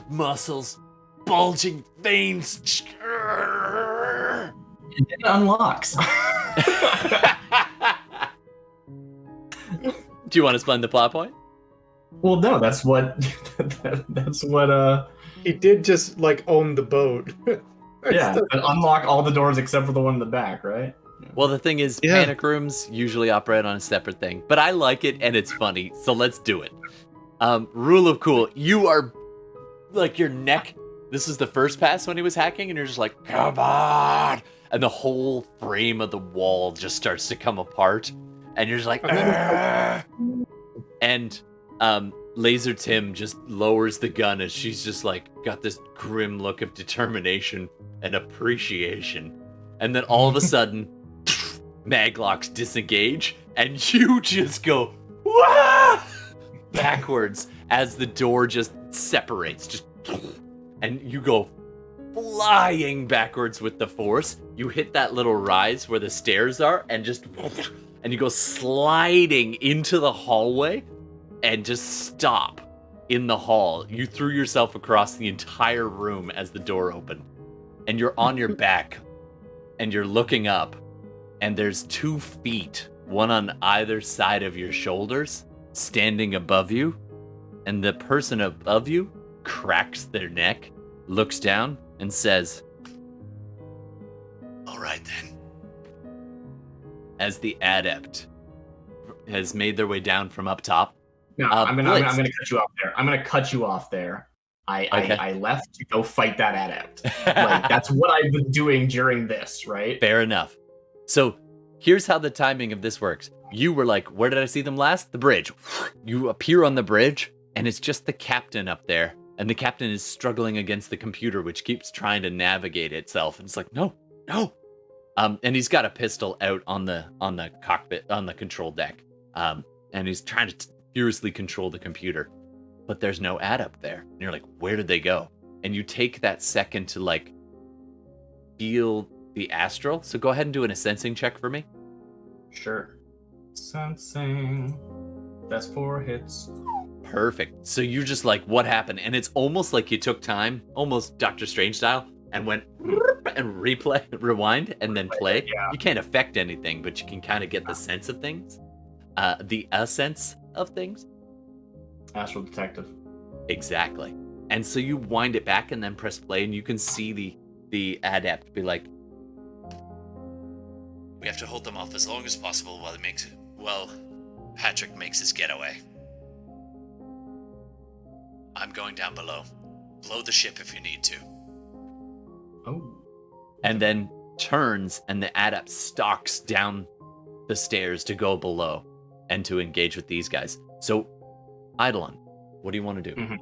muscles, bulging veins. It unlocks. Do you want to explain the plot point? Well, no, that's what. That's what. He did just like own the boat. Yeah, and unlock all the doors except for the one in the back, right? Well, the thing is, Yeah. panic rooms usually operate on a separate thing, but I like it and it's funny, so let's do it. Rule of cool, you are like your neck. This is the first pass when he was hacking, and you're just like, come on, and the whole frame of the wall just starts to come apart, and you're just like, "Argh!" And Laser Tim just lowers the gun as she's just like got this grim look of determination and appreciation, and then all of a sudden, maglocks disengage, and you just go Wah! Backwards as the door just separates, and you go flying backwards with the force. You hit that little rise where the stairs are, and you go sliding into the hallway, and just stop in the hall. You threw yourself across the entire room as the door opened, and you're on your back, and you're looking up, and there's 2 feet, one on either side of your shoulders, standing above you, and the person above you cracks their neck, looks down, and says, "All right then." As the adept has made their way down from up top. No, I'm gonna cut you off there. I'm gonna cut you off there. I left to go fight that adept. Like, that's what I've been doing during this, right? Fair enough. So here's how the timing of this works. You were like, where did I see them last? The bridge. You appear on the bridge, and it's just the captain up there. And the captain is struggling against the computer, which keeps trying to navigate itself. And it's like, no. And he's got a pistol out on the cockpit, on the control deck. And he's trying to furiously control the computer. But there's no adept there. And you're like, where did they go? And you take that second to like feel the astral. So go ahead and do a sensing check for me. Sure. Sensing. That's 4 hits. Perfect. So you're just like, what happened? And it's almost like you took time, almost Doctor Strange style, and went and rewind, and then play. Yeah. You can't affect anything, but you can kind of get the sense of things. The sense of things. Astral detective. Exactly. And so you wind it back and then press play, and you can see the adept be like, "We have to hold them off as long as possible while Patrick makes his getaway. I'm going down below. Blow the ship if you need to." Oh. And then turns, and the adept stalks down the stairs to go below and to engage with these guys. So, Eidolon, what do you want to do?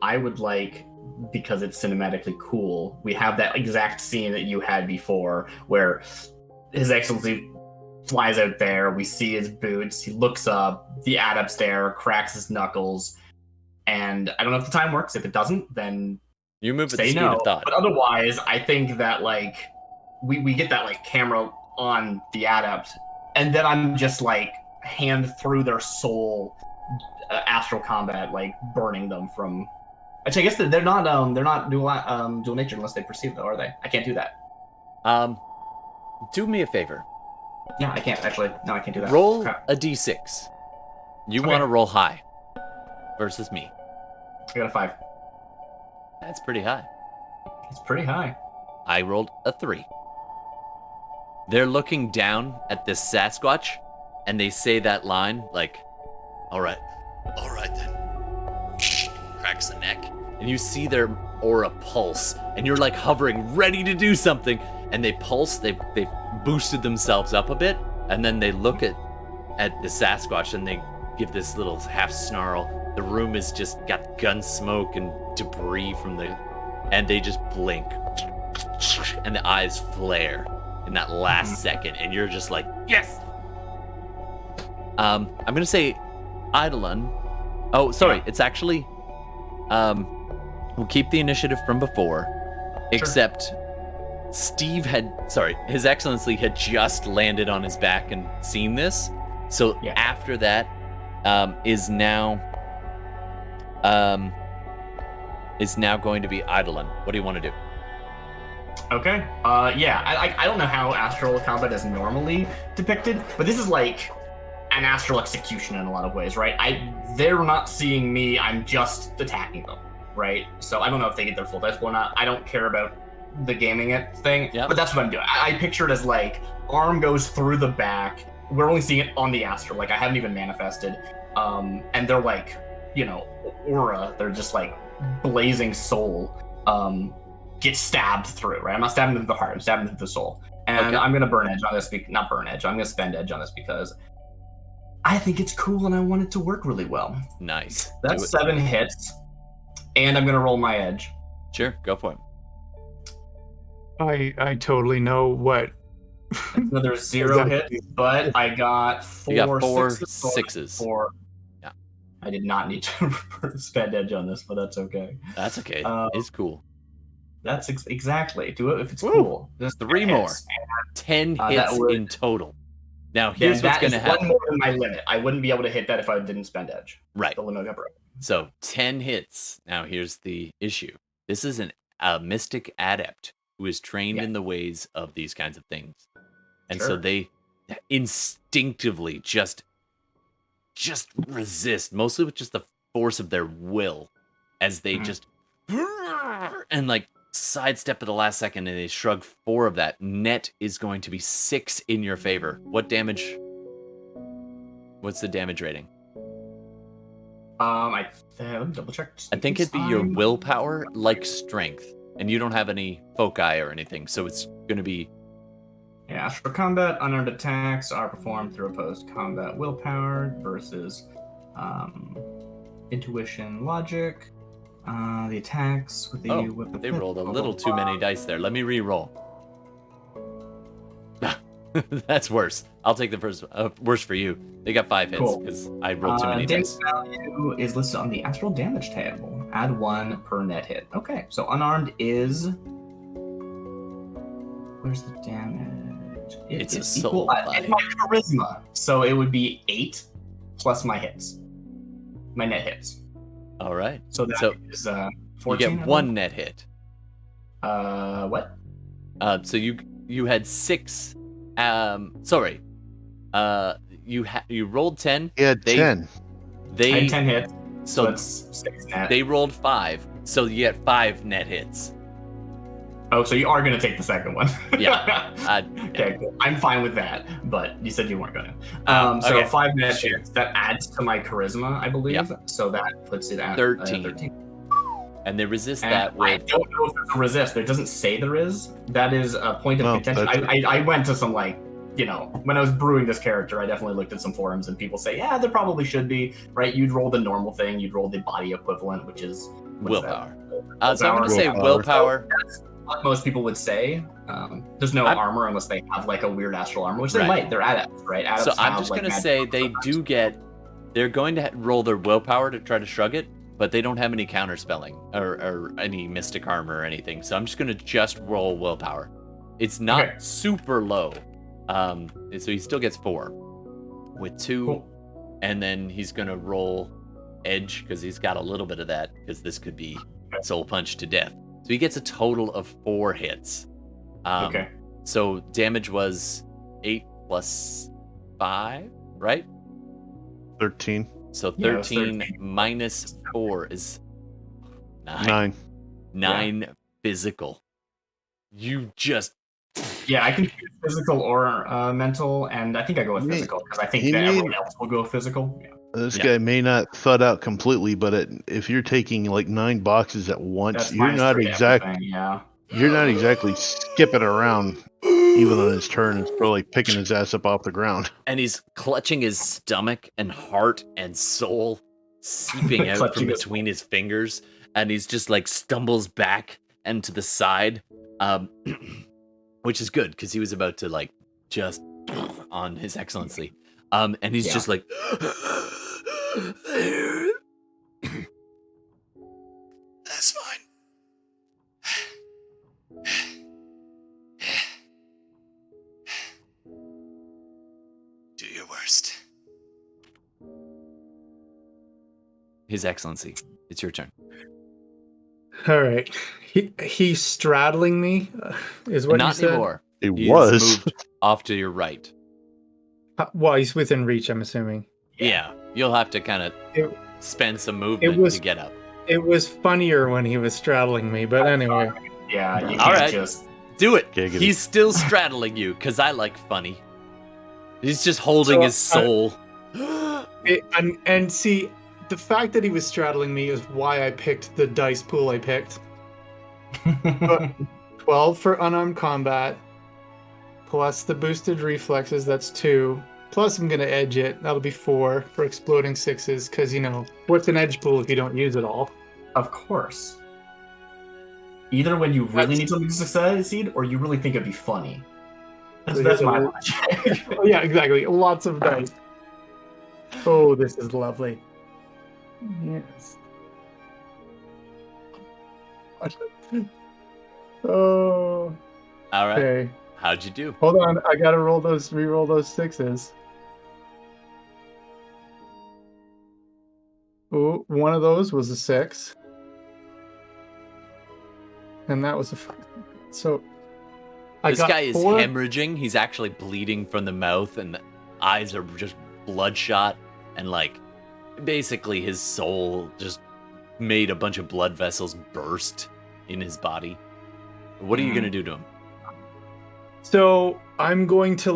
I would like, because it's cinematically cool, we have that exact scene that you had before where His Excellency flies out there, we see his boots, he looks up, the adept's there, cracks his knuckles, and I don't know if the time works. If it doesn't, then You move at the say speed no. of thought. But otherwise, I think that like we get that like camera on the adept, and then I'm just like hand through their soul, astral combat, like burning them from. Actually, I guess they're not dual nature unless they perceive, though, are they? I can't do that. Do me a favor. Yeah, I can't actually. No, I can't do that. Roll Crap. a d6. You Okay. want to roll high versus me. I got a 5. That's pretty high. It's pretty high. I rolled a 3. They're looking down at this Sasquatch, and they say that line like, all right then. Cracks the neck, and you see their aura pulse, and you're like hovering, ready to do something, and they pulse. They've boosted themselves up a bit, and then they look at the Sasquatch, and they give this little half snarl. The room is just got gun smoke and debris and they just blink, and the eyes flare in that last second, and you're just like, yes. I'm gonna say Eidolon. Oh, sorry, Yeah. it's actually we'll keep the initiative from before, except His Excellency had just landed on his back and seen this, so Yeah. after that is now going to be Eidolon. What do you want to do? Okay. Yeah. I don't know how astral combat is normally depicted, but this is like an astral execution in a lot of ways, right? They're not seeing me. I'm just attacking them. right? So I don't know if they get their full dice or not. I don't care about the gaming it thing, Yep. but that's what I'm doing. I picture it as like arm goes through the back. We're only seeing it on the Astral. Like I haven't even manifested. And they're like, you know, aura. They're just like blazing soul. Gets stabbed through, right? I'm not stabbing through the heart. I'm stabbing through the soul. And Okay. I'm gonna burn edge on this. Not burn edge. I'm gonna spend edge on this because I think it's cool and I want it to work really well. Nice. Do That's it. 7 hits, and I'm gonna roll my edge. Sure, go for it. I totally know what. Another 0 Exactly. hits, but I got 4 You got 4 sixes. so sixes. 4. Yeah. I did not need to spend edge on this, but that's okay. That's okay. It's cool. That's exactly. Do it if it's Woo. cool. There's 3 hits. more. 10 that hits would- in total. Now, Then here's what's that going is to happen. 1 more than my limit. I wouldn't be able to hit that if I didn't spend edge. Right. The limit got broken. So 10 hits. Now here's the issue. This is a mystic adept who is trained Yeah. in the ways of these kinds of things. And so Sure. they instinctively just resist, mostly with just the force of their will, as they Mhm. just and like sidestep at the last second, and they shrug 4 of that. Net is going to be 6 in your favor. What damage? What's the damage rating? Let me double check. I think it'd be your willpower, like strength, and you don't have any foci or anything, so it's going to be Yeah, Astral Combat, unarmed attacks are performed through opposed combat willpower versus intuition logic. The attacks with the Oh, with they rolled a little too many dice there. Let me re-roll. That's worse. I'll take the first. Worse for you. They got 5 hits Cool. because I rolled too many damage dice. value is listed on the Astral damage table. Add 1 per net hit. Okay, so unarmed is. Where's the damage? It's a is soul equal. body. It's my charisma, so it would be 8 plus my hits, my net hits. All right. So that So is You 14. get 1 net hit. What? So you had 6. Sorry. You rolled 10. He had They- 10. I They had 10 hits, so so that's 6 net. they rolled 5. So you get 5 net hits. Oh, so you are going to take the second one. Yeah. Okay, cool. I'm fine with that, but you said you weren't going to. So Okay. 5 net Sure. hits. That adds to my charisma, I believe. Yep. So that puts it at 13. And they resist And that I with don't know if there's a resist. It doesn't say there is. That is a point of No, contention. that's- I went to some, like, you know, when I was brewing this character, I definitely looked at some forums and people say, yeah, there probably should be, right? You'd roll the normal thing. You'd roll the body equivalent, which is what's that? willpower. So I'm going to say Willpower. willpower. That's what most people would say. There's no I'm- armor unless they have like a weird astral armor, which they Right. might. They're adepts, right? Adepts So I'm have, just like, going to magic say armor. they do get. They're going to roll their willpower to try to shrug it, but they don't have any counter spelling or any mystic armor or anything. So I'm just going to roll willpower. It's not Okay. super low. So he still gets 4 with 2, Cool. and then he's going to roll edge because he's got a little bit of that because this could be soul punch to death. So he gets a total of 4 hits. Okay. So damage was 8 plus 5, right? 13. So Yeah, it was 13 13. minus 4 is 9. 9. 9 physical. You just Yeah, I can choose physical or mental, and I think I go with You mean- physical because I think you that mean- everyone else will go physical. Yeah. This Yeah. guy may not thud out completely, but if you're taking like 9 boxes at once, That's you're minus not 3 to exactly everything, Yeah. you're not exactly skipping around even on his turn. It's probably picking his ass up off the ground. and he's clutching his stomach and heart and soul seeping out Clutching from his- between his fingers, and he's just like stumbles back and to the side, which is good because he was about to like just on his excellency, and he's Yeah. just like that's fine. Do your worst. His Excellency, it's your turn. All right. He's straddling me, is what you Not said? anymore. It He's was. moved off to your right. Well, he's within reach, I'm assuming. Yeah, you'll have to kind of It- spend some movement was- to get up. It was funnier when he was straddling me, but anyway. Yeah, you All can't right. just. Do it. Giggity. He's still straddling you, because I like funny. He's just holding So, his soul. And see, the fact that he was straddling me is why I picked the dice pool I picked. 12 for unarmed combat, plus the boosted reflexes, that's 2. Plus I'm going to edge it, that'll be 4 for exploding 6s, because, what's an edge pool if you don't use it all? Of course. Either when you really need something to succeed, or you really think it'd be funny. That's my logic. Oh, yeah, exactly. Lots of dice. Oh, this is lovely. Yes. Oh. All right. Okay. How'd you do? Hold on. I gotta re-roll those 6s. Oh, one of those was a 6. And that was a 5. So I This got guy is 4. hemorrhaging. He's actually bleeding from the mouth, and the eyes are just bloodshot. And, basically his soul just made a bunch of blood vessels burst in his body. What are you going to do to him? So I'm going to,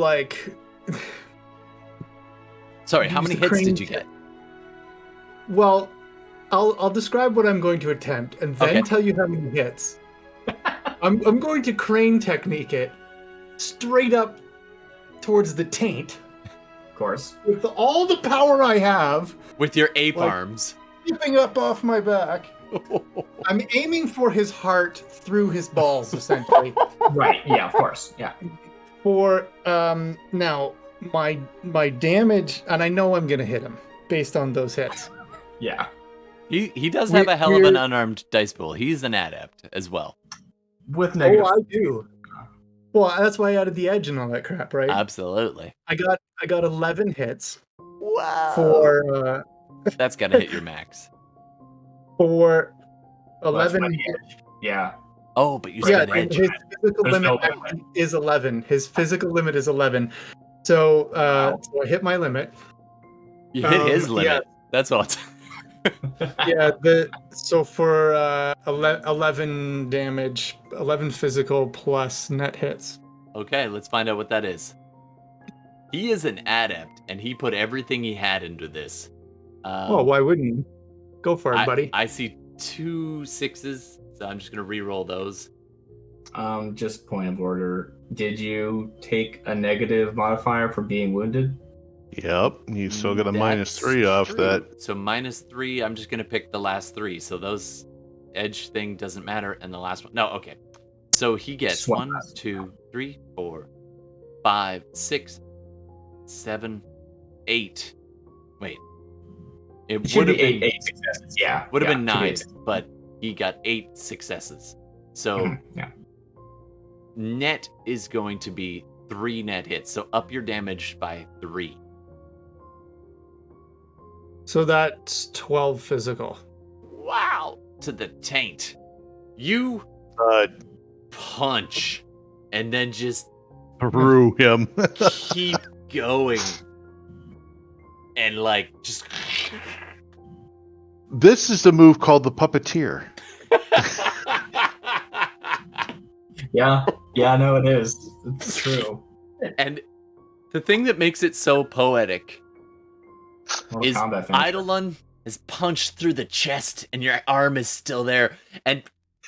Sorry, how use many the hits crane did you get? Well, I'll describe what I'm going to attempt, and then Okay. tell you how many hits. I'm going to crane technique it straight up towards the taint Of course. with all the power I have, With your ape Like- arms. zipping up off my back. I'm aiming for his heart through his balls, essentially. Right. Yeah. Of course. Yeah. For now, my damage, and I know I'm gonna hit him based on those hits. Yeah. He does have a hell of an We're- unarmed dice pool. He's an adept as well. With negative. Oh, I do. Well, that's why I added the edge and all that crap, right? Absolutely. I got 11 hits Wow. for That's got to hit your max. for Well, that's 11. my edge. Yeah. Oh, but you Yeah, said Yeah, edge. his physical There's limit no actually is 11. His physical limit is 11. So, so I hit my limit. You hit his yeah. limit. That's all. Yeah, so for 11 damage, 11 physical plus net hits. Okay, let's find out what that is. He is an adept, and he put everything he had into this. Oh, why wouldn't you? Go for it, buddy. I see 2 6s, so I'm just gonna re-roll those. Just point of order. Did you take a negative modifier for being wounded? Yep, you still got a That's -3 off true. that. So -3, I'm just gonna pick the last 3. So those edge thing doesn't matter, and the last one. No, okay. So he gets Swap 1, 2, 3, 4, 5, 6, 7, 8. Wait. It Should would have be been eight successes. Yeah. would have yeah, been should 9, but he got 8 successes. So Mhm, yeah. net is going to be 3 net hits. So up your damage by 3. So that's 12 physical. Wow! To the taint. You punch and then just Through him. keep going. And just This is the move called the puppeteer. Yeah. Yeah. No, it is. It's true. And the thing that makes it so poetic Mortal is Kombat finisher. Eidolon is punched through the chest and your arm is still there, and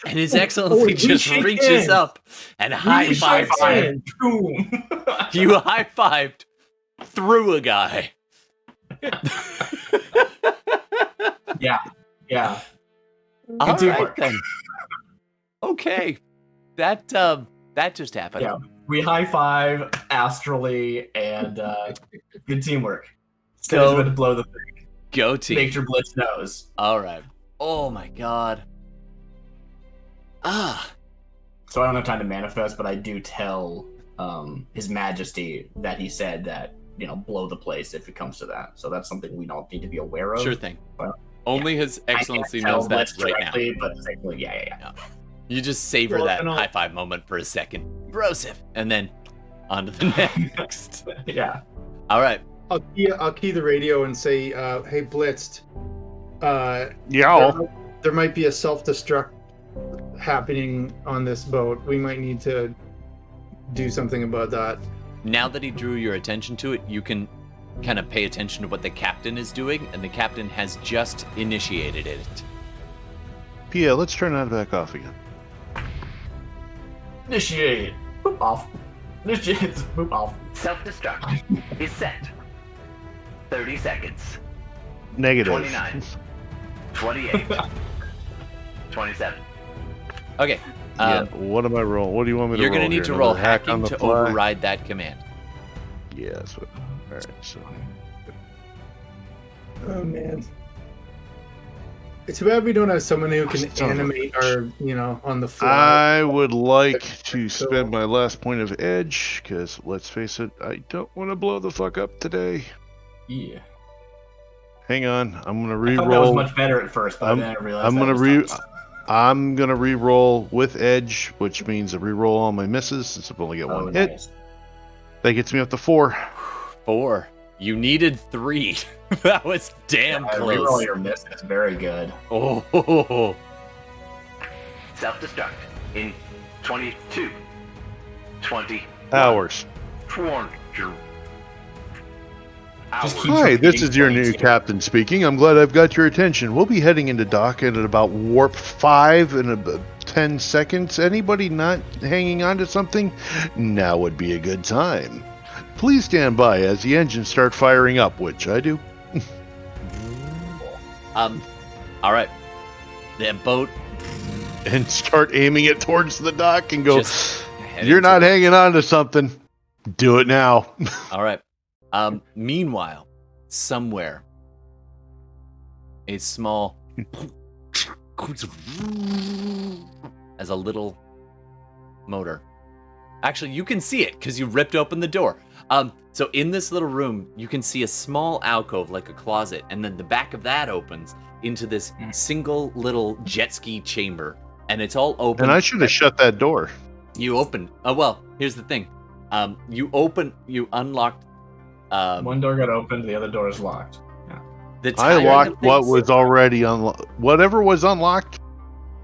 His Excellency we just shake reaches hands. up and high fives you. Boom. You high fived through a guy. Yeah. Yeah. All right teamwork. then. Okay, that just happened. Yeah. We high five astrally and good teamwork. Go. Go to blow the thing. Go team. Make sure Blitz knows. All right. Oh my god. Ah. So I don't have time to manifest, but I do tell His Majesty that he said that, blow the place if it comes to that. So that's something we don't need to be aware of. Sure thing. Well, Only His I can't Excellency tell knows that Blitz right now. directly, but technically, yeah. You just savor Well, that and I'll- high five moment for a second. Brosif. And then on to the next. Yeah. All right. I'll key the radio and say, "Hey, Blitzed, Yeah. there might be a self-destruct happening on this boat. We might need to do something about that. Now that he drew your attention to it, you can kind of pay attention to what the captain is doing, and the captain has just initiated it. Yeah, let's turn that back off again. Initiate. Boop off. Initiate. Boop off. Self-destruct is set. 30 seconds. Negative. 29. 28. 27. Okay. Yeah, what am I rolling? What do you want me to roll? You're going to need here? to roll Another hack on hacking the to fly? override that command. Yeah, that's what. All right, so. Oh man. It's too bad we don't have someone who can Son of a animate our, on the fly. I would like to spend my last point of edge, because let's face it, I don't want to blow the fuck up today. Yeah. Hang on, I'm gonna I re-roll. thought that was much better at first, but then I realized I'm gonna re-roll with edge, which means I re-roll all my misses since I've only got one hit. Nice. That gets me up to 4. 4. You needed 3. That was damn Reroll close. your miss. That's very good. Oh. Self-destruct in 22. 20. Hours. 20. Just Hours. keep Hi, this repeating is your new 22. captain speaking. I'm glad I've got your attention. We'll be heading into dock at about warp 5 in about 10 seconds. Anybody not hanging on to something? Now would be a good time. Please stand by as the engines start firing up, which I do. All right. That boat And start aiming it towards the dock and go, just heading you're not to- hanging on to something. Do it now. All right. Meanwhile, somewhere, a small as a little motor. Actually, you can see it because you ripped open the door. So in this little room, you can see a small alcove like a closet, and then the back of that opens into this single little jet ski chamber, and it's all open. And I should have shut that door. You opened. Oh well, here's the thing. You unlocked. One door got opened, the other door is locked. The I timing locked of what things- was already unlocked. Whatever was unlocked,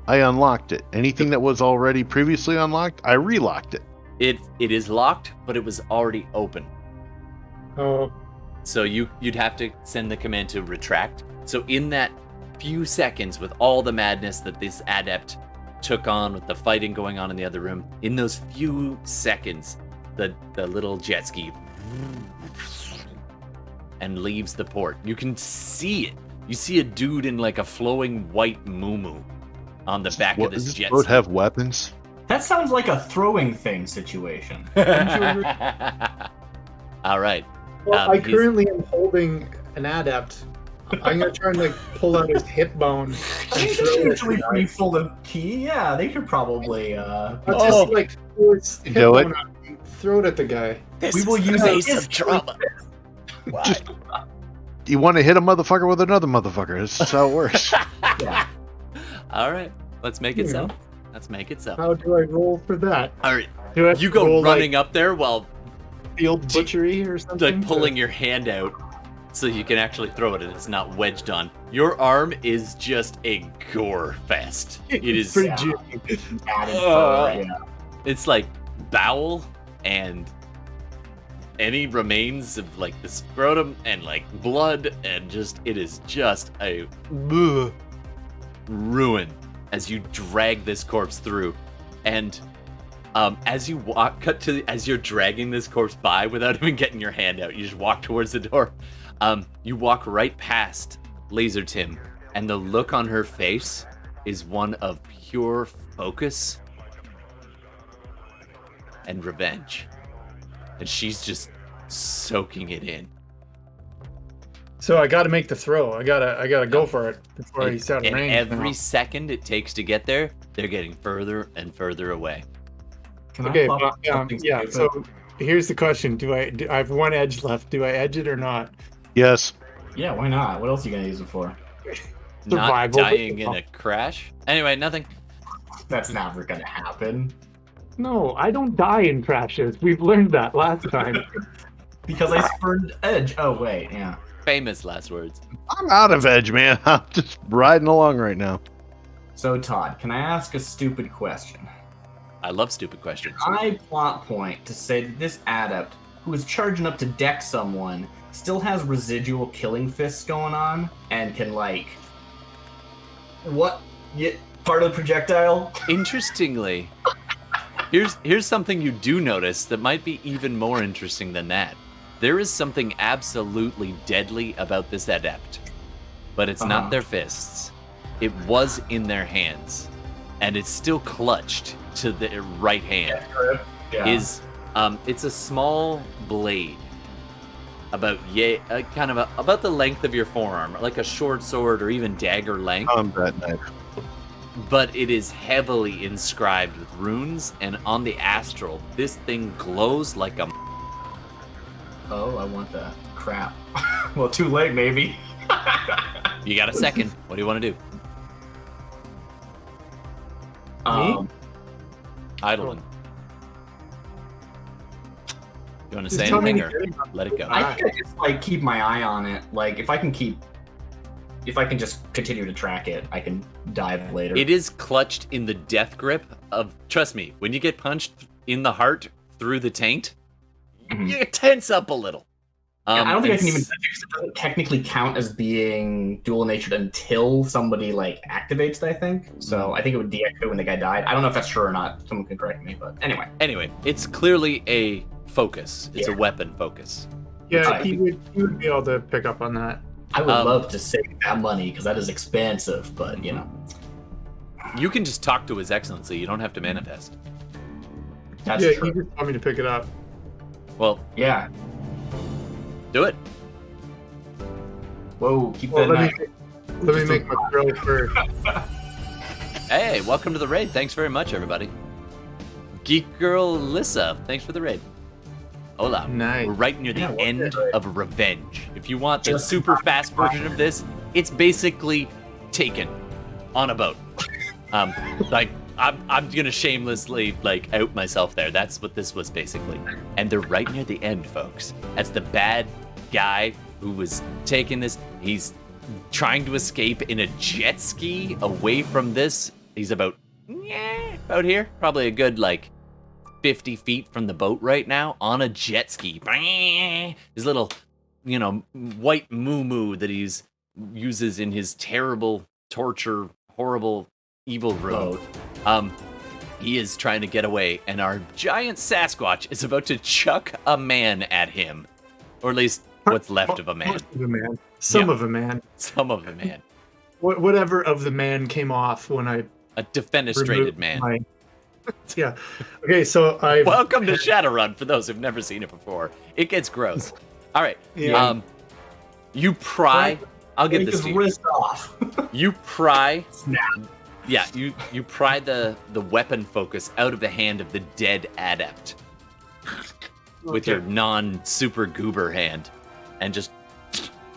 I unlocked it. Anything that was already previously unlocked, I relocked it. It is locked, but it was already open. Oh, So you'd have to send the command to retract. So in that few seconds, with all the madness that this adept took on, with the fighting going on in the other room, in those few seconds, the little jet ski and leaves the port. You can see it. You see a dude in like a flowing white muumuu on the back of Does this this jet boat ski. have weapons? That sounds like a throwing thing situation. All right. well, I he's- currently am holding an adept. I'm gonna try and pull out his hip bone. I think throw they're it at usually the pretty guy. full of key. Yeah, they could probably. I'll Oh. just pull his hip Do it. bone out and throw it at the guy. This We will is the use face it. of trauma. Just you want to hit a motherfucker with another motherfucker. This is how it works. Yeah. All right. Let's make it so. Yeah. Let's make it so. How do I roll for that? All right. Do I You go roll, running up there while like, field butchery or something? like pulling your hand out so you can actually throw it and it's not wedged on. Your arm is just a gore fest. It is pretty Yeah. juicy. Added fur, yeah. it's like bowel and any remains of like the scrotum and like blood, and just it is just a ruin as you drag this corpse through. And as you as you're dragging this corpse by without even getting your hand out, you just walk towards the door. You walk right past Laser Tim, and the look on her face is one of pure focus and revenge. And she's just soaking it in. So I got to make the throw. I gotta go for it before he's out of And range. every now. second it takes to get there, they're getting further and further away. Can Okay, I pop but, something yeah. stupid? So here's the question: I have one edge left? Do I edge it or not? Yes. Yeah, why not? What else are you gonna use it for? Not Survival. dying in a crash. Anyway, nothing. That's never gonna happen. No, I don't die in crashes. We've learned that last time. Because I spurned edge. Oh wait, yeah. Famous last words. I'm out of edge, man. I'm just riding along right now. So, Todd, can I ask a stupid question? I love stupid questions. I plot point to say that this adept, who is charging up to deck someone, still has residual killing fists going on, and can, like... What? Get part of the projectile? Interestingly, here's something you do notice that might be even more interesting than that. There is something absolutely deadly about this adept, but it's not their fists. It was in their hands, and it's still clutched to the right hand. Yeah. It's a small blade, about about the length of your forearm, like a short sword or even dagger length. Combat knife. But it is heavily inscribed with runes, and on the Astral, this thing glows like a... Oh, I want that. Crap. Well, too late, maybe. You got a second. What do you want to do? Idling. You want to say anything or let it go? I think I just like keep my eye on it. Like if I can just continue to track it, I can dive later. It is clutched in the death grip of, trust me, when you get punched in the heart through the taint, you tense up a little. I don't think I can even touch it because it doesn't technically count as being dual-natured until somebody like activates it, I think. So I think it would deactivate when the guy died. I don't know if that's true or not. Someone can correct me, but anyway. Anyway, it's clearly a focus. It's a weapon focus. Yeah, he would be able to pick up on that. I would love to save that money because that is expensive, but you know. You can just talk to His Excellency. You don't have to manifest. That's He true. just want me to pick it up. Well, Yeah. do it. Whoa, keep Well, that in let mind. me make my throw first. Hey, welcome to the raid. Thanks very much, everybody. Geek Girl Lissa, thanks for the raid. Hola. Nice. We're right near the Yeah, end of Revenge. If you want the super fast version of this, it's basically Taken on a boat. Like I'm gonna shamelessly like out myself there. That's what this was basically. And they're right near the end, folks. That's the bad guy who was taking this. He's trying to escape in a jet ski away from this. He's about here, probably a good like 50 feet from the boat right now on a jet ski. His little, white moo that he uses in his terrible torture, horrible, evil room. He is trying to get away, and our giant Sasquatch is about to chuck a man at him, or at least what's left of a man. Most of a man. Some Yeah. of a man. Some of the man. Whatever of the man came off when I A defenestrated removed man. my- Yeah. Okay, so I. Welcome to Shadowrun, for those who've never seen it before. It gets gross. All right. Yeah. You pry. I'll give Take this his to you. wrist off. You pry. Snap. Yeah, you pry the weapon focus out of the hand of the dead adept with your non-super goober hand, and just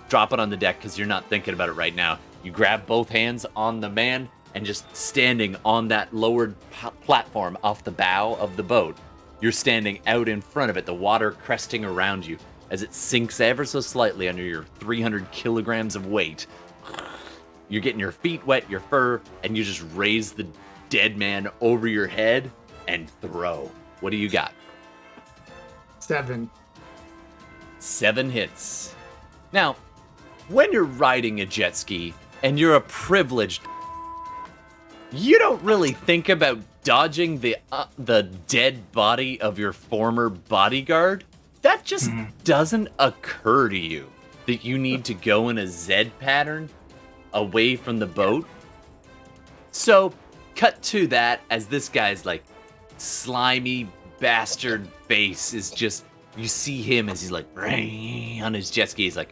drop it on the deck because you're not thinking about it right now. You grab both hands on the man, and just standing on that lowered platform off the bow of the boat, you're standing out in front of it, the water cresting around you as it sinks ever so slightly under your 300 kilograms of weight. You're getting your feet wet, your fur, and you just raise the dead man over your head and throw. What do you got? 7. 7 hits. Now, when you're riding a jet ski and you're a privileged, you don't really think about dodging the dead body of your former bodyguard. That just doesn't occur to you that you need to go in a Z pattern away from the boat. So, cut to that as this guy's like slimy bastard face is just, you see him as he's like on his jet ski. He's like,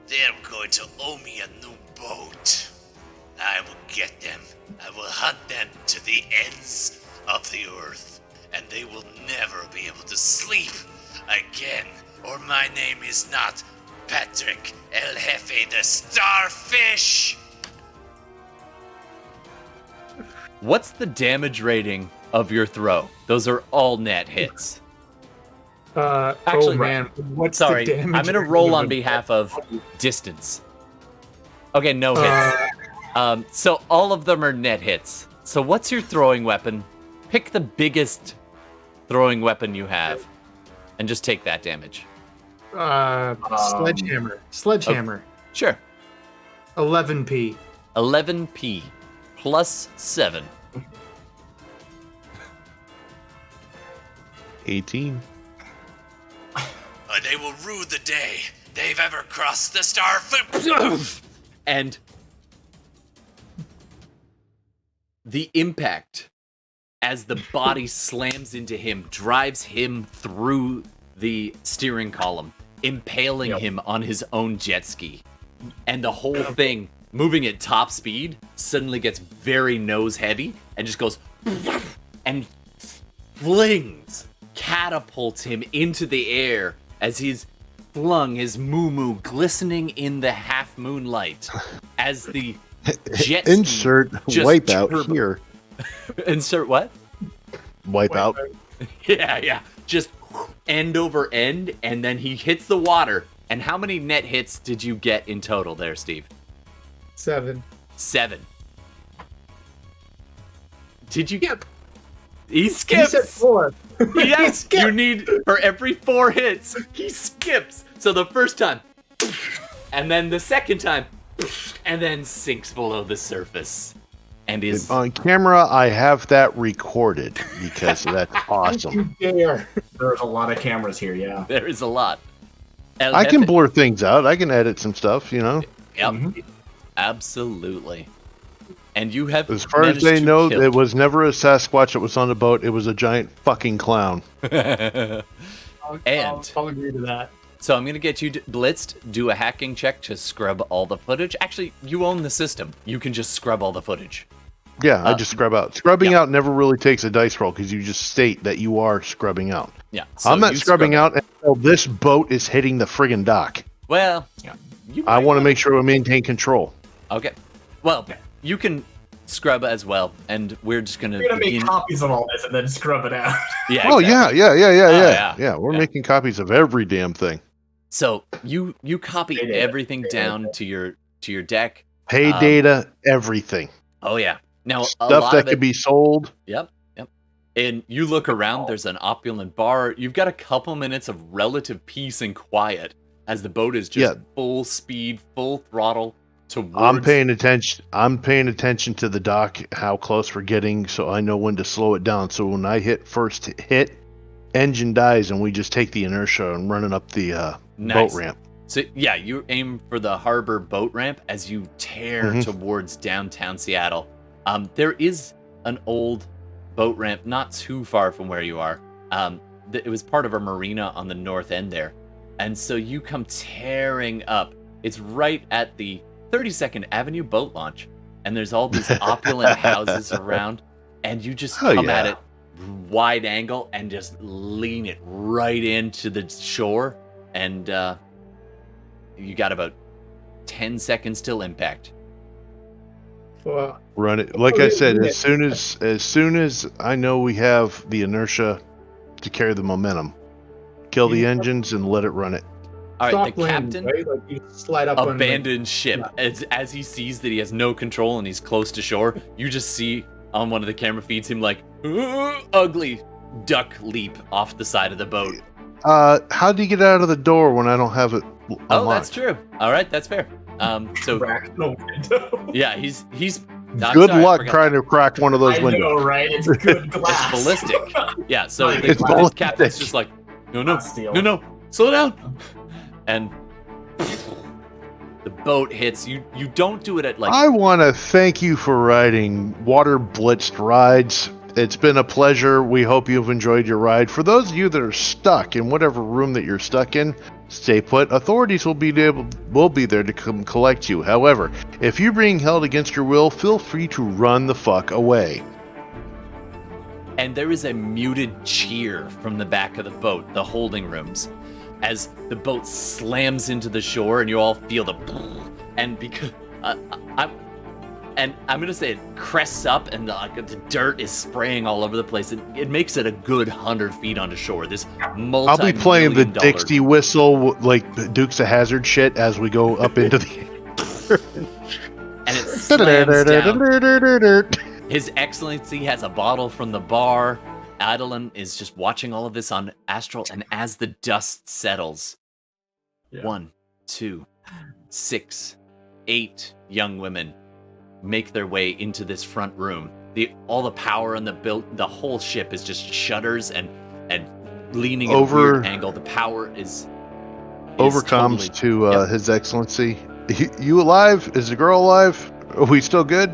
they're going to owe me a new boat. I will get them. I will hunt them to the ends of the earth, and they will never be able to sleep again, or my name is not Patrick El Jefe the Starfish. what's the damage rating of your throw? Those are all net hits. Actually, oh man, what's Sorry, the damage? I'm gonna roll on behalf of distance. Okay, no hits. So all of them are net hits. So what's your throwing weapon? Pick the biggest throwing weapon you have, and just take that damage. Sledgehammer. Sledgehammer. Sure. 11p. 11p plus 7. 18. They will rue the day they've ever crossed the star. And the impact as the body slams into him drives him through the steering column, impaling him on his own jet ski. And the whole thing, moving at top speed, suddenly gets very nose heavy and just goes and flings, catapults him into the air as he's flung, his moo-moo glistening in the half moonlight as the jet ski Insert just wipeout here. Insert what? Wipeout. Yeah. Just end over end, and then he hits the water. And how many net hits did you get in total there, Steve? 7. 7. Did you get... He You skips! said 4. Yes, you need... For every 4 hits, he skips. So the first time, and then the second time, and then sinks below the surface. And is... On camera, I have that recorded because that's awesome. Dare. There's a lot of cameras here, yeah. There is a lot. I can blur things out. I can edit some stuff, you know. Yep. Absolutely. And you have... As far as they know, it was never a Sasquatch that was on the boat. It was a giant fucking clown. And... I'll agree to that. So I'm going to get you blitzed, do a hacking check to scrub all the footage. Actually, you own the system. You can just scrub all the footage. Yeah, I just scrub out. Scrubbing out never really takes a dice roll because you just state that you are scrubbing out. Yeah. So I'm not you scrubbing scrub out until this boat is hitting the friggin' dock. Well, I want to make sure we maintain control. Okay. Well, you can scrub as well, and we're just going to We're gonna make copies of all this and then scrub it out. Yeah. Oh, exactly. yeah. We're making copies of every damn thing. So you copy everything down to your deck. Pay data, everything. Oh yeah. Now Stuff that could be sold. Yep. And you look around, there's an opulent bar. You've got a couple minutes of relative peace and quiet as the boat is just full speed, full throttle towards... I'm paying attention to the dock, how close we're getting, so I know when to slow it down. So when I hit first hit, engine dies, and we just take the inertia and run it up the boat ramp. So yeah, you aim for the harbor boat ramp as you tear towards downtown Seattle. There is an old boat ramp not too far from where you are. It was part of a marina on the north end there. And so you come tearing up. It's right at the 32nd Avenue boat launch. And there's all these opulent houses around. And you just come at it wide angle and just lean it right into the shore. And you got about 10 seconds till impact. Well, Run it. Like I said, as soon as I know we have the inertia to carry the momentum, kill the engines and let it run it. All right, soft the landing, captain right? Like you slide up abandons ship as he sees that he has no control and he's close to shore. You just see on one of the camera feeds him like ugly duck leap off the side of the boat. How do you get out of the door when I don't have it unlocked? Oh, that's true. All right, that's fair. So yeah, he's good luck trying to crack one of those windows. I know, right? It's good glass. It's ballistic. Yeah, so It's the ballistic. captain's just like, no, slow down. And the boat hits. You don't do it at like... I want to thank you for riding Water Blitzed Rides. It's been a pleasure. We hope you've enjoyed your ride. For those of you that are stuck in whatever room that you're stuck in, stay put. Authorities will be there to come collect you. However, if you're being held against your will, feel free to run the fuck away. And there is a muted cheer from the back of the boat, the holding rooms, as the boat slams into the shore, and you all feel the... And because... I'm gonna say it crests up, and the dirt is spraying all over the place. It makes it a good 100 feet onto shore. This I'll be playing the Dixie whistle, like Dukes of Hazzard shit, as we go up into the... And it slams down. His Excellency has a bottle from the bar. Adeline is just watching all of this on Astral, and as the dust settles, 1, 2, 6, 8 young women make their way into this front room. All the power in the whole ship is just shudders and leaning at a weird angle. The power is overcomes totally, to His Excellency. You alive? Is the girl alive? Are we still good?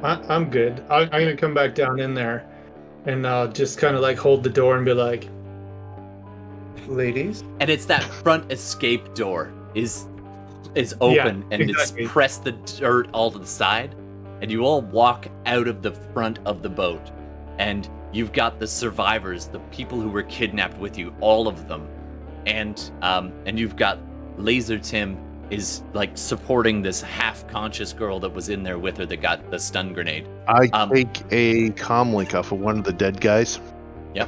I'm good. I'm gonna come back down in there, and just kind of like hold the door and be like, "Ladies." And it's that front escape door is open, and exactly. it's pressed the dirt all to the side, and you all walk out of the front of the boat, and you've got the survivors, the people who were kidnapped with you, all of them, and you've got Laser Tim is like supporting this half-conscious girl that was in there with her that got the stun grenade. I take a comm link off of one of the dead guys. Yep.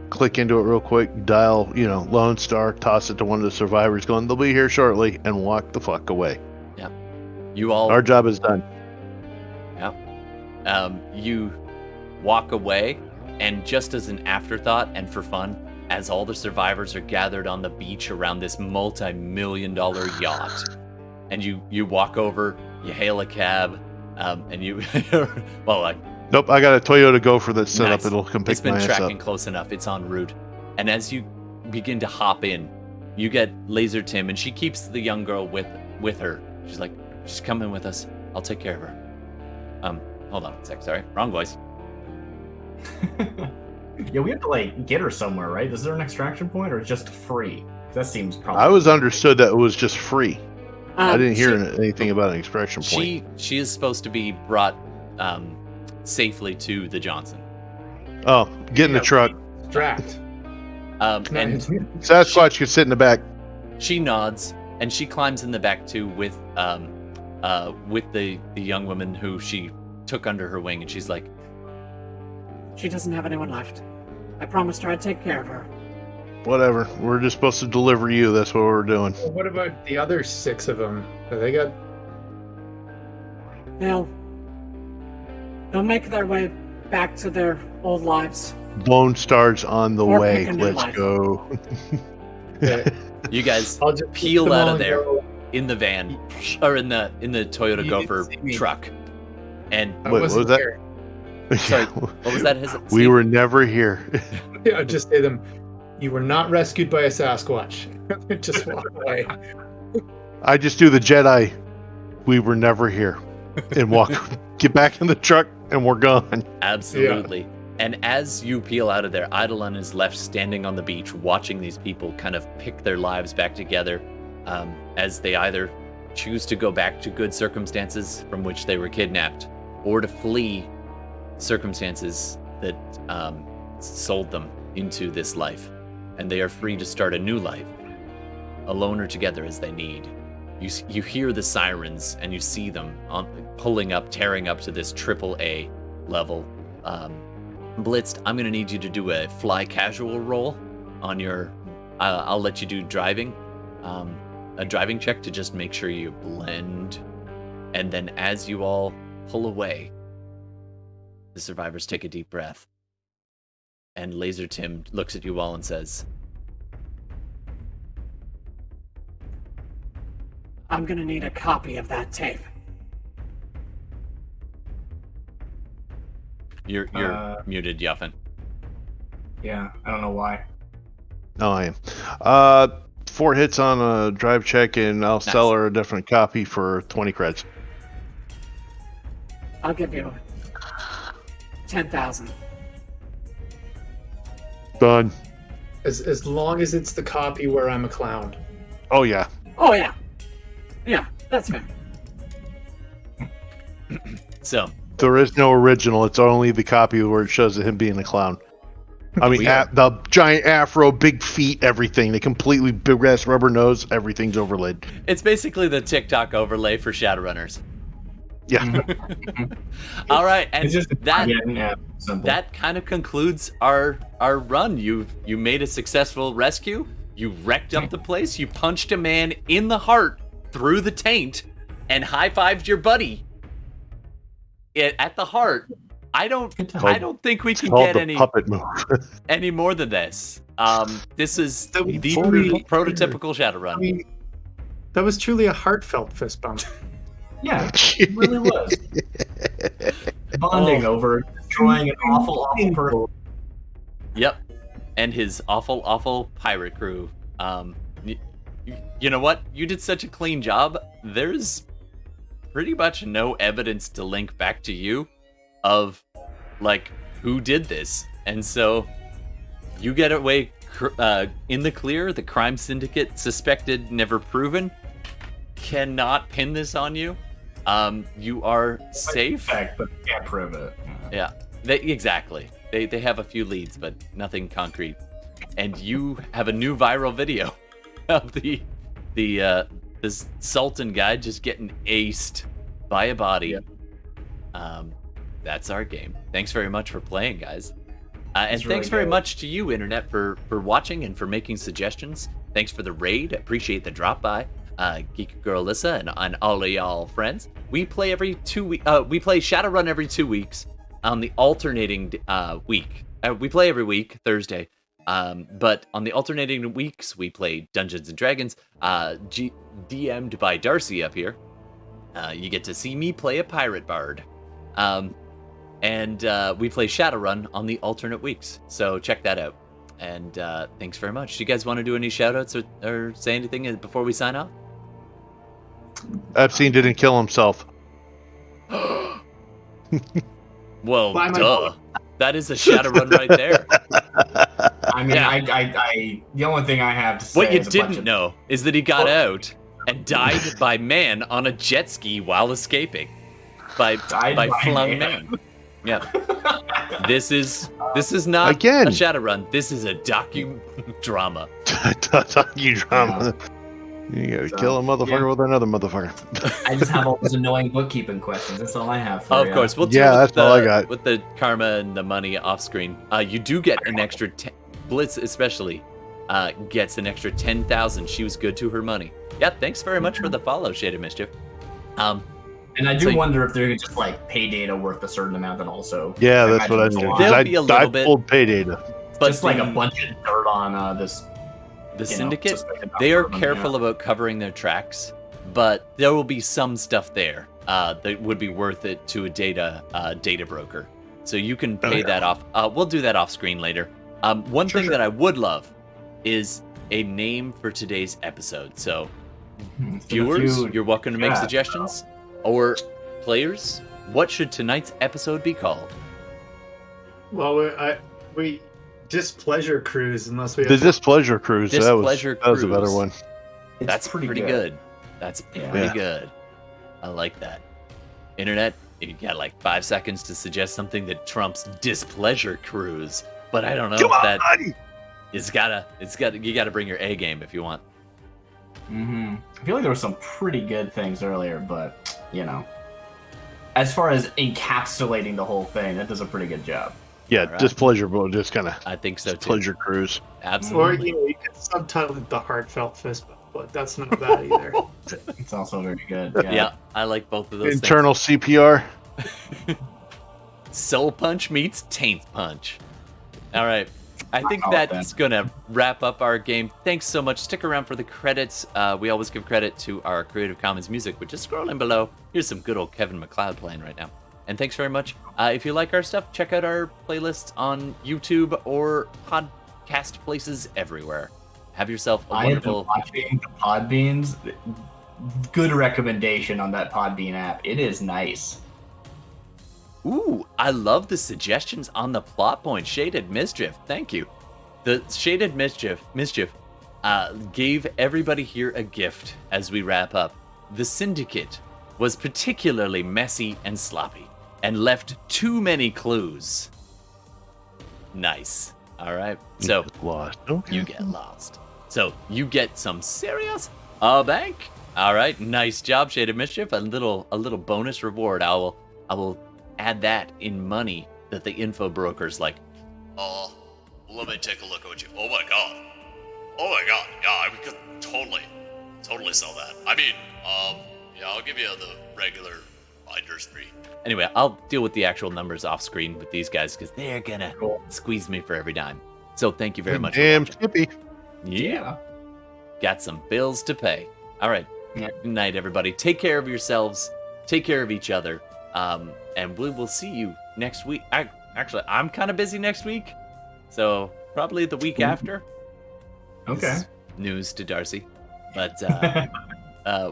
Click into it real quick, dial, Lone Star, toss it to one of the survivors going, they'll be here shortly, and walk the fuck away. Yep. You all... Our job is done. Yep. You walk away, and just as an afterthought and for fun, as all the survivors are gathered on the beach around this multi-million-dollar yacht, and you walk over, you hail a cab, and you... Nope, I got a Toyota Gopher that's set up. Nice. It'll come pick It's been my ass tracking up. close enough. It's en route. And as you begin to hop in, you get Laser Tim, and she keeps the young girl with her. She's like, she's coming with us. I'll take care of her. Hold on a sec. Sorry. Wrong voice. Yeah, we have to get her somewhere, right? Is there an extraction point or just free? That seems probably. I was understood that it was just free. I didn't hear she- anything about an extraction point. She is supposed to be brought safely to the Johnson. Oh, get in the truck. Distract. And Sasquatch can sit in the back. she nods, and she climbs in the back too with the young woman who she took under her wing, and she's like, She doesn't have anyone left. I promised her I'd take care of her. Whatever. We're just supposed to deliver you. That's what we're doing. Well, what about the other 6 of them? Have they got... They'll make their way back to their old lives. Lone Star's on the Or way. pick a new Let's life. go. you guys I'll just peel them out all of there go. in the van, or in the Toyota You Gopher didn't see me. truck. And I Wait, what wasn't was that? here. sorry, what was that? We Steve? were never here. Yeah, just say them. You were not rescued by a Sasquatch. Just walk away. I just do the Jedi. We were never here. And walk, get back in the truck, and we're gone. Absolutely. And as you peel out of there, Eidolon is left standing on the beach watching these people kind of pick their lives back together as they either choose to go back to good circumstances from which they were kidnapped or to flee circumstances that sold them into this life. And they are free to start a new life, alone or together as they need. You hear the sirens and you see them pulling up, tearing up to this AAA level. Blitzed, I'm gonna need you to do a fly casual roll on your. I'll let you do driving, a driving check to just make sure you blend, and then as you all pull away, the survivors take a deep breath, and Laser Tim looks at you all and says, I'm gonna need a copy of that tape. "You're muted, Yuffin." Yeah, I don't know why. No, I am. 4 hits on a drive check, and I'll sell her a different copy for 20 creds. I'll give you 10,000. Done. As long as it's the copy where I'm a clown. Oh, yeah. Oh yeah. Yeah, that's fair. So There is no original. It's only the copy where it shows him being a clown. I mean, the giant afro, big feet, everything. The completely big-ass rubber nose, everything's overlaid. it's basically the TikTok overlay for Shadowrunners. Yeah. All right, and It's just simple. that kind of concludes our run. You made a successful rescue. You wrecked up the place. You punched a man in the heart through the taint, and high-fived your buddy at the heart. I don't think we can get any puppet move. any more than this. This is the fully- prototypical Shadowrun. I mean, that was truly a heartfelt fist bump. Yeah, it really was. Bonding over destroying an awful person. Yep, and his awful pirate crew. You know what? You did such a clean job. There's pretty much no evidence to link back to you of like who did this, and so you get away in the clear. The crime syndicate, suspected, never proven, cannot pin this on you. You are safe. But can't prove it. Yeah, exactly. They have a few leads, but nothing concrete. And you have a new viral video of this Sultan guy just getting aced by a body. Yeah. That's our game. Thanks very much for playing, guys. And It's thanks really very good. much to you, Internet, for watching and for making suggestions. Thanks for the raid. Appreciate the drop by. Geek Girl Alyssa and all of y'all friends. We play every 2 weeks. We play Shadowrun every 2 weeks on the alternating week. We play every week, Thursday. But on the alternating weeks, we play Dungeons and Dragons, DM'd by Darcy up here. You get to see me play a pirate bard. And we play Shadowrun on the alternate weeks. So check that out. And thanks very much. Do you guys want to do any shoutouts or say anything before we sign off? Epstein didn't kill himself. Well, Why am I- duh. That is a Shadowrun right there. I mean, Yeah. I the only thing I have to say What you is a bunch didn't of- know is that he got out and died by man on a jet ski while escaping. By Died by flung man. man. Yeah. This is not Again. a Shadowrun. This is a docudrama. Docudrama. You gotta kill a motherfucker with another motherfucker. I just have all those annoying bookkeeping questions. That's all I have for Of you. course, we'll do Yeah, with that's all I got. With the karma and the money off screen. You do get an extra Blitz, especially gets an extra 10,000. She was good to her money. Yeah, thanks very much for the follow, Shaded Mischief. And I do So- wonder if they're just like pay data worth a certain amount that also. Yeah, that's what I imagine did. it's a lot. There'll I be a little bit. pulled pay data. But Just like a the- bunch of dirt on this. The you know, syndicate, suspected they are government, careful about covering their tracks, but there will be some stuff there that would be worth it to a data broker. So you can pay that off. We'll do that off screen later. One thing that I would love is a name for today's episode. So viewers, you're welcome to make Yeah. suggestions, or players, what should tonight's episode be called? Well, we Displeasure Cruise, unless we The have Displeasure Cruise. Displeasure that was a better Cruise. one. It's That's pretty good. That's Yeah. pretty Yeah. good. I like that. Internet, you got like 5 seconds to suggest something that trumps Displeasure Cruise, but I don't know Come if on, that buddy! you gotta bring your A game if you want. Mm-hmm. I feel like there were some pretty good things earlier, but you know, as far as encapsulating the whole thing, that does a pretty good job. Yeah, Alright. Displeasure, but just kind of I think so too. Displeasure Cruise. or Absolutely. you could subtitle it the Heartfelt Fist Bump, but that's not bad either. It's also very good. Yeah. I like both of those Internal CPR. things. Soul Punch meets Taint Punch. All right. I think Oh, that's gonna wrap up our game. Thanks so much. Stick around for the credits. We always give credit to our Creative Commons music, which is scrolling below. Here's some good old Kevin MacLeod playing right now. And thanks very much. If you like our stuff, check out our playlists on YouTube or podcast places everywhere. Have yourself a I have been wonderful. watching the Podbeans. Good recommendation on that Podbean app. It is nice. Ooh, I love the suggestions on the plot point. Shaded Mischief, thank you. The Shaded Mischief gave everybody here a gift as we wrap up. The Syndicate was particularly messy and sloppy and left too many clues. Nice. All right. So Lost. Okay. you get lost. So you get some serious bank. All right. Nice job, Shaded Mischief. A little bonus reward. I will add that in money that the info broker's like. Oh, let me take a look at what you. Oh my god. Oh my god. Yeah, we could totally sell that. I mean, Yeah, I'll give you the regular finder's fee. Anyway, I'll deal with the actual numbers off screen with these guys because they're gonna squeeze me for every dime. So thank you very much. Damn for watching. Skippy. Yeah. Got some bills to pay. All right. Yeah. Good night, everybody. Take care of yourselves. Take care of each other. And we will see you next week. I'm kind of busy next week, so probably the week after. Okay. This is news to Darcy, but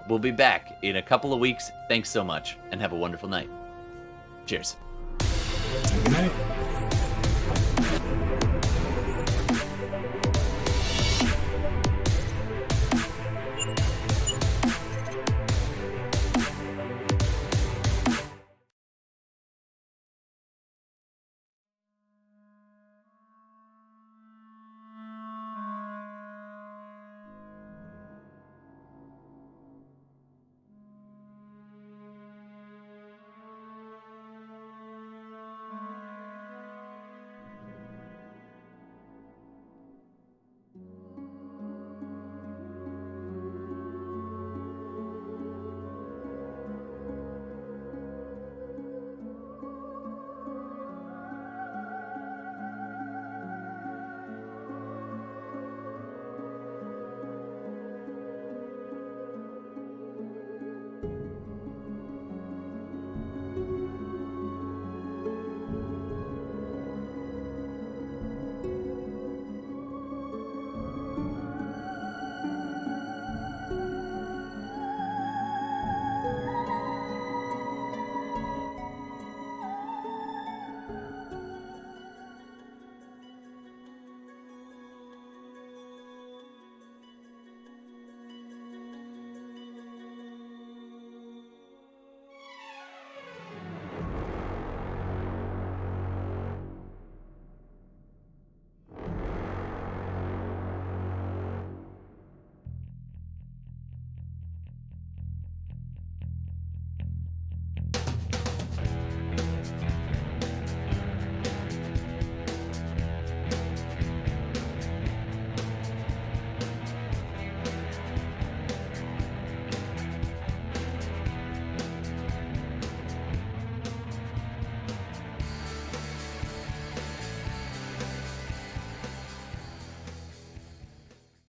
we'll be back in a couple of weeks. Thanks so much, and have a wonderful night. Cheers. Good night.